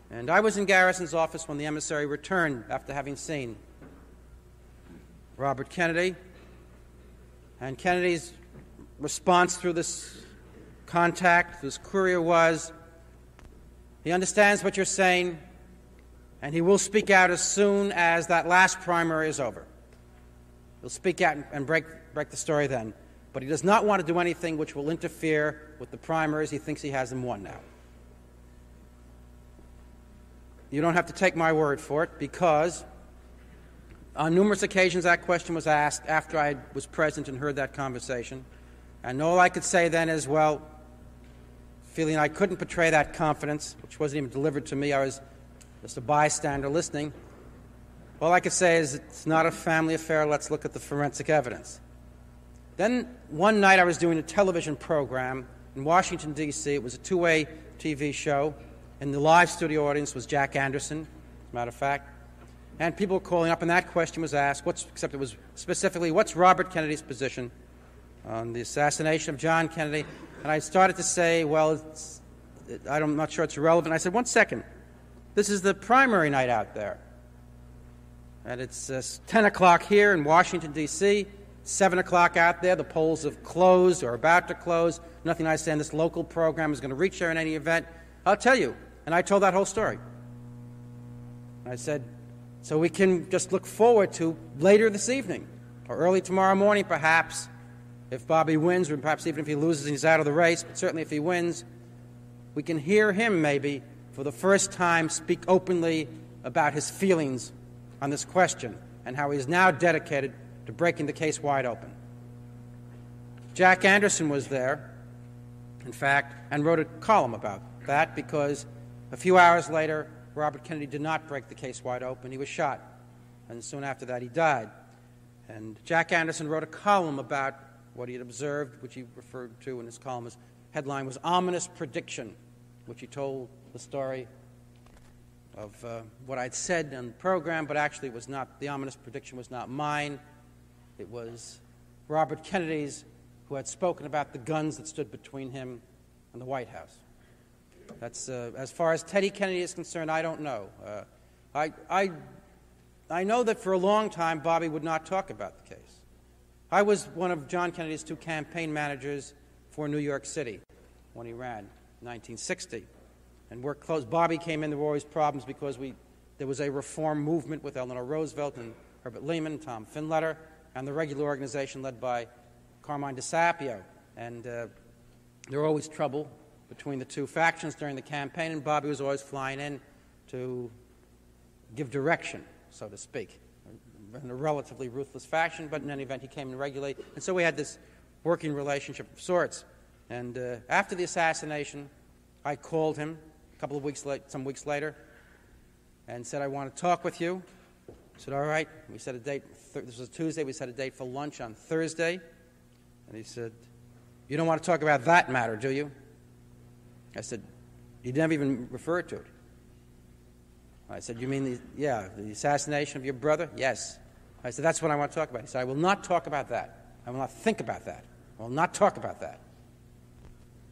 L: And I was in Garrison's office when the emissary returned after having seen Robert Kennedy. And Kennedy's response through this contact, this courier, was, "He understands what you're saying, and he will speak out as soon as that last primary is over. He'll speak out and break the story then. But he does not want to do anything which will interfere with the primaries. He thinks he has them won now." you don't have to take my word for it, because on numerous occasions that question was asked after I was present and heard that conversation. And all I could say then is, well, feeling I couldn't betray that confidence, which wasn't even delivered to me, I was just a bystander listening. All I could say is, it's not a family affair, let's look at the forensic evidence. Then one night I was doing a television program in Washington, D.C. It was a two-way TV show, and the live studio audience was Jack Anderson, as a matter of fact. And people were calling up, and that question was asked, except it was specifically, what's Robert Kennedy's position on the assassination of John Kennedy? And I started to say, well, I'm not sure it's relevant. I said, 1 second. This is the primary night out there. And it's 10 o'clock here in Washington, D.C., 7 o'clock out there. The polls have closed or about to close. Nothing I say in this local program is going to reach there in any event. I'll tell you. And I told that whole story. I said, so we can just look forward to later this evening or early tomorrow morning, perhaps, if Bobby wins, or perhaps even if he loses and he's out of the race, but certainly if he wins, we can hear him maybe for the first time speak openly about his feelings on this question and how he is now dedicated to breaking the case wide open. Jack Anderson was there, in fact, and wrote a column about that, because a few hours later, Robert Kennedy did not break the case wide open. He was shot, and soon after that he died. And Jack Anderson wrote a column about what he had observed, which he referred to in his column. His headline was Ominous Prediction, which he told the story of what I'd said on the program, but actually it was not, the ominous prediction was not mine. It was Robert Kennedy's, who had spoken about the guns that stood between him and the White House. That's as far as Teddy Kennedy is concerned, I don't know. I know that for a long time Bobby would not talk about the case. I was one of John Kennedy's 2 campaign managers for New York City when he ran in 1960, and worked close. Bobby came in. There were always problems because there was a reform movement with Eleanor Roosevelt and Herbert Lehman, Tom Finletter, and the regular organization led by Carmine DeSapio. And there were always trouble between the two factions during the campaign, and Bobby was always flying in to give direction, so to speak, in a relatively ruthless fashion, but in any event, he came and regulate. And so we had this working relationship of sorts. And after the assassination, I called him some weeks later and said, I want to talk with you. He said, all right. We set a date. This was Tuesday. We set a date for lunch on Thursday. And he said, you don't want to talk about that matter, do you? I said, you never even referred to it. I said, you mean the assassination of your brother? Yes. I said, that's what I want to talk about. He said, I will not talk about that. I will not think about that. I will not talk about that.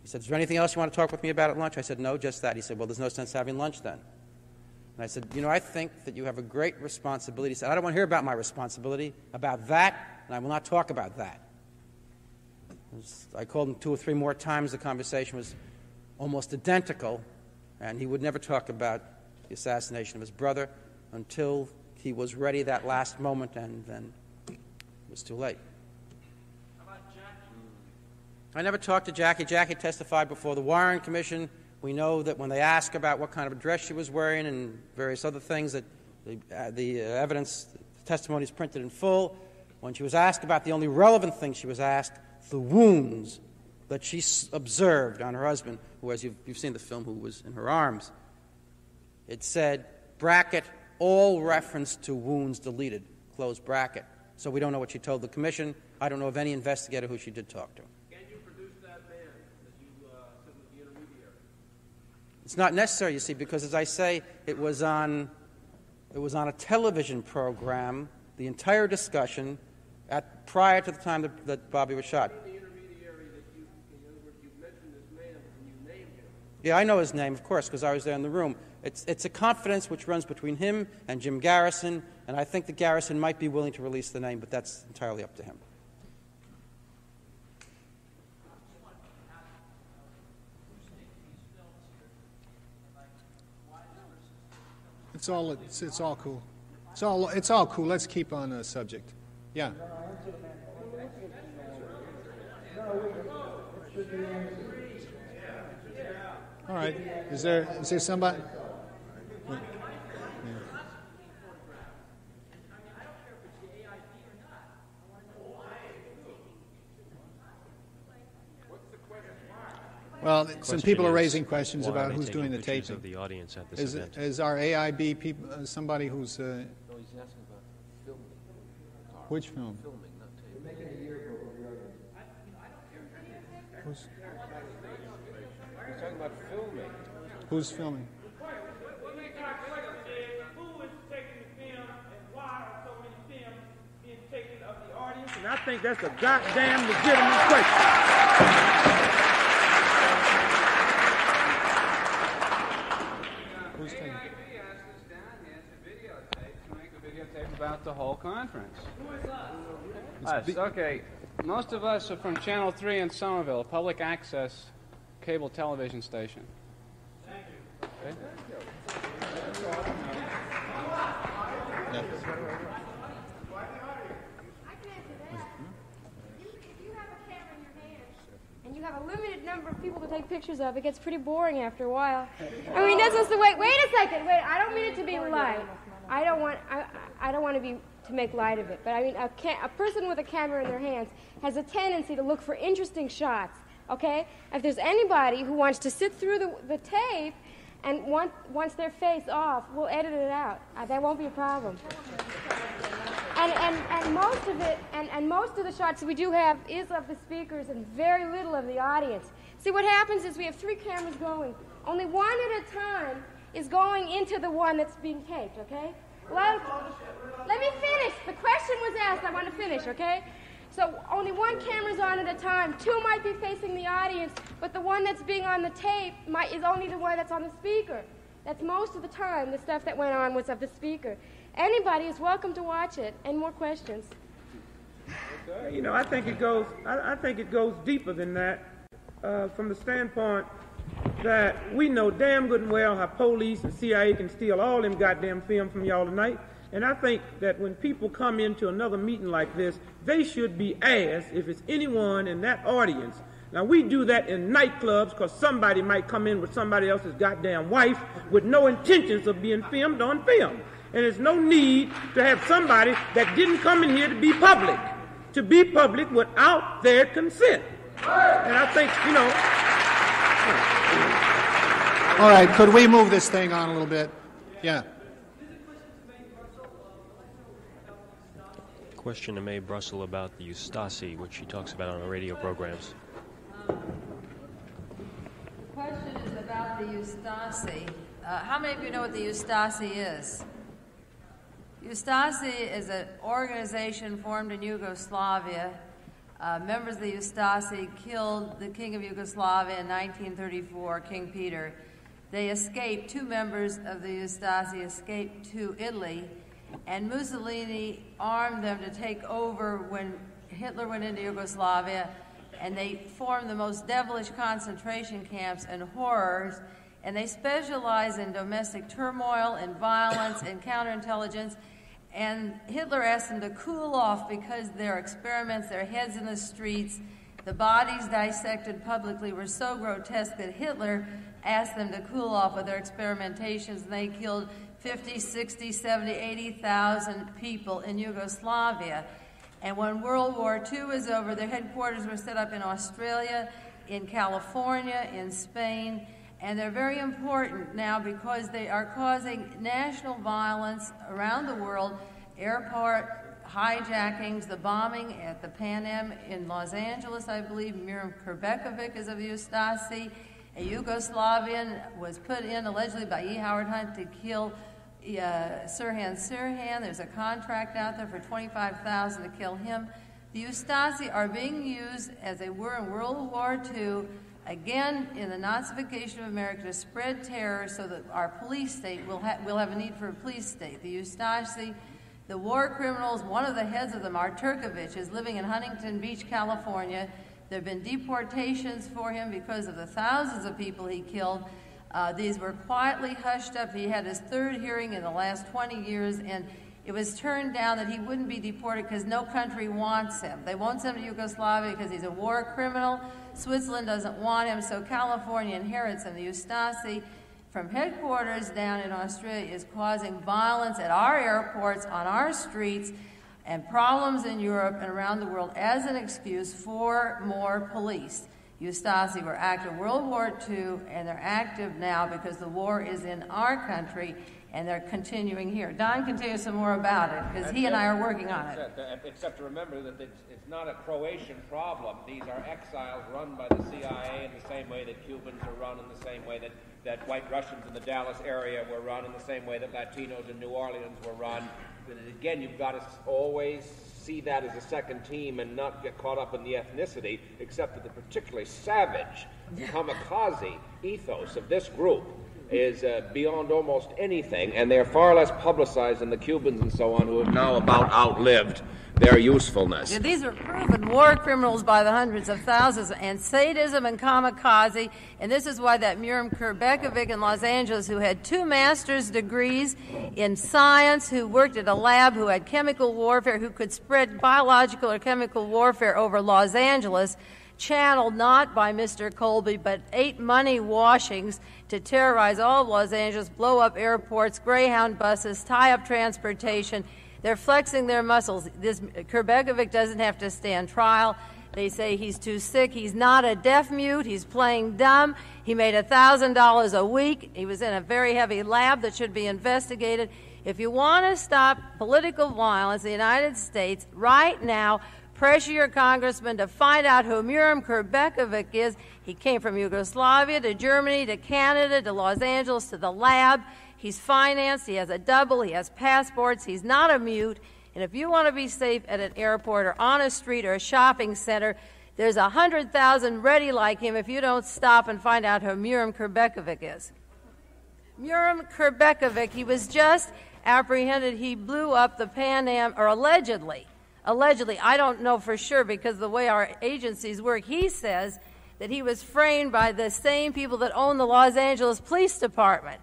L: He said, is there anything else you want to talk with me about at lunch? I said, no, just that. He said, well, there's no sense having lunch then. And I said, I think that you have a great responsibility. He said, I don't want to hear about my responsibility, about that, and I will not talk about that. I called him 2 or 3 more times. The conversation was almost identical, and he would never talk about the assassination of his brother until he was ready that last moment, and then it was too late. How about Jackie? I never talked to Jackie. Jackie testified before the Warren Commission. We know that when they ask about what kind of a dress she was wearing and various other things, that the evidence, the testimony is printed in full. When she was asked about the only relevant thing she was asked, the wounds that she observed on her husband, who, as you've seen the film, who was in her arms, it said, bracket, all reference to wounds deleted, close bracket. So we don't know what she told the commission. I don't know of any investigator who she did talk to.
M: Can you produce that man that you said was the intermediary?
L: It's not necessary, you see, because, as I say, it was on a television program, the entire discussion, prior to the time that Bobby was shot.
M: The intermediary that in other words, you mentioned this man and you named him.
L: Yeah, I know his name, of course, because I was there in the room. It's a confidence which runs between him and Jim Garrison, and I think that Garrison might be willing to release the name, but that's entirely up to him.
B: It's all cool. It's all cool. Let's keep on the subject. Yeah. All right. Is there somebody? Well, some people are raising questions
J: why
B: about
J: they
B: who's
J: taking
B: doing the
J: pictures
B: taping.
J: of the audience at this event.
B: Is our A.I.B. people somebody who's
H: No, he's asking about filming.
B: which film?
H: Filming, not taping.
B: Who's,
H: He's talking about filming.
B: who's filming?
C: And I think that's a goddamn legitimate question.
B: Who's taking?
N: About the whole conference. Us, okay. Most of us are from Channel 3 in Somerville, a public access cable television station.
C: Thank you.
N: Okay?
B: Yeah.
O: And you have a limited number of people to take pictures of, it gets pretty boring after a while. I mean, that's just the way. Wait a second. Wait, I don't mean it to be light. I don't want to make light of it. But I mean, a person with a camera in their hands has a tendency to look for interesting shots. Okay? If there's anybody who wants to sit through the tape and wants their face off, we'll edit it out. That won't be a problem. And most of it, and most of the shots we do have is of the speakers and very little of the audience. See, what happens is we have 3 cameras going. Only one at a time is going into the one that's being taped, okay? Let me finish. The question was asked. I want to finish, okay? So only one camera's on at a time. 2 might be facing the audience, but the one that's being on the tape is only the one that's on the speaker. That's most of the time the stuff that went on was of the speaker. Anybody is welcome to watch it. Any more questions?
C: You know, I think it goes deeper than that, from the standpoint that we know damn good and well how police and CIA can steal all them goddamn film from y'all tonight. And I think that when people come into another meeting like this, they should be asked if it's anyone in that audience. Now, we do that in nightclubs because somebody might come in with somebody else's goddamn wife with no intentions of being filmed on film. And there's no need to have somebody that didn't come in here to be public without their consent. And I think, you know...
B: All right, could we move this thing on a little bit? Yeah.
J: Question to Mae Brussel about the Eustasi, which she talks about on her radio programs.
I: The question is about the Eustasi. How many of you know what the Eustasi is? Eustasi is an organization formed in Yugoslavia. Members of the Eustasi killed the king of Yugoslavia in 1934, King Peter. They escaped. 2 members of the Eustasi escaped to Italy, and Mussolini armed them to take over when Hitler went into Yugoslavia, and they formed the most devilish concentration camps and horrors, and they specialize in domestic turmoil and violence and counterintelligence. And Hitler asked them to cool off because their experiments, their heads in the streets, the bodies dissected publicly were so grotesque that Hitler asked them to cool off with their experimentations, and they killed 50, 60, 70, 80,000 people in Yugoslavia. And when World War II was over, their headquarters were set up in Australia, in California, in Spain, and they're very important now because they are causing national violence around the world, airport hijackings, the bombing at the Pan Am in Los Angeles, I believe. Miriam Kerbekovic is of Eustasi. A Yugoslavian was put in allegedly by E. Howard Hunt to kill Sirhan Sirhan. There's a contract out there for $25,000 to kill him. The Eustasi are being used as they were in World War II, again in the Nazification of America, to spread terror so that our police state will have a need for a police state. The Eustasi, the war criminals, one of the heads of them, Arturkovich, is living in Huntington Beach, California. There have been deportations for him because of the thousands of people he killed. These were quietly hushed up. He had his 3rd hearing in the last 20 years, and it was turned down that he wouldn't be deported because no country wants him. They won't send him to Yugoslavia because he's a war criminal. Switzerland doesn't want him, so California inherits him. The Eustasi, from headquarters down in Australia, is causing violence at our airports, on our streets, and problems in Europe and around the world as an excuse for more police. Ustasi were active World War II, and they're active now because the war is in our country, and they're continuing here. Don can tell you some more about it, because he and I are working on it.
H: Except to remember that it's not a Croatian problem. These are exiles run by the CIA in the same way that Cubans are run, in the same way that White Russians in the Dallas area were run, in the same way that Latinos in New Orleans were run. But again, you've got to always see that as a second team and not get caught up in the ethnicity, except that the particularly savage kamikaze ethos of this group is beyond almost anything, and they're far less publicized than the Cubans and so on, who have now about outlived their usefulness.
I: Yeah, these are proven war criminals by the hundreds of thousands, and sadism and kamikaze, and this is why that Miriam Kurbekovic in Los Angeles, who had 2 master's degrees in science, who worked at a lab, who had chemical warfare, who could spread biological or chemical warfare over Los Angeles, channeled not by Mr. Colby, but 8 money washings to terrorize all of Los Angeles, blow up airports, Greyhound buses, tie up transportation. They're flexing their muscles. This Kurbekovic doesn't have to stand trial. They say he's too sick. He's not a deaf mute. He's playing dumb. He made $1,000 a week. He was in a very heavy lab that should be investigated. If you want to stop political violence in the United States right now, pressure your congressman to find out who Miriam Kurbekovic is. He came from Yugoslavia to Germany to Canada to Los Angeles to the lab. He's financed. He has a double. He has passports. He's not a mute. And if you want to be safe at an airport or on a street or a shopping center, there's 100,000 ready like him if you don't stop and find out who Miriam Kurbekovic is. Miriam Kurbekovic, he was just apprehended. He blew up the Pan Am, or allegedly, I don't know for sure because of the way our agencies work. He says that he was framed by the same people that own the Los Angeles Police Department.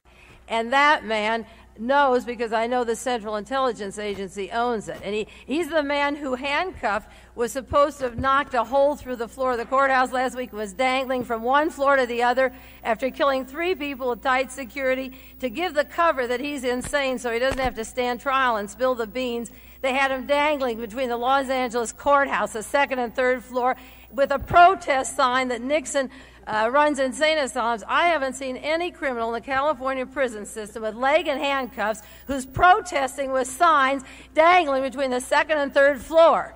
I: And that man knows, because I know the Central Intelligence Agency owns it. And he's the man who, handcuffed, was supposed to have knocked a hole through the floor of the courthouse last week and was dangling from one floor to the other after killing 3 people with tight security to give the cover that he's insane so he doesn't have to stand trial and spill the beans. They had him dangling between the Los Angeles courthouse, the 2nd and 3rd floor, with a protest sign that Nixon runs insane asylums. I haven't seen any criminal in the California prison system with leg and handcuffs who's protesting with signs dangling between the 2nd and 3rd floor.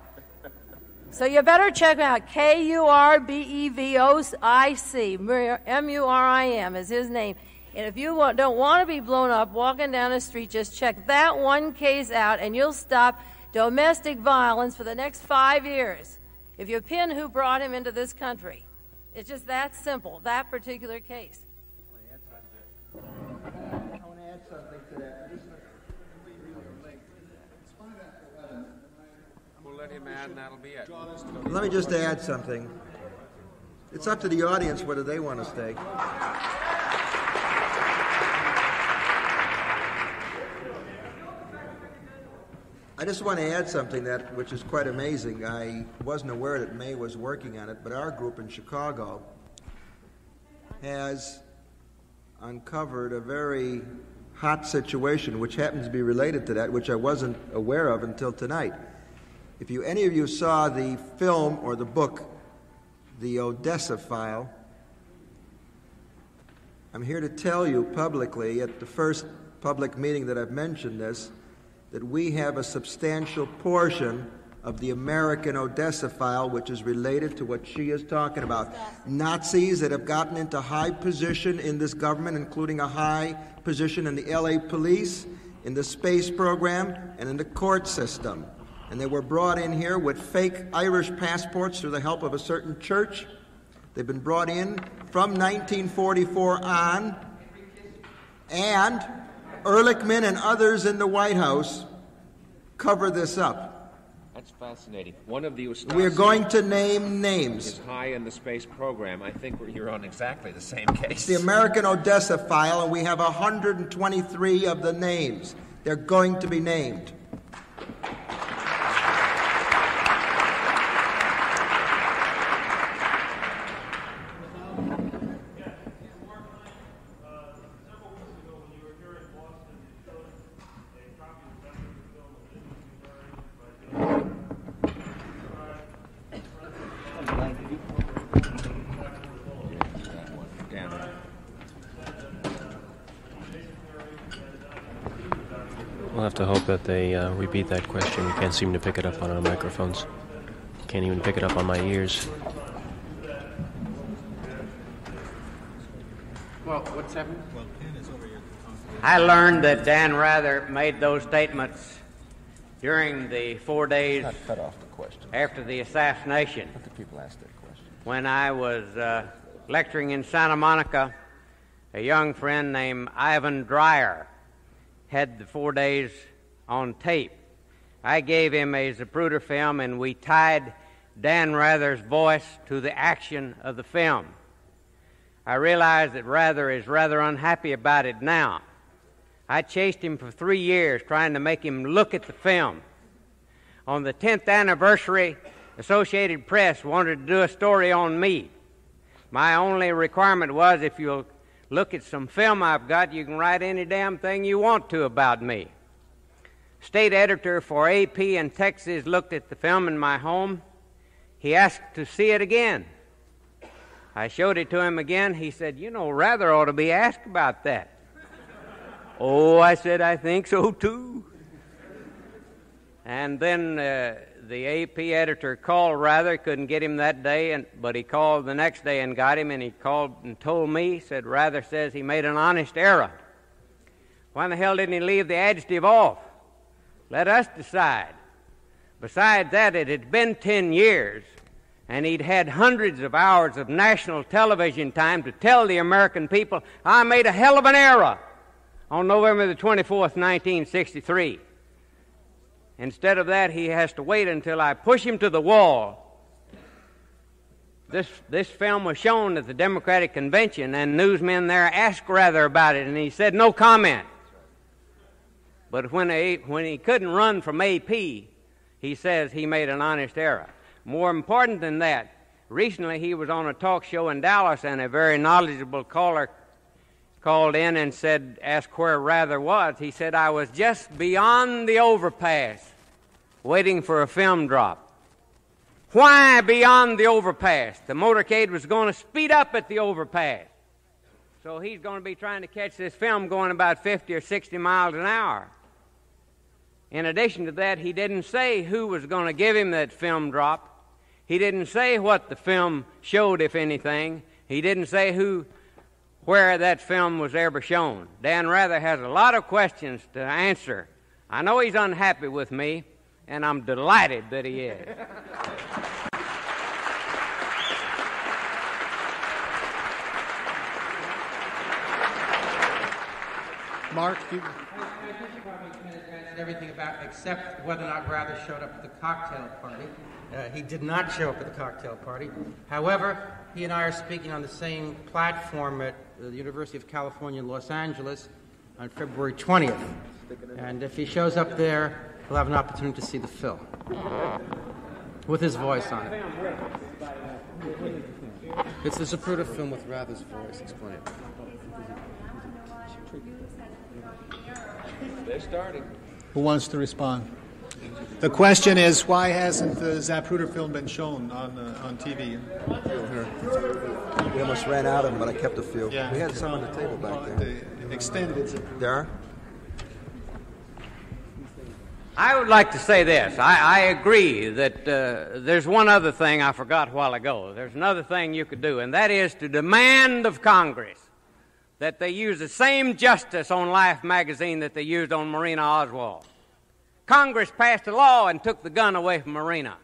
I: So you better check him out. Kurbevoic, Murim is his name. And if you don't want to be blown up walking down the street, just check that one case out, and you'll stop domestic violence for the next 5 years. If you pin who brought him into this country. It's just that simple, that particular case.
G: I want to add something to that.
H: We'll let him add, and that'll be it.
G: Let me just add something. It's up to the audience whether they want to stay. I just want to add something which is quite amazing. I wasn't aware that May was working on it, but our group in Chicago has uncovered a very hot situation which happens to be related to that, which I wasn't aware of until tonight. If any of you saw the film or the book, The Odessa File, I'm here to tell you publicly at the first public meeting that I've mentioned this, that we have a substantial portion of the American Odessa File, which is related to what she is talking about. Nazis that have gotten into high position in this government, including a high position in the LA police, in the space program, and in the court system. And they were brought in here with fake Irish passports through the help of a certain church. They've been brought in from 1944 on, and Ehrlichman and others in the White House cover this up.
H: That's fascinating. One of the Ustasi
G: we are going to name names.
H: Is high in the space program. I think you're on exactly the same case.
G: It's the American Odessa File, and we have 123 of the names. They're going to be named.
J: We'll have to hope that they repeat that question. We can't seem to pick it up on our microphones. Can't even pick it up on my ears.
E: Well, what's happening? Well, Ken is over here. I learned that Dan Rather made those statements during the 4 days after the assassination.
P: Let the people ask their question.
E: When I was lecturing in Santa Monica, a young friend named Ivan Dreyer had the 4 days on tape. I gave him a Zapruder film, and we tied Dan Rather's voice to the action of the film. I realize that Rather is rather unhappy about it now. I chased him for 3 years trying to make him look at the film. On the 10th anniversary, Associated Press wanted to do a story on me. My only requirement was, if you'll look at some film I've got, you can write any damn thing you want to about me. State editor for A.I.B. in Texas looked at the film in my home. He asked to see it again. I showed it to him again. He said, "You know, Rather ought to be asked about that." "Oh," I said, "I think so too." And then the AP editor called Rather, couldn't get him that day, but he called the next day and got him, and he called and told me, said, "Rather says he made an honest error. Why in the hell didn't he leave the adjective off? Let us decide." Besides that, it had been 10 years, and he'd had hundreds of hours of national television time to tell the American people, "I made a hell of an error on November the 24th, 1963. Instead of that, he has to wait until I push him to the wall. This film was shown at the Democratic Convention, and newsmen there asked Rather about it, and he said no comment. But when he couldn't run from AP, he says he made an honest error. More important than that, recently he was on a talk show in Dallas, and a very knowledgeable caller called in and said, asked where Rather was. He said, "I was just beyond the overpass, waiting for a film drop." Why beyond the overpass? The motorcade was going to speed up at the overpass. So he's going to be trying to catch this film going about 50 or 60 miles an hour. In addition to that, he didn't say who was going to give him that film drop. He didn't say what the film showed, if anything. He didn't say where that film was ever shown. Dan Rather has a lot of questions to answer. I know he's unhappy with me, and I'm delighted that he is.
B: Mark,
L: everything about except whether or not Rather showed up at the cocktail party. He did not show up at the cocktail party. However, he and I are speaking on the same platform at the University of California in Los Angeles on February 20th. And if he shows up there, he'll have an opportunity to see the film with his voice on it. It's the Zapruder film with Rather's voice. Explain it.
H: They're starting.
B: Who wants to respond? The question is, why hasn't the Zapruder film been shown on TV?
G: We almost ran out of them, but I kept a few.
B: Yeah.
G: We had some on the table back there.
B: The extended.
G: There are?
E: I would like to say this. I agree that there's one other thing I forgot a while ago. There's another thing you could do, and that is to demand of Congress that they use the same justice on Life magazine that they used on Marina Oswald. Congress passed a law and took the gun away from Marina.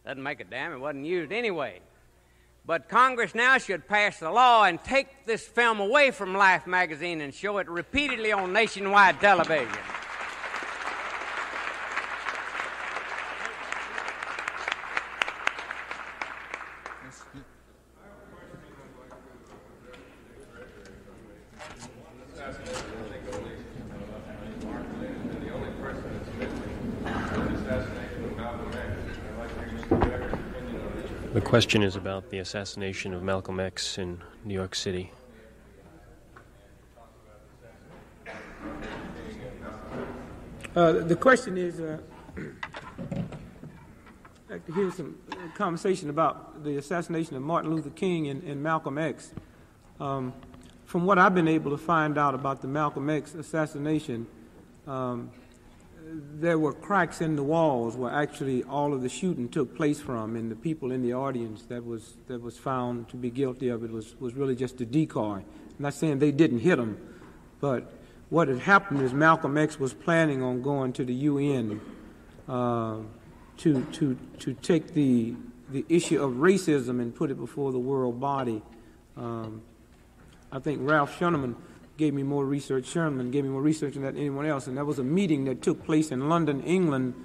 E: Doesn't make a damn, it wasn't used anyway. But Congress now should pass the law and take this film away from Life magazine and show it repeatedly on nationwide television.
J: The question is about the assassination of Malcolm X in New York City.
C: The question is, I'd like to hear some conversation about the assassination of Martin Luther King and Malcolm X. From what I've been able to find out about the Malcolm X assassination, there were cracks in the walls where actually all of the shooting took place from, and the people in the audience that was found to be guilty of it was really just a decoy. I'm not saying they didn't hit them, but what had happened is Malcolm X was planning on going to the UN to take the issue of racism and put it before the world body. I think Ralph Sherman gave me more research than that anyone else, and that was a meeting that took place in London, England,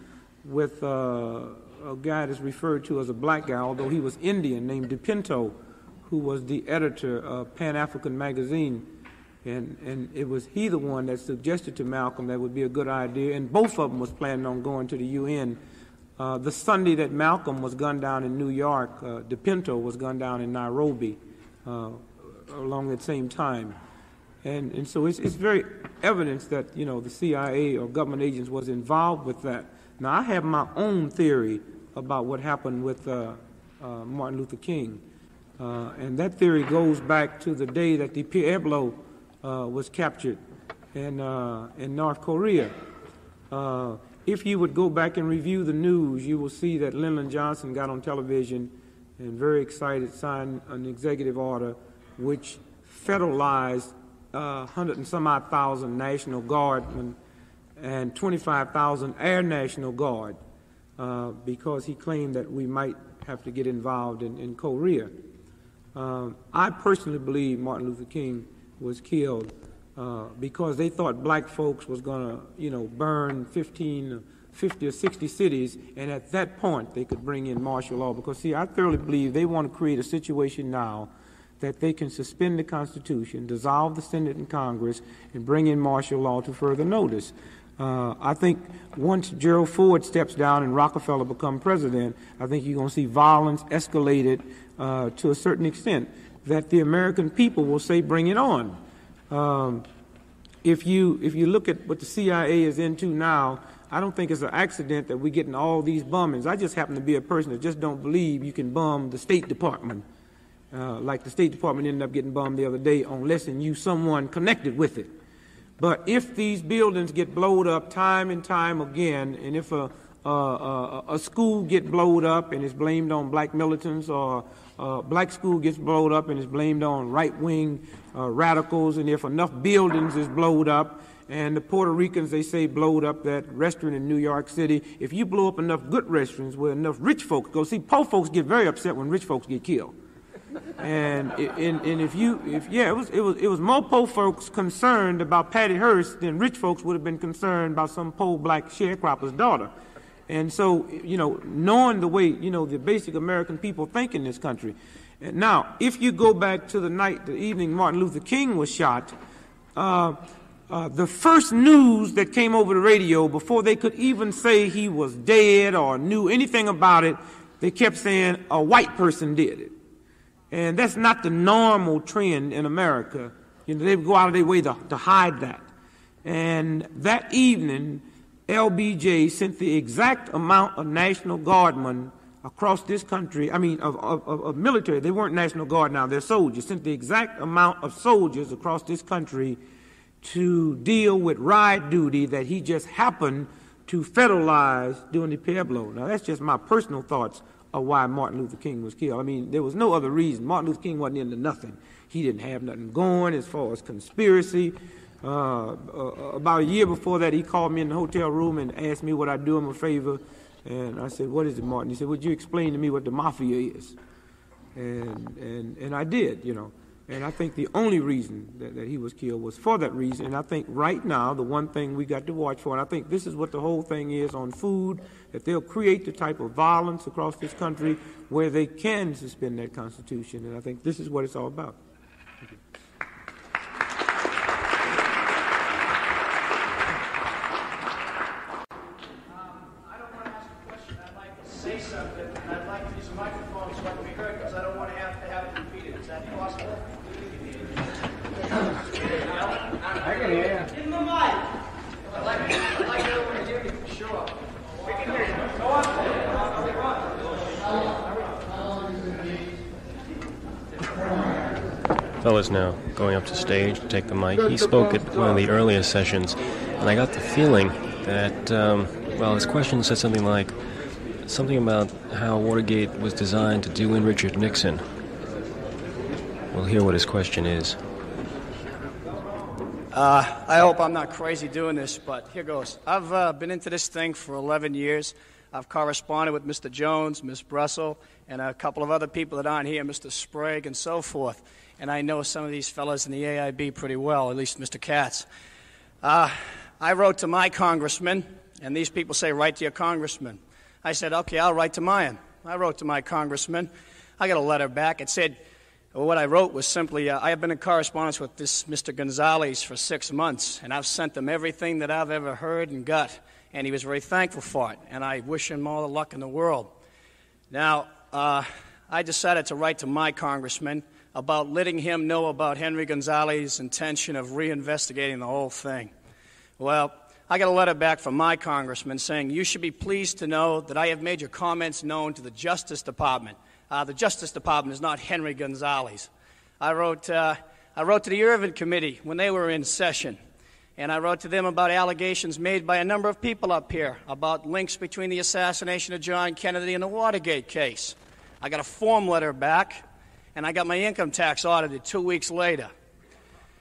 C: with a guy that's referred to as a black guy, although he was Indian, named DePinto, who was the editor of Pan-African magazine, and it was he the one that suggested to Malcolm that would be a good idea, and both of them was planning on going to the UN. The Sunday that Malcolm was gunned down in New York, DePinto was gunned down in Nairobi along that same time. And so it's very evidence that, the CIA or government agents was involved with that. Now, I have my own theory about what happened with Martin Luther King. And that theory goes back to the day that the Pueblo was captured in North Korea. If you would go back and review the news, you will see that Lyndon Johnson got on television and very excited signed an executive order which federalized 100 and some odd thousand National Guardmen and 25,000 Air National Guard because he claimed that we might have to get involved in Korea. I personally believe Martin Luther King was killed because they thought black folks was going to, burn 50 or 60 cities, and at that point they could bring in martial law. Because, see, I thoroughly believe they want to create a situation now that they can suspend the Constitution, dissolve the Senate and Congress, and bring in martial law to further notice. I think once Gerald Ford steps down and Rockefeller become president, I think you're going to see violence escalated to a certain extent that the American people will say, bring it on. If you look at what the CIA is into now, I don't think it's an accident that we're getting all these bombings. I just happen to be a person that just don't believe you can bomb the State Department. Like the State Department ended up getting bombed the other day unless you someone connected with it. But if these buildings get blowed up time and time again, and if a school get blowed up and is blamed on black militants, or a black school gets blowed up and is blamed on right-wing radicals, and if enough buildings is blowed up, and the Puerto Ricans, they say, blowed up that restaurant in New York City, if you blow up enough good restaurants where enough rich folks go, see, poor folks get very upset when rich folks get killed. And it was more poor folks concerned about Patty Hearst than rich folks would have been concerned about some poor black sharecropper's daughter. And so, knowing the way, the basic American people think in this country. And now, if you go back to the evening Martin Luther King was shot, the first news that came over the radio before they could even say he was dead or knew anything about it, they kept saying a white person did it. And that's not the normal trend in America. They go out of their way to hide that. And that evening, LBJ sent the exact amount of National Guardmen across this country, of military. They weren't National Guard now, they're soldiers. Sent the exact amount of soldiers across this country to deal with riot duty that he just happened to federalize during the Pueblo. Now, that's just my personal thoughts of why Martin Luther King was killed. There was no other reason. Martin Luther King wasn't into nothing. He didn't have nothing going as far as conspiracy. About a year before that, he called me in the hotel room and asked me would I do him a favor. And I said, what is it, Martin? He said, would you explain to me what the mafia is? And I did, And I think the only reason that he was killed was for that reason. And I think right now, the one thing we got to watch for, and I think this is what the whole thing is on food, that they'll create the type of violence across this country where they can suspend that Constitution. And I think this is what it's all about. Thank you.
P: I don't want to ask a question. I'd like to say something, and I'd like to use a microphone so I can be heard because I don't want to have it repeated. Is that possible?
N: I can hear you.
P: Give him the mic. I'd like everyone to hear you for sure. We can hear you. Go on.
A: Fellas now going up to stage to take the mic. He spoke at one of the earlier sessions, and I got the feeling
J: that, well, his question said something about how Watergate was designed to do in Richard Nixon. We'll hear what his question is.
P: I hope I'm not crazy doing this, but here goes. I've been into this thing for 11 years. I've corresponded with Mr. Jones, Ms. Brussel, and a couple of other people that aren't here, Mr. Sprague, and so forth. And I know some of these fellows in the A.I.B. pretty well, at least Mr. Katz. I wrote to my congressman, and these people say, write to your congressman. I said, okay, I'll write to mine. I wrote to my congressman. I got a letter back. It said, well, what I wrote was simply, I have been in correspondence with this Mr. Gonzalez for 6 months, and I've sent him everything that I've ever heard and got, and he was very thankful for it, and I wish him all the luck in the world. Now, I decided to write to my congressman about letting him know about Henry Gonzalez's intention of reinvestigating the whole thing. Well, I got a letter back from my congressman saying, you should be pleased to know that I have made your comments known to the Justice Department. The Justice Department is not Henry Gonzalez. I wrote to the Irvin Committee when they were in session, and I wrote to them about allegations made by a number of people up here about links between the assassination of John Kennedy and the Watergate case. I got a form letter back, and I got my income tax audited 2 weeks later.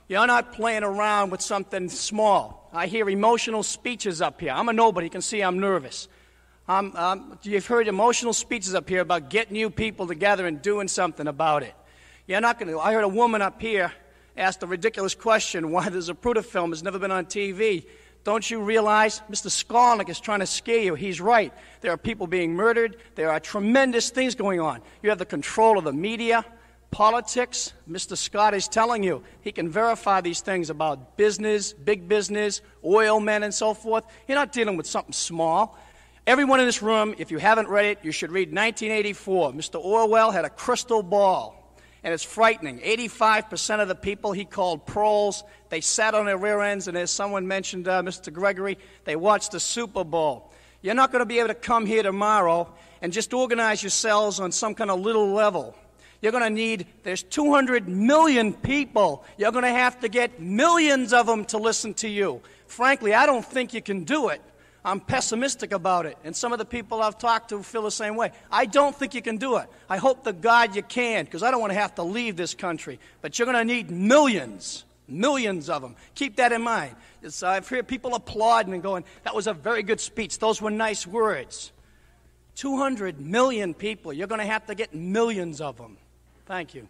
P: You're not playing around with something small. I hear emotional speeches up here. I'm a nobody. You can see I'm nervous. You've heard emotional speeches up here about getting you people together and doing something about it. You're not going to. I heard a woman up here ask a ridiculous question why the Zapruder film has never been on TV. Don't you realize Mr. Skolnick is trying to scare you? He's right. There are people being murdered. There are tremendous things going on. You have the control of the media, politics. Mr. Scott is telling you he can verify these things about business, big business, oil men, and so forth. You're not dealing with something small. Everyone in this room, if you haven't read it, you should read 1984. Mr. Orwell had a crystal ball, and it's frightening. 85% of the people he called proles, they sat on their rear ends, and as someone mentioned, Mr. Gregory, they watched the Super Bowl. You're not going to be able to come here tomorrow and just organize yourselves on some kind of little level. You're going to need, there's 200 million people. You're going to have to get millions of them to listen to you. Frankly, I don't think you can do it. I'm pessimistic about it, and some of the people I've talked to feel the same way. I don't think you can do it. I hope to God you can, because I don't want to have to leave this country. But you're going to need millions of them. Keep that in mind. I've heard people applauding and going, that was a very good speech. Those were nice words. 200 million people. You're going to have to get millions of them. Thank you.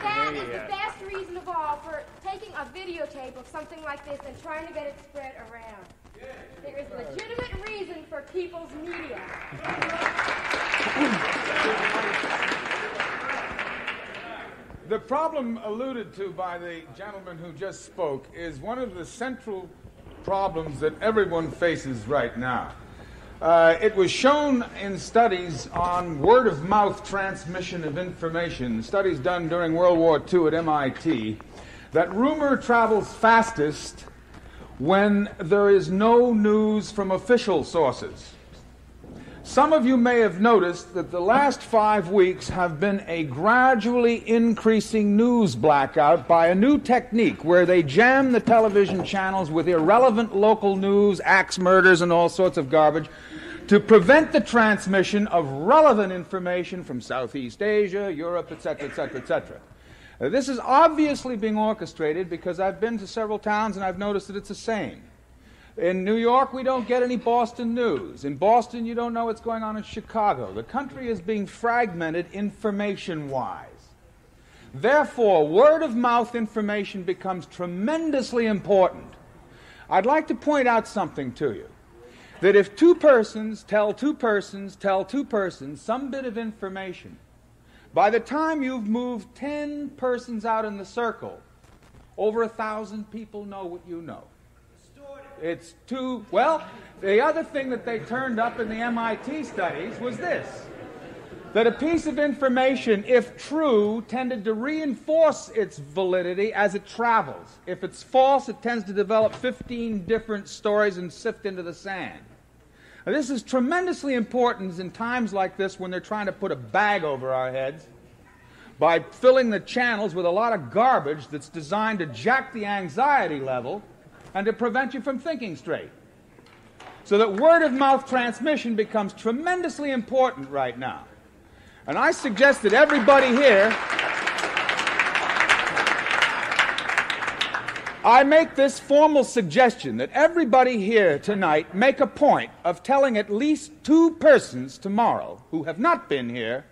O: That is the best reason of all for taking a videotape of something like this and trying to get it spread around. There is legitimate reason for people's media.
Q: The problem alluded to by the gentleman who just spoke is one of the central problems that everyone faces right now. It was shown in studies on word-of-mouth transmission of information, studies done during World War II at MIT, that rumor travels fastest when there is no news from official sources. Some of you may have noticed that the last 5 weeks have been a gradually increasing news blackout by a new technique where they jam the television channels with irrelevant local news, axe murders, and all sorts of garbage to prevent the transmission of relevant information from Southeast Asia, Europe, etc., etc., etc. This is obviously being orchestrated because I've been to several towns and I've noticed that it's the same. In New York, we don't get any Boston news. In Boston, you don't know what's going on in Chicago. The country is being fragmented information-wise. Therefore, word-of-mouth information becomes tremendously important. I'd like to point out something to you. That if two persons tell two persons tell two persons some bit of information, by the time you've moved 10 persons out in the circle, over 1,000 people know what you know. It's too, well, the other thing that they turned up in the MIT studies was this, that a piece of information, if true, tended to reinforce its validity as it travels. If it's false, it tends to develop 15 different stories and sift into the sand. Now, this is tremendously important in times like this when they're trying to put a bag over our heads by filling the channels with a lot of garbage that's designed to jack the anxiety level and to prevent you from thinking straight. So that word-of-mouth transmission becomes tremendously important right now. And I suggest that everybody here, I make this formal suggestion that everybody here tonight make a point of telling at least 2 persons tomorrow who have not been here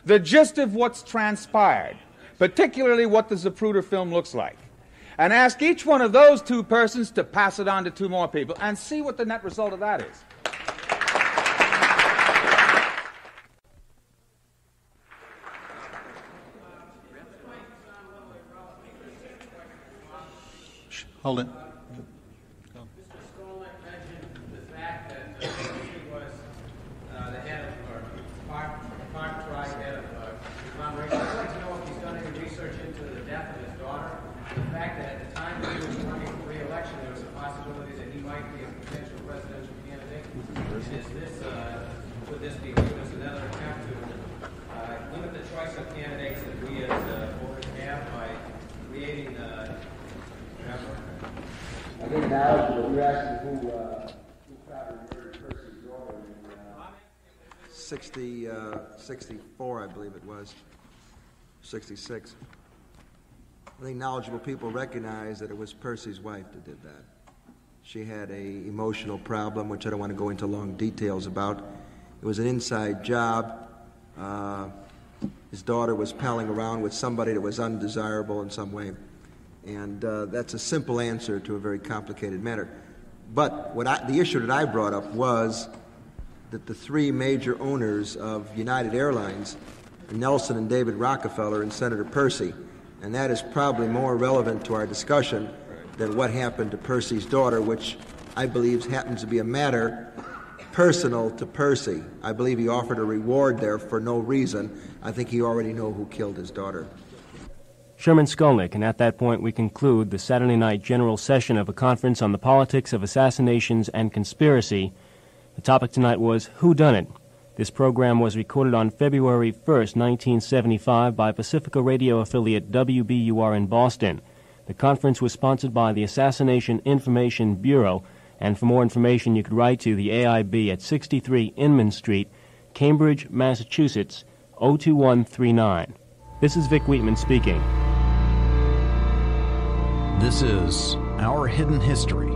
Q: the gist of what's transpired, particularly what the Zapruder film looks like. And ask each one of those 2 persons to pass it on to 2 more people and see what the net result of that is.
B: Hold it.
E: Mr. Skolnick mentioned the fact that he was the head of, or Park Tri head of Congress. I'd like to know if he's done any research into the death of his daughter. The fact that at the time that he was running for re-election, there was a possibility that he might be a potential presidential candidate. Is this, would this be viewed as another attempt to limit the choice of candidates that we as voters have by creating
R: I think now you're asking who probably murdered Percy's daughter in
G: 64, I believe it was, 66. I think knowledgeable people recognize that it was Percy's wife that did that. She had an emotional problem, which I don't want to go into long details about. It was an inside job. His daughter was palling around with somebody that was undesirable in some way. And that's a simple answer to a very complicated matter. But the issue that I brought up was that the 3 major owners of United Airlines are Nelson and David Rockefeller and Senator Percy. And that is probably more relevant to our discussion than what happened to Percy's daughter, which I believe happens to be a matter personal to Percy. I believe he offered a reward there for no reason. I think he already knew who killed his daughter.
A: Sherman Skolnick, and at that point we conclude the Saturday night general session of a conference on the politics of assassinations and conspiracy. The topic tonight was Who Done It? This program was recorded on February 1st, 1975 by Pacifica radio affiliate WBUR in Boston. The conference was sponsored by the Assassination Information Bureau, and for more information you could write to the A.I.B. at 63 Inman Street, Cambridge, Massachusetts, 02139. This is Vic Wheatman speaking.
S: This is Our Hidden History